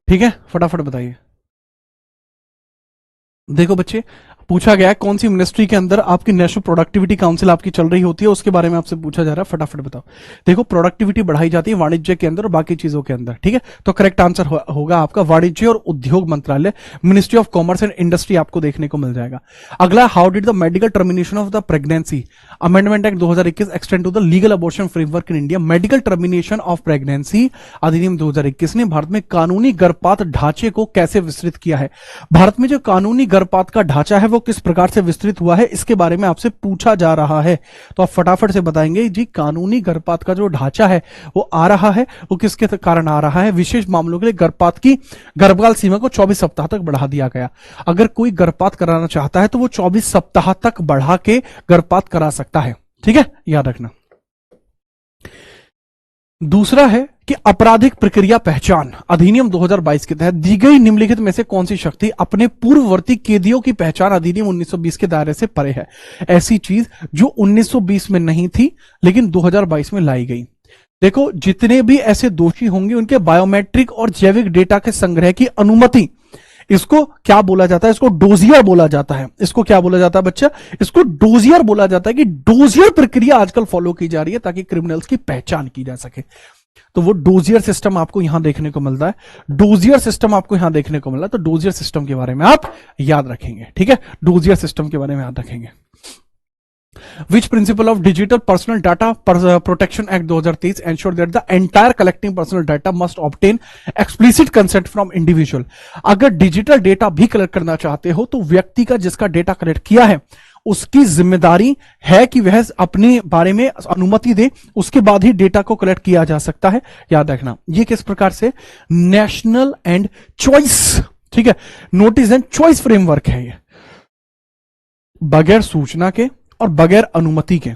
ठीक है, फटाफट बताइए। देखो बच्चे, पूछा गया है कौन सी मिनिस्ट्री के अंदर आपकी नेशनल प्रोडक्टिविटी काउंसिल आपकी चल रही होती है, उसके बारे में आपसे पूछा जा रहा है, फटाफट बताओ। देखो, प्रोडक्टिविटी बढ़ाई जाती है वाणिज्य के अंदर और बाकी चीजों के अंदर, ठीक है, तो करेक्ट आंसर होगा आपका वाणिज्य और उद्योग मंत्रालय, ministry of commerce and industry आपको देखने को मिल जाएगा। अगला, how did the medical termination of the pregnancy amendment act 2021 extend to the legal abortion framework in India? Medical termination of pregnancy अधिनियम 2021 ने भारत में कानूनी गर्भपात ढांचे को कैसे विस्तृत किया है? भारत में जो कानूनी गर्भपात का ढांचा है वो किस प्रकार से विस्तृत हुआ है, इसके बारे में आपसे पूछा जा रहा है। तो आप फटाफट से बताएंगे जी, कानूनी गर्भपात का जो ढांचा है वो आ रहा है, वो किसके कारण आ रहा है? विशेष मामलों के लिए गर्भपात की गर्भकाल सीमा को 24 सप्ताह तक बढ़ा दिया गया। अगर कोई गर्भपात कराना चाहता है तो वो 24 सप्ताह तक बढ़ा के गर्भपात करा सकता है, ठीक है, याद रखना। दूसरा है कि आपराधिक प्रक्रिया पहचान अधिनियम 2022 के तहत दी गई निम्नलिखित में से कौन सी शक्ति अपने पूर्ववर्ती कैदियों की पहचान अधिनियम 1920 के दायरे से परे है? ऐसी चीज जो 1920 में नहीं थी लेकिन 2022 में लाई गई। देखो, जितने भी ऐसे दोषी होंगे उनके बायोमेट्रिक और जैविक डेटा के संग्रह की अनुमति, इसको क्या बोला जाता है? इसको डोजियर बोला जाता है। इसको क्या बोला जाता है बच्चा? इसको डोजियर बोला जाता है कि डोजियर प्रक्रिया आजकल फॉलो की जा रही है ताकि क्रिमिनल्स की पहचान की जा सके। तो वो डोजियर सिस्टम आपको यहां देखने को मिलता है, डोजियर सिस्टम आपको यहां देखने को मिला, तो डोजियर सिस्टम के बारे में आप याद रखेंगे, ठीक है, डोजियर सिस्टम के बारे में याद रखेंगे। Which principle of digital personal data protection act 2023 ensure that the entire collecting personal data must obtain explicit consent from individual? अगर डिजिटल डेटा भी कलेक्ट करना चाहते हो तो व्यक्ति का जिसका डेटा कलेक्ट किया है उसकी जिम्मेदारी है कि वह अपने बारे में अनुमति दे, उसके बाद ही डेटा को कलेक्ट किया जा सकता है, याद रखना। ये किस प्रकार से? नेशनल एंड चॉइस, ठीक है, नोटिस एंड चॉइस फ्रेमवर्क है ये, बगैर सूचना के और बगैर अनुमति के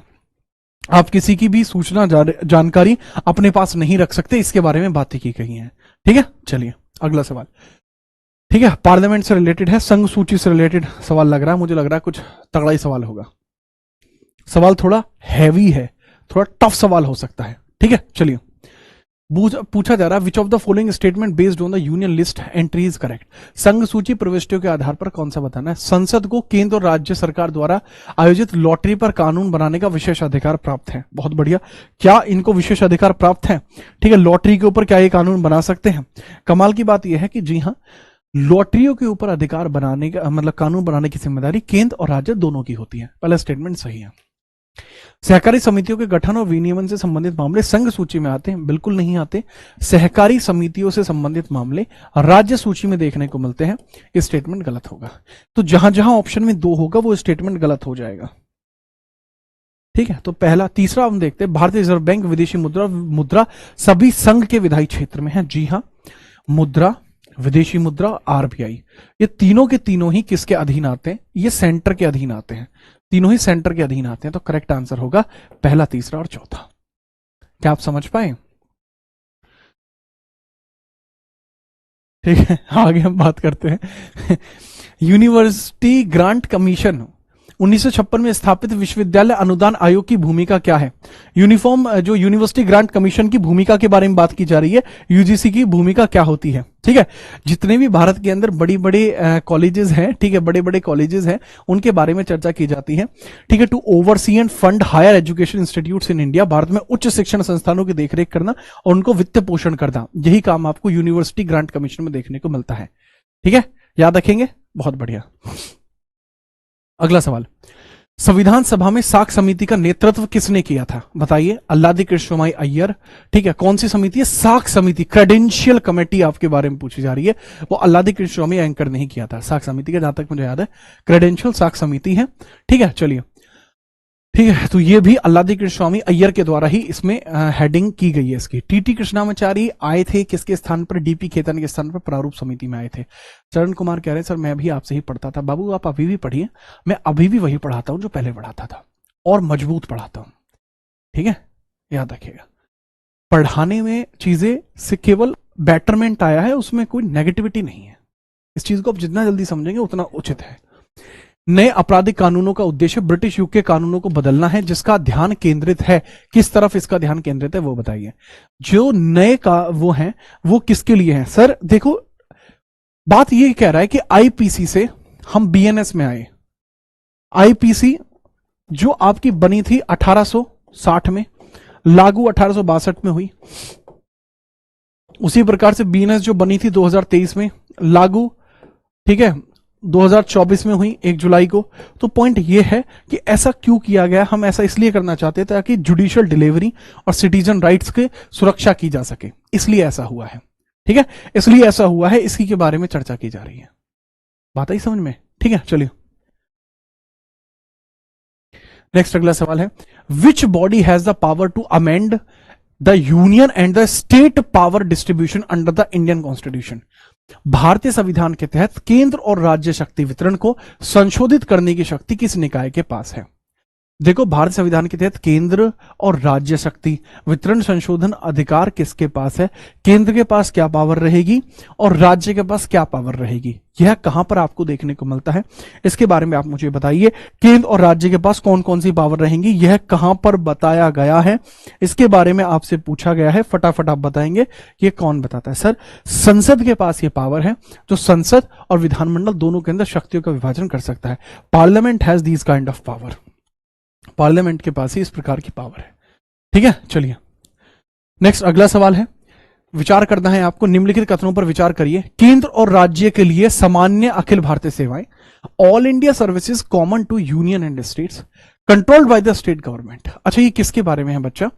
आप किसी की भी सूचना जानकारी अपने पास नहीं रख सकते, इसके बारे में बातें की गई हैं, ठीक है। चलिए अगला सवाल, ठीक है, पार्लियामेंट से रिलेटेड है, संघ सूची से रिलेटेड सवाल लग रहा है, मुझे लग रहा है कुछ तगड़ा ही सवाल होगा। सवाल थोड़ा हैवी है, थोड़ा टफ सवाल हो सकता है, ठीक है। चलिए, पूछा जा रहा है विच of the following statement based on the union list entry is correct? संघ सूची प्रविष्टियों के आधार पर कौन सा बताना है? संसद को केंद्र और राज्य सरकार द्वारा आयोजित लॉटरी पर कानून बनाने का विशेष अधिकार प्राप्त है। बहुत बढ़िया, क्या इनको विशेष अधिकार प्राप्त है? ठीक है, लॉटरी के ऊपर क्या ये कानून बना सकते हैं? कमाल की बात यह है कि जी हाँ, लॉटरियों के ऊपर अधिकार बनाने का मतलब कानून बनाने की जिम्मेदारी केंद्र और राज्य दोनों की होती है। पहला स्टेटमेंट सही है। सहकारी समितियों के गठन और विनियमन से संबंधित मामले संघ सूची में आते हैं? बिल्कुल नहीं आते। सहकारी समितियों से संबंधित मामले राज्य सूची में देखने को मिलते हैं। ये स्टेटमेंट गलत होगा। तो जहां जहां ऑप्शन में 2 होगा वो स्टेटमेंट गलत हो जाएगा। ठीक है, तो पहला। तीसरा हम देखते हैं, भारतीय रिजर्व बैंक विदेशी मुद्रा सभी संघ के विधायी क्षेत्र में है। जी हां, मुद्रा, विदेशी मुद्रा, आरबीआई, ये तीनों के तीनों ही किसके अधीन आते हैं? ये सेंटर के अधीन आते हैं। तीनों ही सेंटर के अधीन आते हैं। तो करेक्ट आंसर होगा पहला, तीसरा और चौथा। क्या आप समझ पाए? ठीक है, आगे हम बात करते हैं। यूनिवर्सिटी ग्रांट कमीशन 1956 में स्थापित विश्वविद्यालय अनुदान आयोग की भूमिका क्या है? यूनिफॉर्म जो यूनिवर्सिटी ग्रांट कमीशन की भूमिका के बारे में बात की जा रही है। यूजीसी की भूमिका क्या होती है? ठीक है, जितने भी भारत के अंदर बड़ी बड़ी कॉलेजेस हैं, ठीक है, बड़े बड़े कॉलेजेस हैं, उनके बारे में चर्चा की जाती है। ठीक है, to oversee and fund higher education institutes in India, Bharat में उच्च शिक्षण संस्थानों की देखरेख करना और उनको वित्त पोषण करना, यही काम आपको यूनिवर्सिटी ग्रांट कमीशन में देखने को मिलता है। ठीक है, याद रखेंगे, बहुत बढ़िया। अगला सवाल, संविधान सभा में साख समिति का नेतृत्व किसने किया था? बताइए। अल्लादी कृष्णमाई अय्यर। ठीक है, कौन सी समिति है? साख समिति, क्रेडेंशियल कमेटी आपके बारे में पूछी जा रही है। वो अल्लादी कृष्णमाई एंकर नहीं किया था साख समिति का, जहां तक मुझे याद है क्रेडेंशियल साख समिति है। ठीक है, चलिए, ठीक है, तो ये भी अल्लादी कृष्णस्वामी अय्यर के द्वारा ही इसमें हेडिंग की गई है इसकी। टीटी कृष्णामाचारी आए थे किसके स्थान पर? डीपी खेतन के स्थान पर प्रारूप समिति में आए थे। चरण कुमार कह रहे हैं सर मैं भी आपसे ही पढ़ता था। बाबू आप अभी भी पढ़िए, मैं अभी भी वही पढ़ाता हूं जो पहले पढ़ाता था, और मजबूत पढ़ाता हूं। ठीक है, याद रखिएगा, पढ़ाने में चीजें से केवल बेटरमेंट आया है, उसमें कोई नेगेटिविटी नहीं है। इस चीज को आप जितना जल्दी समझेंगे उतना उचित है। नए आपराधिक कानूनों का उद्देश्य ब्रिटिश युग के कानूनों को बदलना है, जिसका ध्यान केंद्रित है। किस तरफ इसका ध्यान केंद्रित है वो बताइए। जो नए का वो हैं वो किसके लिए हैं? सर देखो, बात ये कह रहा है कि आईपीसी से हम बीएनएस में आए। आईपीसी जो आपकी बनी थी 1860 में, लागू 1862 में हुई। उसी प्रकार से बीएनएस जो बनी थी 2023 में, लागू ठीक है 2024 में हुई 1 जुलाई को। तो पॉइंट ये है कि ऐसा क्यों किया गया? हम ऐसा इसलिए करना चाहते हैं ताकि जुडिशियल डिलीवरी और सिटीजन राइट्स की सुरक्षा की जा सके, इसलिए ऐसा हुआ है। ठीक है, इसलिए ऐसा हुआ है, इसी के बारे में चर्चा की जा रही है। बात आई समझ में? ठीक है, चलिए नेक्स्ट अगला सवाल है, which body has the power to amend the union and the state power distribution under the Indian constitution? भारतीय संविधान के तहत केंद्र और राज्य शक्ति वितरण को संशोधित करने की शक्ति किस निकाय के पास है? देखो, भारतीय संविधान के तहत केंद्र और राज्य शक्ति वितरण संशोधन अधिकार किसके पास है? केंद्र के पास क्या पावर रहेगी और राज्य के पास क्या पावर रहेगी? यह कहां पर आपको देखने को मिलता है, इसके बारे में आप मुझे बताइए। केंद्र और राज्य के पास कौन कौन सी पावर रहेंगी, यह कहां पर बताया गया है, इसके बारे में आपसे पूछा गया है। फटाफट आप बताएंगे। ये कौन बताता है? सर संसद के पास ये पावर है, जो संसद और विधानमंडल दोनों के अंदर शक्तियों का विभाजन कर सकता है। Parliament has these kind of power. Parliament के पास ही इस प्रकार की पावर है। ठीक है, चलिए नेक्स्ट अगला सवाल है, विचार करना है आपको। निम्नलिखित कथनों पर विचार करिए। केंद्र और राज्य के लिए सामान्य अखिल भारतीय सेवाएं, all India services common to union and states, controlled by the state government. अच्छा, ये किसके बारे में है बच्चा?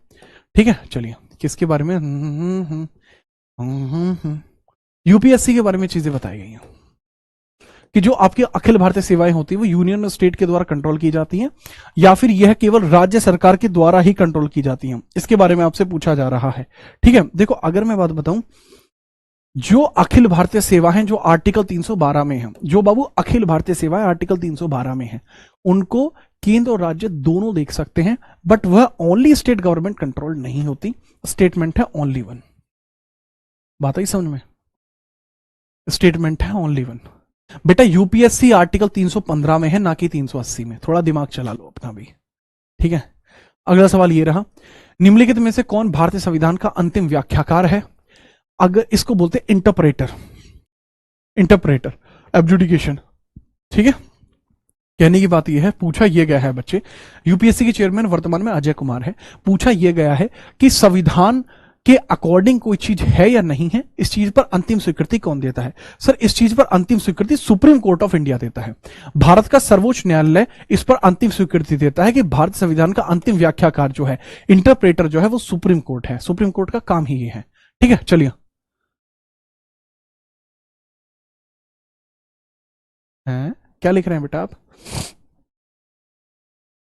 ठीक है, चलिए किसके बारे में? यूपीएससी के बारे में चीजें बताई गई हैं कि जो आपकी अखिल भारतीय सेवाएं होती है वो यूनियन और स्टेट के द्वारा कंट्रोल की जाती हैं, या फिर यह केवल राज्य सरकार के द्वारा ही कंट्रोल की जाती हैं, इसके बारे में आपसे पूछा जा रहा है। ठीक है, देखो अगर मैं बात बताऊं, जो अखिल भारतीय सेवा है जो आर्टिकल 312 में है, जो बाबू अखिल भारतीय सेवाएं आर्टिकल 312 में है, उनको केंद्र और राज्य दोनों देख सकते हैं, बट वह ओनली स्टेट गवर्नमेंट कंट्रोल नहीं होती। स्टेटमेंट है ओनली वन। बात आई समझ में? स्टेटमेंट है ओनली वन। बेटा यूपीएससी आर्टिकल 315 में है, ना कि 380 में। थोड़ा दिमाग चला लो अपना भी। ठीक है, अगला सवाल ये रहा, निम्नलिखित में से कौन भारतीय संविधान का अंतिम व्याख्याकार है? अगर इसको बोलते हैं इंटरप्रेटर, इंटरप्रेटर एब्जुडिकेशन। ठीक है, कहने की बात यह है, पूछा यह गया है बच्चे, यूपीएससी के चेयरमैन वर्तमान में अजय कुमार है। पूछा यह गया है कि संविधान के अकॉर्डिंग कोई चीज है या नहीं है, इस चीज पर अंतिम स्वीकृति कौन देता है? सर इस चीज पर अंतिम स्वीकृति सुप्रीम कोर्ट ऑफ इंडिया देता है। भारत का सर्वोच्च न्यायालय इस पर अंतिम स्वीकृति देता है कि भारत संविधान का अंतिम व्याख्याकार जो है, इंटरप्रेटर जो है, वो सुप्रीम कोर्ट है। सुप्रीम कोर्ट का काम ही ये है। ठीक है, चलिए हैं क्या लिख रहे हैं बेटा आप?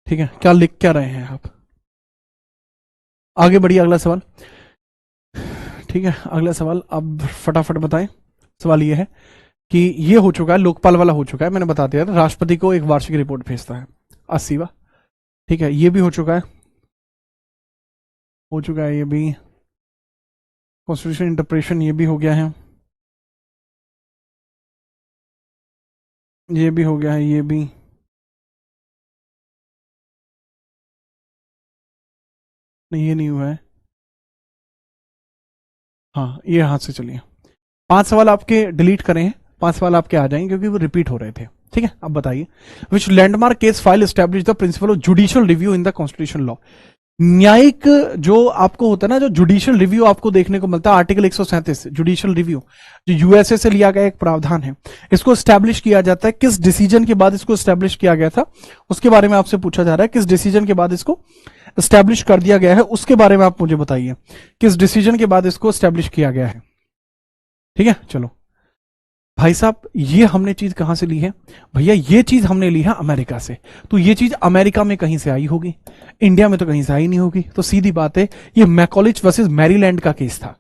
ठीक है, क्या लिख क्या रहे हैं आप? आगे बढ़िए, अगला सवाल। ठीक है, अगला सवाल अब फटाफट बताएं। सवाल ये है कि ये हो चुका है, लोकपाल वाला हो चुका है, मैंने बता दिया था, राष्ट्रपति को एक वार्षिक रिपोर्ट भेजता है 80वां। ठीक है, ये भी हो चुका है, ये भी। कॉन्स्टिट्यूशन इंटरप्रिटेशन ये भी हो गया है, ये भी हो गया है, ये भी। नहीं ये नहीं हुआ है। हाँ ये हाथ से चलिए। 5 सवाल आपके डिलीट करें हैं, 5 सवाल आपके आ जाएंगे क्योंकि वो रिपीट हो रहे थे। ठीक है, अब बताइए, which landmark case file establish the principle of judicial review in the constitution law. न्यायिक जो आपको होता है ना, जो जुडिशियल रिव्यू आपको देखने को मिलता है, आर्टिकल 137 जुडिशियल रिव्यू, जो यूएसए से लिया गया एक प्रावधान है, इसको स्टैब्लिश किया जाता है। किस डिसीजन के बाद इसको स्टैब्लिश किया गया था, उसके बारे में आपसे पूछा जा रहा है। किस डिसीजन के बाद इसको स्टैब्लिश कर दिया गया है, उसके बारे में आप मुझे बताइए, किस डिसीजन के बाद इसको स्टैब्लिश किया गया है। ठीक है, चलो भाई साहब, ये हमने चीज कहां से ली है? भैया ये चीज हमने ली है अमेरिका से। तो ये चीज अमेरिका में कहीं से आई होगी, इंडिया में तो कहीं से आई नहीं होगी। तो सीधी बात है, ये मैकॉलिच वर्सेस मैरीलैंड का केस था,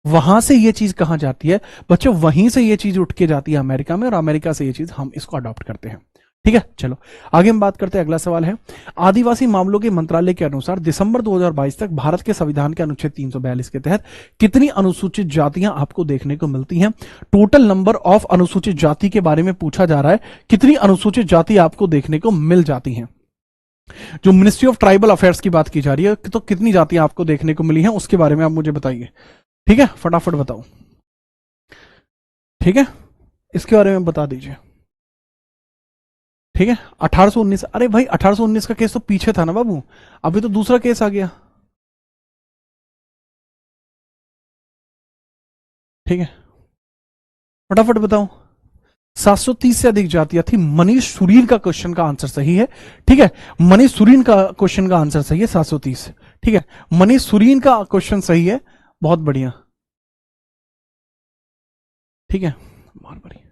वहां से ये चीज कहां जाती है बच्चों? वहीं से ये चीज उठ के जाती है अमेरिका में, और अमेरिका से ये चीज हम इसको अडॉप्ट करते हैं। ठीक है, चलो आगे हम बात करते हैं। अगला सवाल है, आदिवासी मामलों के मंत्रालय के अनुसार दिसंबर 2022 तक भारत के संविधान के अनुच्छेद 342 के तहत कितनी अनुसूचित जातियां आपको देखने को मिलती हैं? टोटल नंबर ऑफ अनुसूचित जाति के बारे में पूछा जा रहा है, कितनी अनुसूचित जाति आपको देखने को मिल जाती हैं। जो मिनिस्ट्री ऑफ ट्राइबल अफेयर्स की बात की जा रही है, तो कितनी जातियां आपको देखने को मिली हैं, उसके बारे में आप मुझे बताइए। ठीक है, फटाफट बताओ। ठीक है, इसके बारे में बता दीजिए। ठीक है, 1819। अरे भाई 1819 का केस तो पीछे था ना बाबू, अभी तो दूसरा केस आ गया। ठीक है, फटाफट बताओ। 730 से अधिक जातियां थी। मनीष सुरीन का क्वेश्चन का आंसर सही है। ठीक है, मनीष सुरीन का क्वेश्चन का आंसर सही है, 730। ठीक है, मनीष सुरीन का क्वेश्चन सही है, बहुत बढ़िया। ठीक है, बहुत बढ़िया।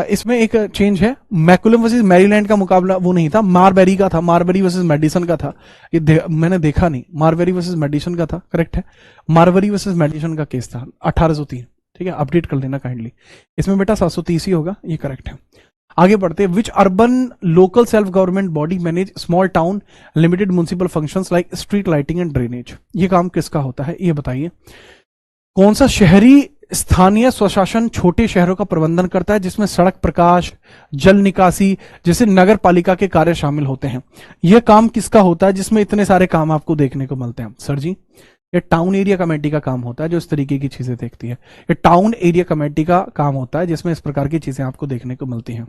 इसमें एक चेंज है, मैकुलम वर्सेस मैरीलैंड का मुकाबला वो नहीं था, मारबेरी का था, मारबेरी वर्सेस मेडिसन का था। ये मैंने देखा नहीं, मारबेरी वर्सेस मेडिसन का था, करेक्ट है, मारबेरी वर्सेस मेडिसन का केस था 1803। ठीक है, अपडेट कर लेना काइंडली। इसमें बेटा 730 ही होगा, ये करेक्ट है। आगे बढ़ते हैं, which urban local self government body manage small town limited municipal functions like street lighting and drainage. ये काम किसका होता है, ये बताइए। कौन सा शहरी स्थानीय स्वशासन छोटे शहरों का प्रबंधन करता है, जिसमें सड़क, प्रकाश, जल निकासी जैसे नगर पालिका के कार्य शामिल होते हैं? यह काम किसका होता है जिसमें इतने सारे काम आपको देखने को मिलते हैं? सर जी, ये टाउन एरिया कमेटी का काम होता है, जो इस तरीके की चीजें देखती है। ये टाउन एरिया कमेटी का काम होता है, जिसमें इस प्रकार की चीजें आपको देखने को मिलती हैं।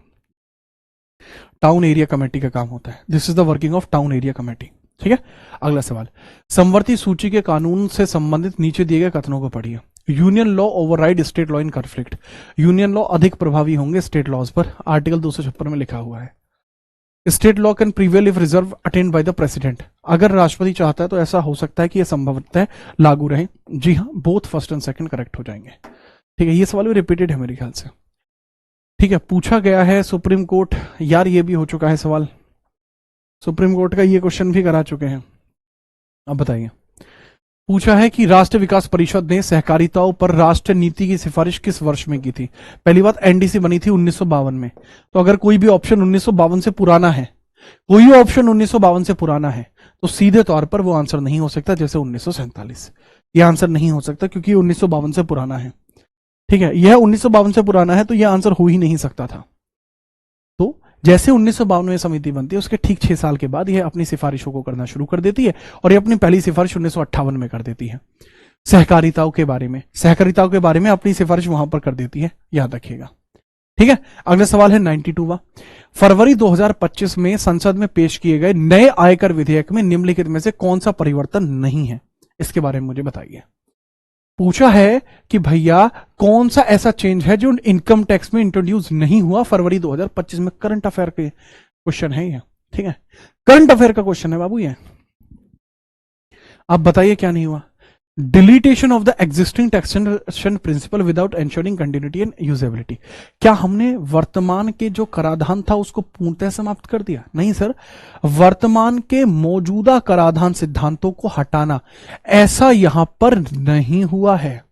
टाउन एरिया कमेटी का काम होता है, this is the working of town area committee. ठीक है, अगला सवाल, समवर्ती सूची के कानून से संबंधित नीचे दिए गए कथनों को पढ़िए। Union law override state law in conflict. Union law अधिक प्रभावी होंगे स्टेट लॉज पर, आर्टिकल 256 में लिखा हुआ है। State law can prevail if reserve attend by the president. अगर राष्ट्रपति चाहता है तो ऐसा हो सकता है कि यह संभवतः लागू रहे। जी हाँ, both first and second correct हो जाएंगे। ठीक है, ये सवाल भी रिपीटेड है मेरे ख्याल से। ठीक है, पूछा गया है सुप्रीम कोर्ट, यार ये भी हो चुका है सवाल, सुप्रीम कोर्ट का ये क्वेश्चन भी करा चुके हैं। अब बताइए, पूछा है कि राष्ट्रीय विकास परिषद ने सहकारिताओं पर राष्ट्रीय नीति की सिफारिश किस वर्ष में की थी? पहली बात, एनडीसी बनी थी 1952 में। तो अगर कोई भी ऑप्शन 1952 से पुराना है, कोई भी ऑप्शन 1952 से पुराना है, तो सीधे तौर पर वो आंसर नहीं हो सकता। जैसे 1947, यह आंसर नहीं हो सकता क्योंकि 1952 से पुराना है। ठीक है, यह 1952 से पुराना है, तो यह आंसर हो ही नहीं सकता था। तो जैसे 1952 में समिति बनती है, उसके ठीक 6 साल के बाद यह अपनी सिफारिशों को करना शुरू कर देती है, और ये अपनी पहली सिफारिश 1958 में कर देती है। सहकारिताओं के बारे में अपनी सिफारिश वहां पर कर देती है, याद रखिएगा। ठीक है, अगला सवाल है 92वां। फरवरी 2025 में संसद में पेश किए गए नए आयकर विधेयक में निम्नलिखित में से कौन सा परिवर्तन नहीं है? इसके बारे में मुझे बताइए। पूछा है कि भैया कौन सा ऐसा चेंज है जो इनकम टैक्स में इंट्रोड्यूस नहीं हुआ फरवरी 2025 में। करंट अफेयर के क्वेश्चन है ये, ठीक है, करंट अफेयर का क्वेश्चन है बाबू ये। आप बताइए क्या नहीं हुआ। Deletion of the existing taxation principle without ensuring continuity and usability. क्या हमने वर्तमान के जो कराधान था उसको पूर्णतः समाप्त कर दिया? नहीं सर, वर्तमान के मौजूदा कराधान सिद्धांतों को हटाना, ऐसा यहां पर नहीं हुआ है।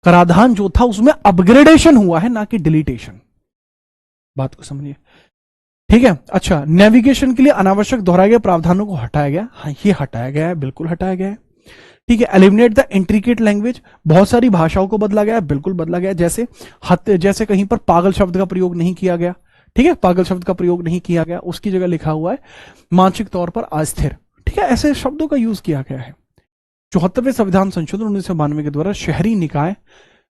कराधान जो था उसमें अपग्रेडेशन हुआ है, ना कि डिलीटेशन। बात को समझिए, ठीक है। अच्छा, नेविगेशन के लिए अनावश्यक दोहराए गए प्रावधानों को हटाया गया। हाँ, ये हटाया गया है, बिल्कुल हटाया गया है, ठीक है। एलिमिनेट द इंट्रिकेट लैंग्वेज, बहुत सारी भाषाओं को बदला गया है, बिल्कुल बदला गया। जैसे कहीं पर पागल शब्द का प्रयोग नहीं किया गया, ठीक है, पागल शब्द का प्रयोग नहीं किया गया, उसकी जगह लिखा हुआ है मानसिक तौर पर अस्थिर, ठीक है। ऐसे शब्दों का यूज किया गया है। 74वें संविधान संशोधन 1992 के द्वारा शहरी निकाय,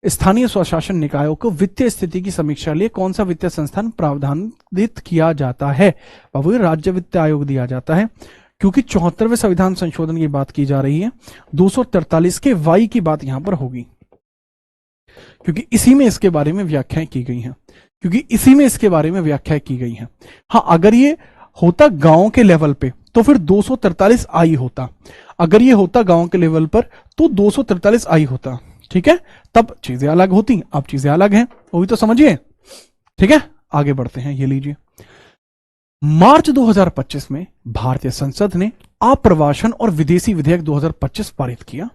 स्थानीय स्वशासन निकायों को वित्तीय स्थिति की समीक्षा लिए कौन सा वित्तीय संस्थान प्रावधानित किया जाता है? बाबू, राज्य वित्त आयोग दिया जाता है, क्योंकि 74वें संविधान संशोधन की बात की जा रही है। 243 के वाई की बात यहां पर होगी, क्योंकि इसी में इसके बारे में व्याख्याएं की गई हैं, हाँ, अगर ये होता गांव के लेवल पे तो फिर 243 आई होता, अगर ये होता गांव के लेवल पर तो 243 आई होता, ठीक है, तब चीजें अलग होती। अब चीजें अलग हैं, वो भी तो समझिए, ठीक है। आगे बढ़ते हैं, ये लीजिए। मार्च 2025 में भारतीय संसद ने आप्रवासन और विदेशी विधेयक 2025 पारित किया।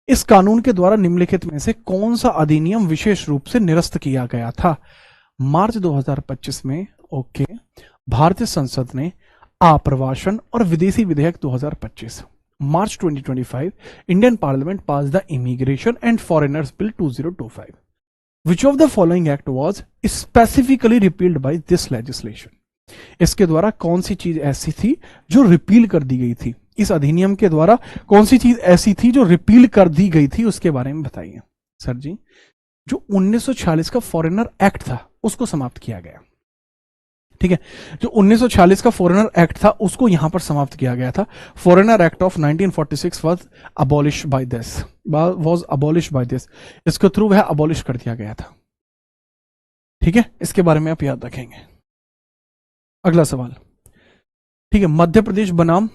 इस कानून के द्वारा निम्नलिखित में से कौन सा अधिनियम विशेष रूप से निरस्त किया गया था? मार्च 2025 में, ओके, भारतीय संसद ने आप्रवासन और विदेशी विधेयक 2025। March 2025, Indian Parliament passed the Immigration and Foreigners Bill 2025. Which of the following act was specifically repealed by this legislation? इसके द्वारा कौन सी चीज ऐसी थी जो रिपील कर दी गई थी? इस अधिनियम के द्वारा कौन सी चीज ऐसी थी जो रिपील कर दी गई थी, उसके बारे में बताइए। सर जी, जो 1946 का फॉरेनर एक्ट था उसको समाप्त किया गया, ठीक है। जो 1946 का फॉरेनर एक्ट था उसको यहां पर समाप्त किया गया था। Foreigner act of 1946 was abolish by this, इसके थ्रू वह अबॉलिश कर दिया गया था, ठीक है। इसके बारे में आप याद रखेंगे। अगला सवाल, ठीक है। मध्य प्रदेश बनाम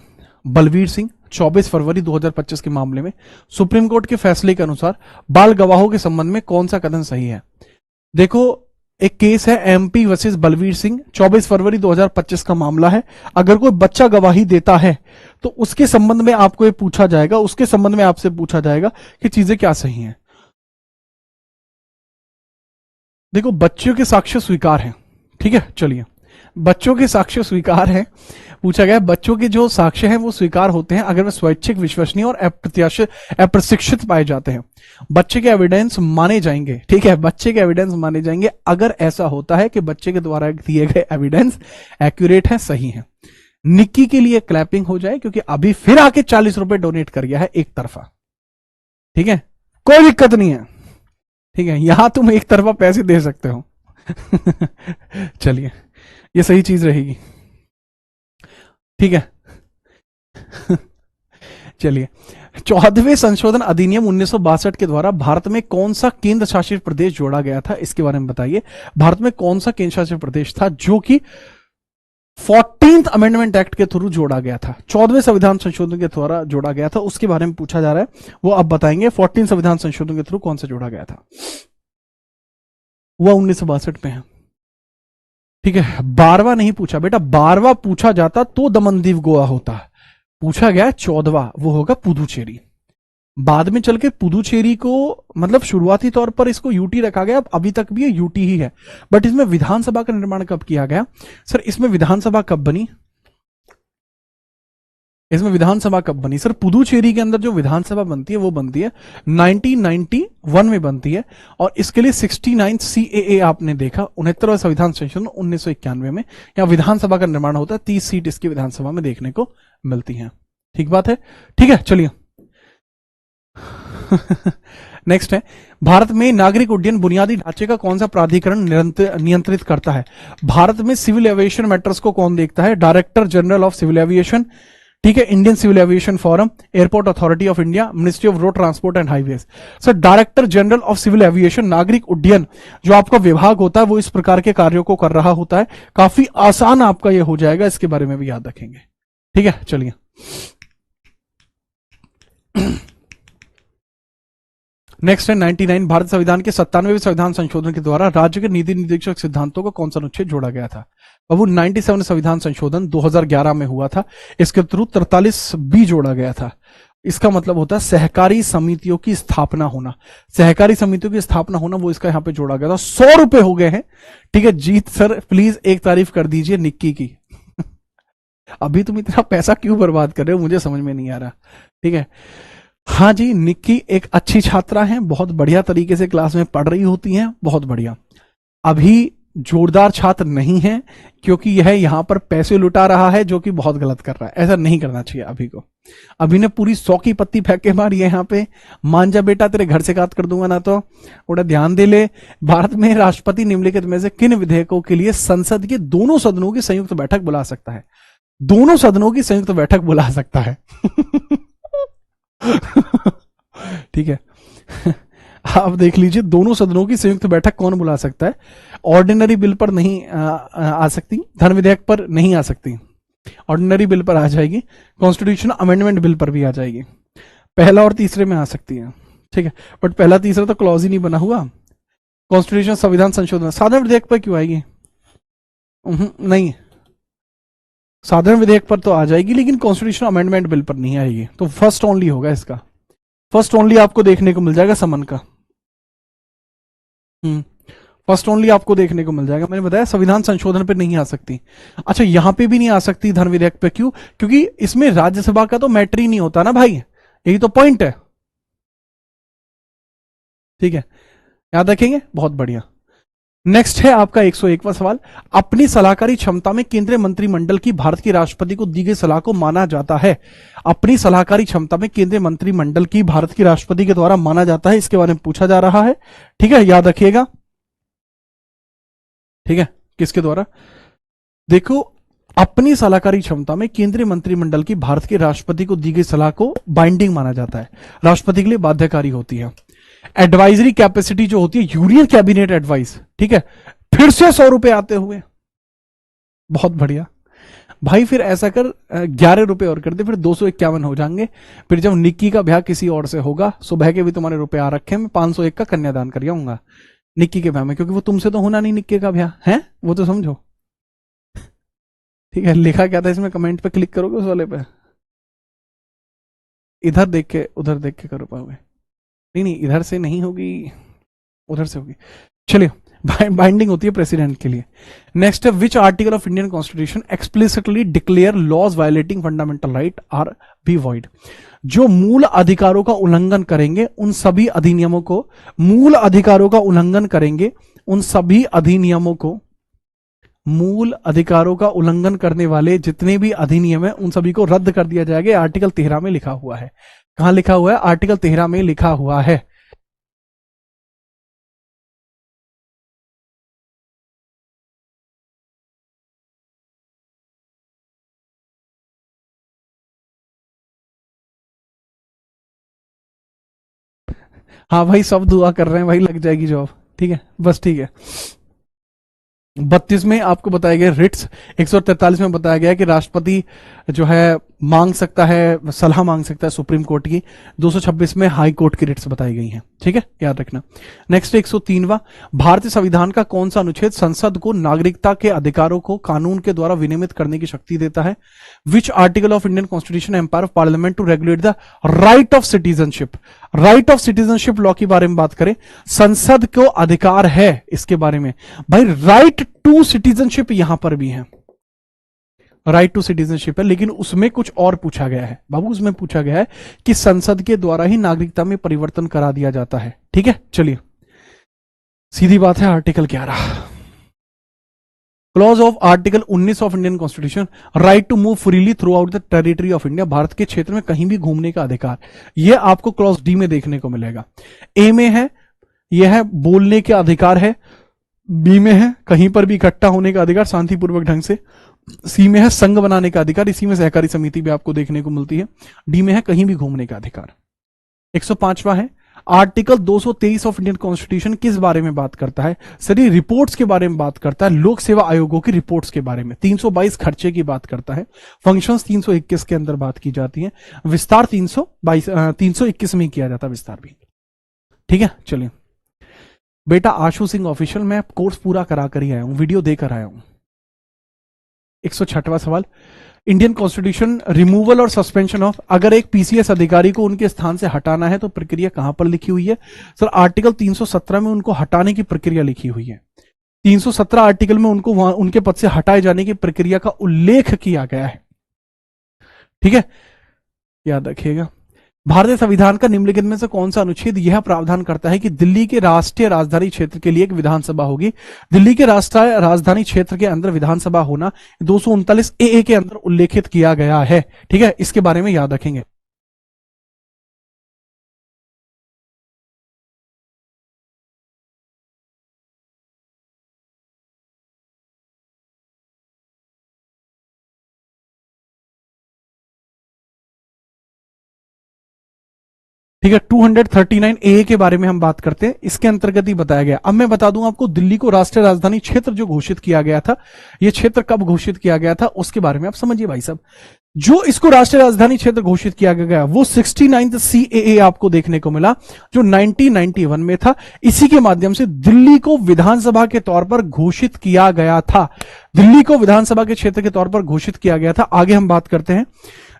बलवीर सिंह 24 फरवरी 2025 के मामले में सुप्रीम कोर्ट के फैसले के अनुसार बाल गवाहों के संबंध में कौन सा कथन सही है? देखो, एक केस है एमपी वर्सेस बलवीर सिंह, 24 फरवरी 2025 का मामला है। अगर कोई बच्चा गवाही देता है तो उसके संबंध में आपको ये पूछा जाएगा, उसके संबंध में आपसे पूछा जाएगा कि चीजें क्या सही हैं। देखो, बच्चों के साक्ष्य स्वीकार हैं, ठीक है, चलिए, बच्चों के साक्ष्य स्वीकार हैं, पूछा गया बच्चों के जो साक्ष्य हैं वो स्वीकार होते हैं अगर वे स्वैच्छिक, विश्वसनीय और अप्रशिक्षित पाए जाते हैं। बच्चे के एविडेंस माने जाएंगे, ठीक है, बच्चे के एविडेंस माने जाएंगे अगर ऐसा होता है कि बच्चे के द्वारा दिए गए एविडेंस एक्यूरेट है, सही है। निक्की के लिए क्लैपिंग हो जाए, क्योंकि अभी फिर आके 40 रुपए डोनेट कर गया है एक तरफा, ठीक है, कोई दिक्कत नहीं है, ठीक है, यहां तुम एक तरफा पैसे दे सकते हो। चलिए, ये सही चीज रहेगी, ठीक है। चलिए, 14वें संशोधन अधिनियम 1962 के द्वारा भारत में कौन सा केंद्र शासित प्रदेश जोड़ा गया था? इसके बारे में बताइए। भारत में कौन सा केंद्र शासित प्रदेश था जो कि 14th अमेंडमेंट एक्ट के थ्रू जोड़ा गया था, 14वें संविधान संशोधन के द्वारा जोड़ा गया था, उसके बारे में पूछा जा रहा है, वो अब बताएंगे। 14 संविधान संशोधन के थ्रू कौन सा जोड़ा गया था? वह 1962 में है, ठीक है। 12वां नहीं पूछा बेटा, 12वां पूछा जाता तो दमनदीव गोवा होता, पूछा गया 14वां, वो होगा पुदुचेरी। बाद में चल के पुदुचेरी को, मतलब शुरुआती तौर पर इसको यूटी रखा गया, अभी तक भी ये यूटी ही है, बट इसमें विधानसभा का निर्माण कब किया गया? सर, इसमें विधानसभा कब बनी? इसमें विधानसभा कब बनी? सर, पुदुचेरी के अंदर जो विधानसभा बनती है वो बनती है 1991 में बनती है, और इसके लिए 69 CAA आपने देखा, 69वां संविधान संशोधन 1991 में यहाँ विधानसभा का निर्माण होता है, 30 सीट इसकी विधानसभा में देखने को मिलती हैं, ठीक बात है, ठीक है। चलिए, नेक्स्ट है, भारत में नागरिक उड्डयन बुनियादी ढांचे का कौन सा प्राधिकरण नियंत्रित करता है? भारत में सिविल एविएशन मैटर्स को कौन देखता है? Director general of civil aviation, ठीक है, Indian civil aviation forum, airport authority of India, ministry of road transport and highways. Sir director general of civil aviation, नागरिक उड्डयन जो आपका विभाग होता है वो इस प्रकार के कार्यों को कर रहा होता है। काफी आसान आपका ये हो जाएगा, इसके बारे में भी याद रखेंगे। ठीक है, चलिए नेक्स्ट है 99। भारत संविधान के 97वें संविधान संशोधन के द्वारा राज्य के नीति निर्देशक सिद्धांतों को कौन सा अनुच्छेद जोड़ा गया था? बाबू 97 संविधान संशोधन 2011 में हुआ था। इसके थ्रू 43 बी जोड़ा गया था। इसका मतलब होता है सहकारी समितियों की स्थापना होना। सहकारी समितियों की स्थापना होना वो इसका यहां पे जोड़ा गया था। 100 रुपए हो गए हैं। ठीक है, जीत सर प्लीज एक तारीफ कर दीजिए निक्की की। अभी तुम इतना पैसा क्यों बर्बाद कर रहे हो, मुझे समझ में नहीं आ रहा। ठीक है, हाँ जी, निक्की एक अच्छी छात्रा है, बहुत बढ़िया तरीके से क्लास में पढ़ रही होती हैं, बहुत बढ़िया। अभी जोरदार छात्र नहीं है क्योंकि यह यहां पर पैसे लुटा रहा है, जो कि बहुत गलत कर रहा है। ऐसा नहीं करना चाहिए अभी को। अभी ने पूरी 100 की पत्ती फेंक के मारी है यहाँ पे। मान जा बेटा, तेरे घर से काट कर दूंगा ना तो। थोड़ा ध्यान दे ले। भारत में राष्ट्रपति निम्नलिखित में से किन विधेयकों के लिए संसद के दोनों सदनों की संयुक्त बैठक बुला सकता है? दोनों सदनों की संयुक्त बैठक बुला सकता है। ठीक है, आप देख लीजिए दोनों सदनों की संयुक्त बैठक कौन बुला सकता है। ऑर्डिनरी बिल पर नहीं आ सकती, धन विधेयक पर नहीं आ सकती, ऑर्डिनरी बिल पर आ जाएगी, कॉन्स्टिट्यूशन अमेंडमेंट बिल पर भी आ जाएगी, पहला और तीसरे में आ सकती है। ठीक है, बट पहला तीसरा तो क्लॉज ही नहीं बना हुआ। कॉन्स्टिट्यूशन संविधान संशोधन साधारण विधेयक पर क्यों आएगी? नहीं, साधारण विधेयक पर तो आ जाएगी लेकिन कॉन्स्टिट्यूशन अमेंडमेंट बिल पर नहीं आएगी। तो फर्स्ट ओनली होगा इसका, फर्स्ट ओनली आपको देखने को मिल जाएगा समन का। फर्स्ट ओनली आपको देखने को मिल जाएगा। मैंने बताया संविधान संशोधन पे नहीं आ सकती। अच्छा, यहां पे भी नहीं आ सकती धन विधेयक पे, क्यों? क्योंकि इसमें राज्यसभा का तो मैटर ही नहीं होता ना भाई, यही तो पॉइंट है। ठीक है, याद रखेंगे, बहुत बढ़िया। नेक्स्ट है आपका 101वां सवाल। अपनी सलाहकारी क्षमता में केंद्रीय मंत्रिमंडल की भारत के राष्ट्रपति को दी गई सलाह को माना जाता है। अपनी सलाहकारी क्षमता में केंद्रीय मंत्रिमंडल की भारत के राष्ट्रपति के द्वारा माना जाता है, इसके बारे में पूछा जा रहा है। ठीक है, याद रखिएगा। ठीक है, किसके द्वारा? देखो, अपनी सलाहकारी क्षमता में केंद्रीय मंत्रिमंडल की भारत के राष्ट्रपति को दी गई सलाह को बाइंडिंग माना जाता है, राष्ट्रपति के लिए बाध्यकारी होती है। एडवाइजरी कैपेसिटी जो होती है, यूनियन कैबिनेट एडवाइस। ठीक है, फिर से 100 रुपए आते हुए, बहुत बढ़िया भाई। फिर ऐसा कर 11 रुपए और कर दे, फिर 251 हो जाएंगे। फिर जब निक्की का ब्याह किसी और से होगा, सुबह के भी तुम्हारे रुपए आ रखे हैं, मैं 501 का कन्यादान कर जाऊंगा निक्की के ब्याह में, क्योंकि वो तुमसे तो होना नहीं निक्की का ब्याह है, वो तो समझो। ठीक है, लिखा क्या था इसमें? कमेंट पे क्लिक करोगे उस वाले पे, इधर देख के उधर देख के करो पाओगे? नहीं, इधर से नहीं होगी, उधर से होगी। चलिए, बाइंडिंग होती है प्रेसिडेंट के लिए। नेक्स्ट है, which article of Indian constitution explicitly declare laws violating fundamental right are be void? जो मूल अधिकारों का उल्लंघन करेंगे उन सभी अधिनियमों को, मूल अधिकारों का उल्लंघन करेंगे उन सभी अधिनियमों को, मूल अधिकारों का उल्लंघन करने वाले जितने भी अधिनियम है उन सभी को रद्द कर दिया जाएगा। आर्टिकल 13 में लिखा हुआ है। कहां लिखा हुआ है? आर्टिकल 13 में लिखा हुआ है। हाँ भाई, सब दुआ कर रहे हैं भाई, लग जाएगी जॉब। ठीक है, बस ठीक है। 32 में आपको बताया गया रिट्स, 143 में बताया गया कि राष्ट्रपति जो है मांग सकता है, सलाह मांग सकता है सुप्रीम कोर्ट की। 226 में हाई कोर्ट की रिट्स बताई गई हैं। ठीक है, याद रखना। नेक्स्ट 103वां, भारतीय संविधान का कौन सा अनुच्छेद संसद को नागरिकता के अधिकारों को कानून के द्वारा विनियमित करने की शक्ति देता है? Which article of Indian constitution empower of parliament to regulate the right of citizenship? Right of citizenship law के बारे में बात करें, संसद को अधिकार है इसके बारे में। भाई, राइट टू सिटीजनशिप यहां पर भी है, राइट टू सिटीजनशिप है, लेकिन उसमें कुछ और पूछा गया है बाबू। उसमें पूछा गया है कि संसद के द्वारा ही नागरिकता में परिवर्तन करा दिया जाता है। ठीक है, चलिए सीधी बात है। Article 11, clause of article 19 of Indian constitution, right to move freely through the territory of India, Bharat के क्षेत्र में कहीं भी घूमने का अधिकार। यह आपको क्लॉज डी में देखने को मिलेगा। ए में है, यह है बोलने के अधिकार है। बी में है कहीं पर भी इकट्ठा होने का अधिकार शांतिपूर्वक ढंग से। सी में है संघ बनाने का अधिकार, इसी में सहकारी समिति भी आपको देखने को मिलती है। डी में है कहीं भी घूमने का अधिकार। 105वां है आर्टिकल 223 ऑफ इंडियन कॉन्स्टिट्यूशन किस बारे में बात करता है? सर रिपोर्ट्स के बारे में बात करता है, लोक सेवा आयोगों की रिपोर्ट्स के बारे में। 322 खर्चे की बात करता है, फंक्शंस 321 के अंदर बात की जाती है, विस्तार 321 में ही किया जाता है विस्तार भी। ठीक है, चलिए बेटा आशु सिंह ऑफिशियल, मैं कोर्स पूरा करा कर ही आया हूं, वीडियो देकर आया हूं। 106वां सवाल, इंडियन कॉन्स्टिट्यूशन रिमूवल और सस्पेंशन ऑफ, अगर एक पीसीएस अधिकारी को उनके स्थान से हटाना है तो प्रक्रिया कहां पर लिखी हुई है? सर आर्टिकल 317 में उनको हटाने की प्रक्रिया लिखी हुई है। 317 आर्टिकल में उनको वहां उनके पद से हटाए जाने की प्रक्रिया का उल्लेख किया गया है। ठीक है, याद रखिएगा। भारतीय संविधान का निम्नलिखित में से कौन सा अनुच्छेद यह प्रावधान करता है कि दिल्ली के राष्ट्रीय राजधानी क्षेत्र के लिए एक विधानसभा होगी? दिल्ली के राष्ट्रीय राजधानी क्षेत्र के अंदर विधानसभा होना 239 ए के अंदर उल्लेखित किया गया है। ठीक है, इसके बारे में याद रखेंगे। ठीक है, 239 ए के बारे में हम बात करते हैं, इसके अंतर्गत ही बताया गया। अब मैं बता दूं आपको दिल्ली को राष्ट्रीय राजधानी क्षेत्र जो घोषित किया गया था, यह क्षेत्र कब घोषित किया गया था उसके बारे में आप समझिए भाई साहब। जो इसको राष्ट्रीय राजधानी क्षेत्र घोषित किया गया वो 69th CAA आपको देखने को मिला जो 1991 में था। इसी के माध्यम से दिल्ली को विधानसभा के तौर पर घोषित किया गया था, दिल्ली को विधानसभा के क्षेत्र के तौर पर घोषित किया गया था। आगे हम बात करते हैं,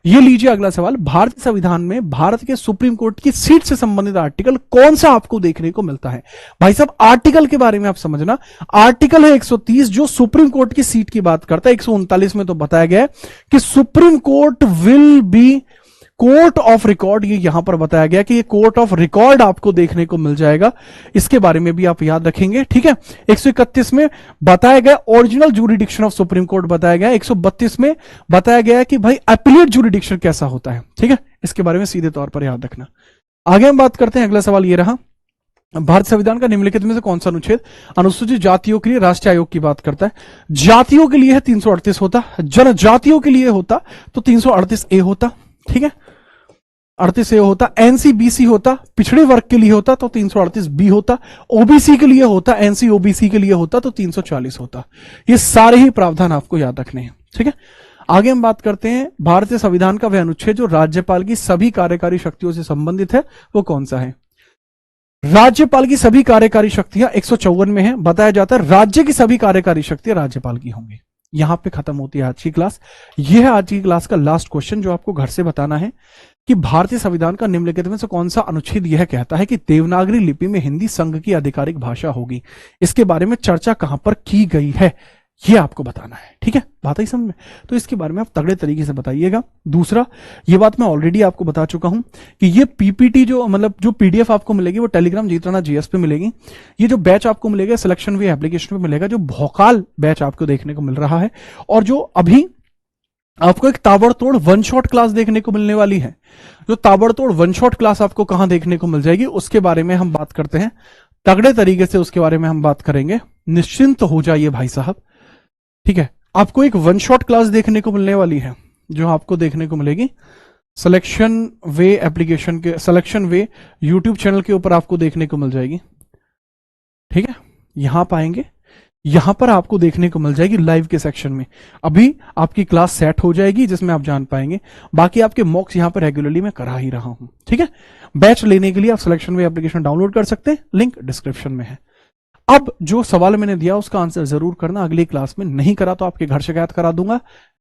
ये लीजिए अगला सवाल, भारतीय संविधान में भारत के सुप्रीम कोर्ट की सीट से संबंधित आर्टिकल कौन सा आपको देखने को मिलता है? भाई साहब आर्टिकल के बारे में आप समझना, आर्टिकल है 130 जो सुप्रीम कोर्ट की सीट की बात करता है। 139 में तो बताया गया है कि supreme court will be court of record, ये यहां पर बताया गया कि ये कोर्ट ऑफ रिकॉर्ड आपको देखने को मिल जाएगा, इसके बारे में भी आप याद रखेंगे। ठीक है, 131 में बताया गया original jurisdiction of supreme court बताया गया। 132 में बताया गया कि भाई अपीलेट ज्यूरिडिक्शन कैसा होता है। ठीक है, इसके बारे में सीधे तौर पर याद रखना। आगे हम बात करते हैं, अगला सवाल ये रहा, भारत संविधान का निम्नलिखित में से कौन सा अनुच्छेद अनुसूचित जातियों के लिए राष्ट्रीय आयोग की बात करता है? जातियों के लिए है 338 होता, जनजातियों के लिए होता तो 338 ए होता। ठीक है, 38 ए होता, एनसीबीसी होता, पिछड़े वर्ग के लिए होता तो 338 बी होता, ओबीसी के लिए होता, एनसी ओबीसी के लिए होता तो 340 होता। ये सारे ही प्रावधान आपको याद रखने हैं। ठीक है, आगे हम बात करते हैं, भारतीय संविधान का वह अनुच्छेद जो राज्यपाल की सभी कार्यकारी शक्तियों से संबंधित है वो कौन सा है? राज्यपाल की सभी कार्यकारी शक्तियां 154 में है, बताया जाता है राज्य की सभी कार्यकारी शक्तियां राज्यपाल की होंगी। यहां पे खत्म होती है आज की क्लास। यह है आज की क्लास का लास्ट क्वेश्चन जो आपको घर से बताना है कि भारतीय संविधान का निम्नलिखित में से कौन सा अनुच्छेद यह कहता है कि देवनागरी लिपि में हिंदी संघ की आधिकारिक भाषा होगी? इसके बारे में चर्चा कहां पर की गई है यह आपको बताना है। ठीक है, बात आई समझ में? तो इसके बारे में आप तगड़े तरीके से बताइएगा। दूसरा, ये बात मैं ऑलरेडी आपको बता चुका हूं कि ये पीपीटी जो मतलब जो पीडीएफ आपको मिलेगी वो टेलीग्राम जीतना जीएस पे मिलेगी। ये जो बैच आपको मिलेगा सिलेक्शन वे एप्लीकेशन पे मिलेगा, जो भोकाल बैच आपको देखने को मिल रहा है, और जो अभी आपको एक ताबड़तोड़ वन शॉट क्लास देखने को मिलने वाली है। जो ताबड़तोड़ वन शॉट क्लास आपको कहां देखने को मिल जाएगी उसके बारे में हम बात करते हैं तगड़े तरीके से, उसके बारे में हम बात करेंगे। निश्चिंत हो जाइए भाई साहब। ठीक है, आपको एक वन शॉट क्लास देखने को मिलने वाली है जो आपको देखने को मिलेगी सिलेक्शन वे एप्लीकेशन के, सिलेक्शन वे यूट्यूब चैनल के ऊपर आपको देखने को मिल जाएगी। ठीक है, यहां पाएंगे, यहां पर आपको देखने को मिल जाएगी लाइव के सेक्शन में। अभी आपकी क्लास सेट हो जाएगी जिसमें आप जान पाएंगे। बाकी आपके मॉक्स यहां पर रेगुलरली मैं करा ही रहा हूं। ठीक है, बैच लेने के लिए आप सिलेक्शन वे एप्लीकेशन डाउनलोड कर सकते हैं, लिंक डिस्क्रिप्शन में है। अब जो सवाल मैंने दिया उसका आंसर जरूर करना, अगली क्लास में नहीं करा तो आपके घर शिकायत करा दूंगा।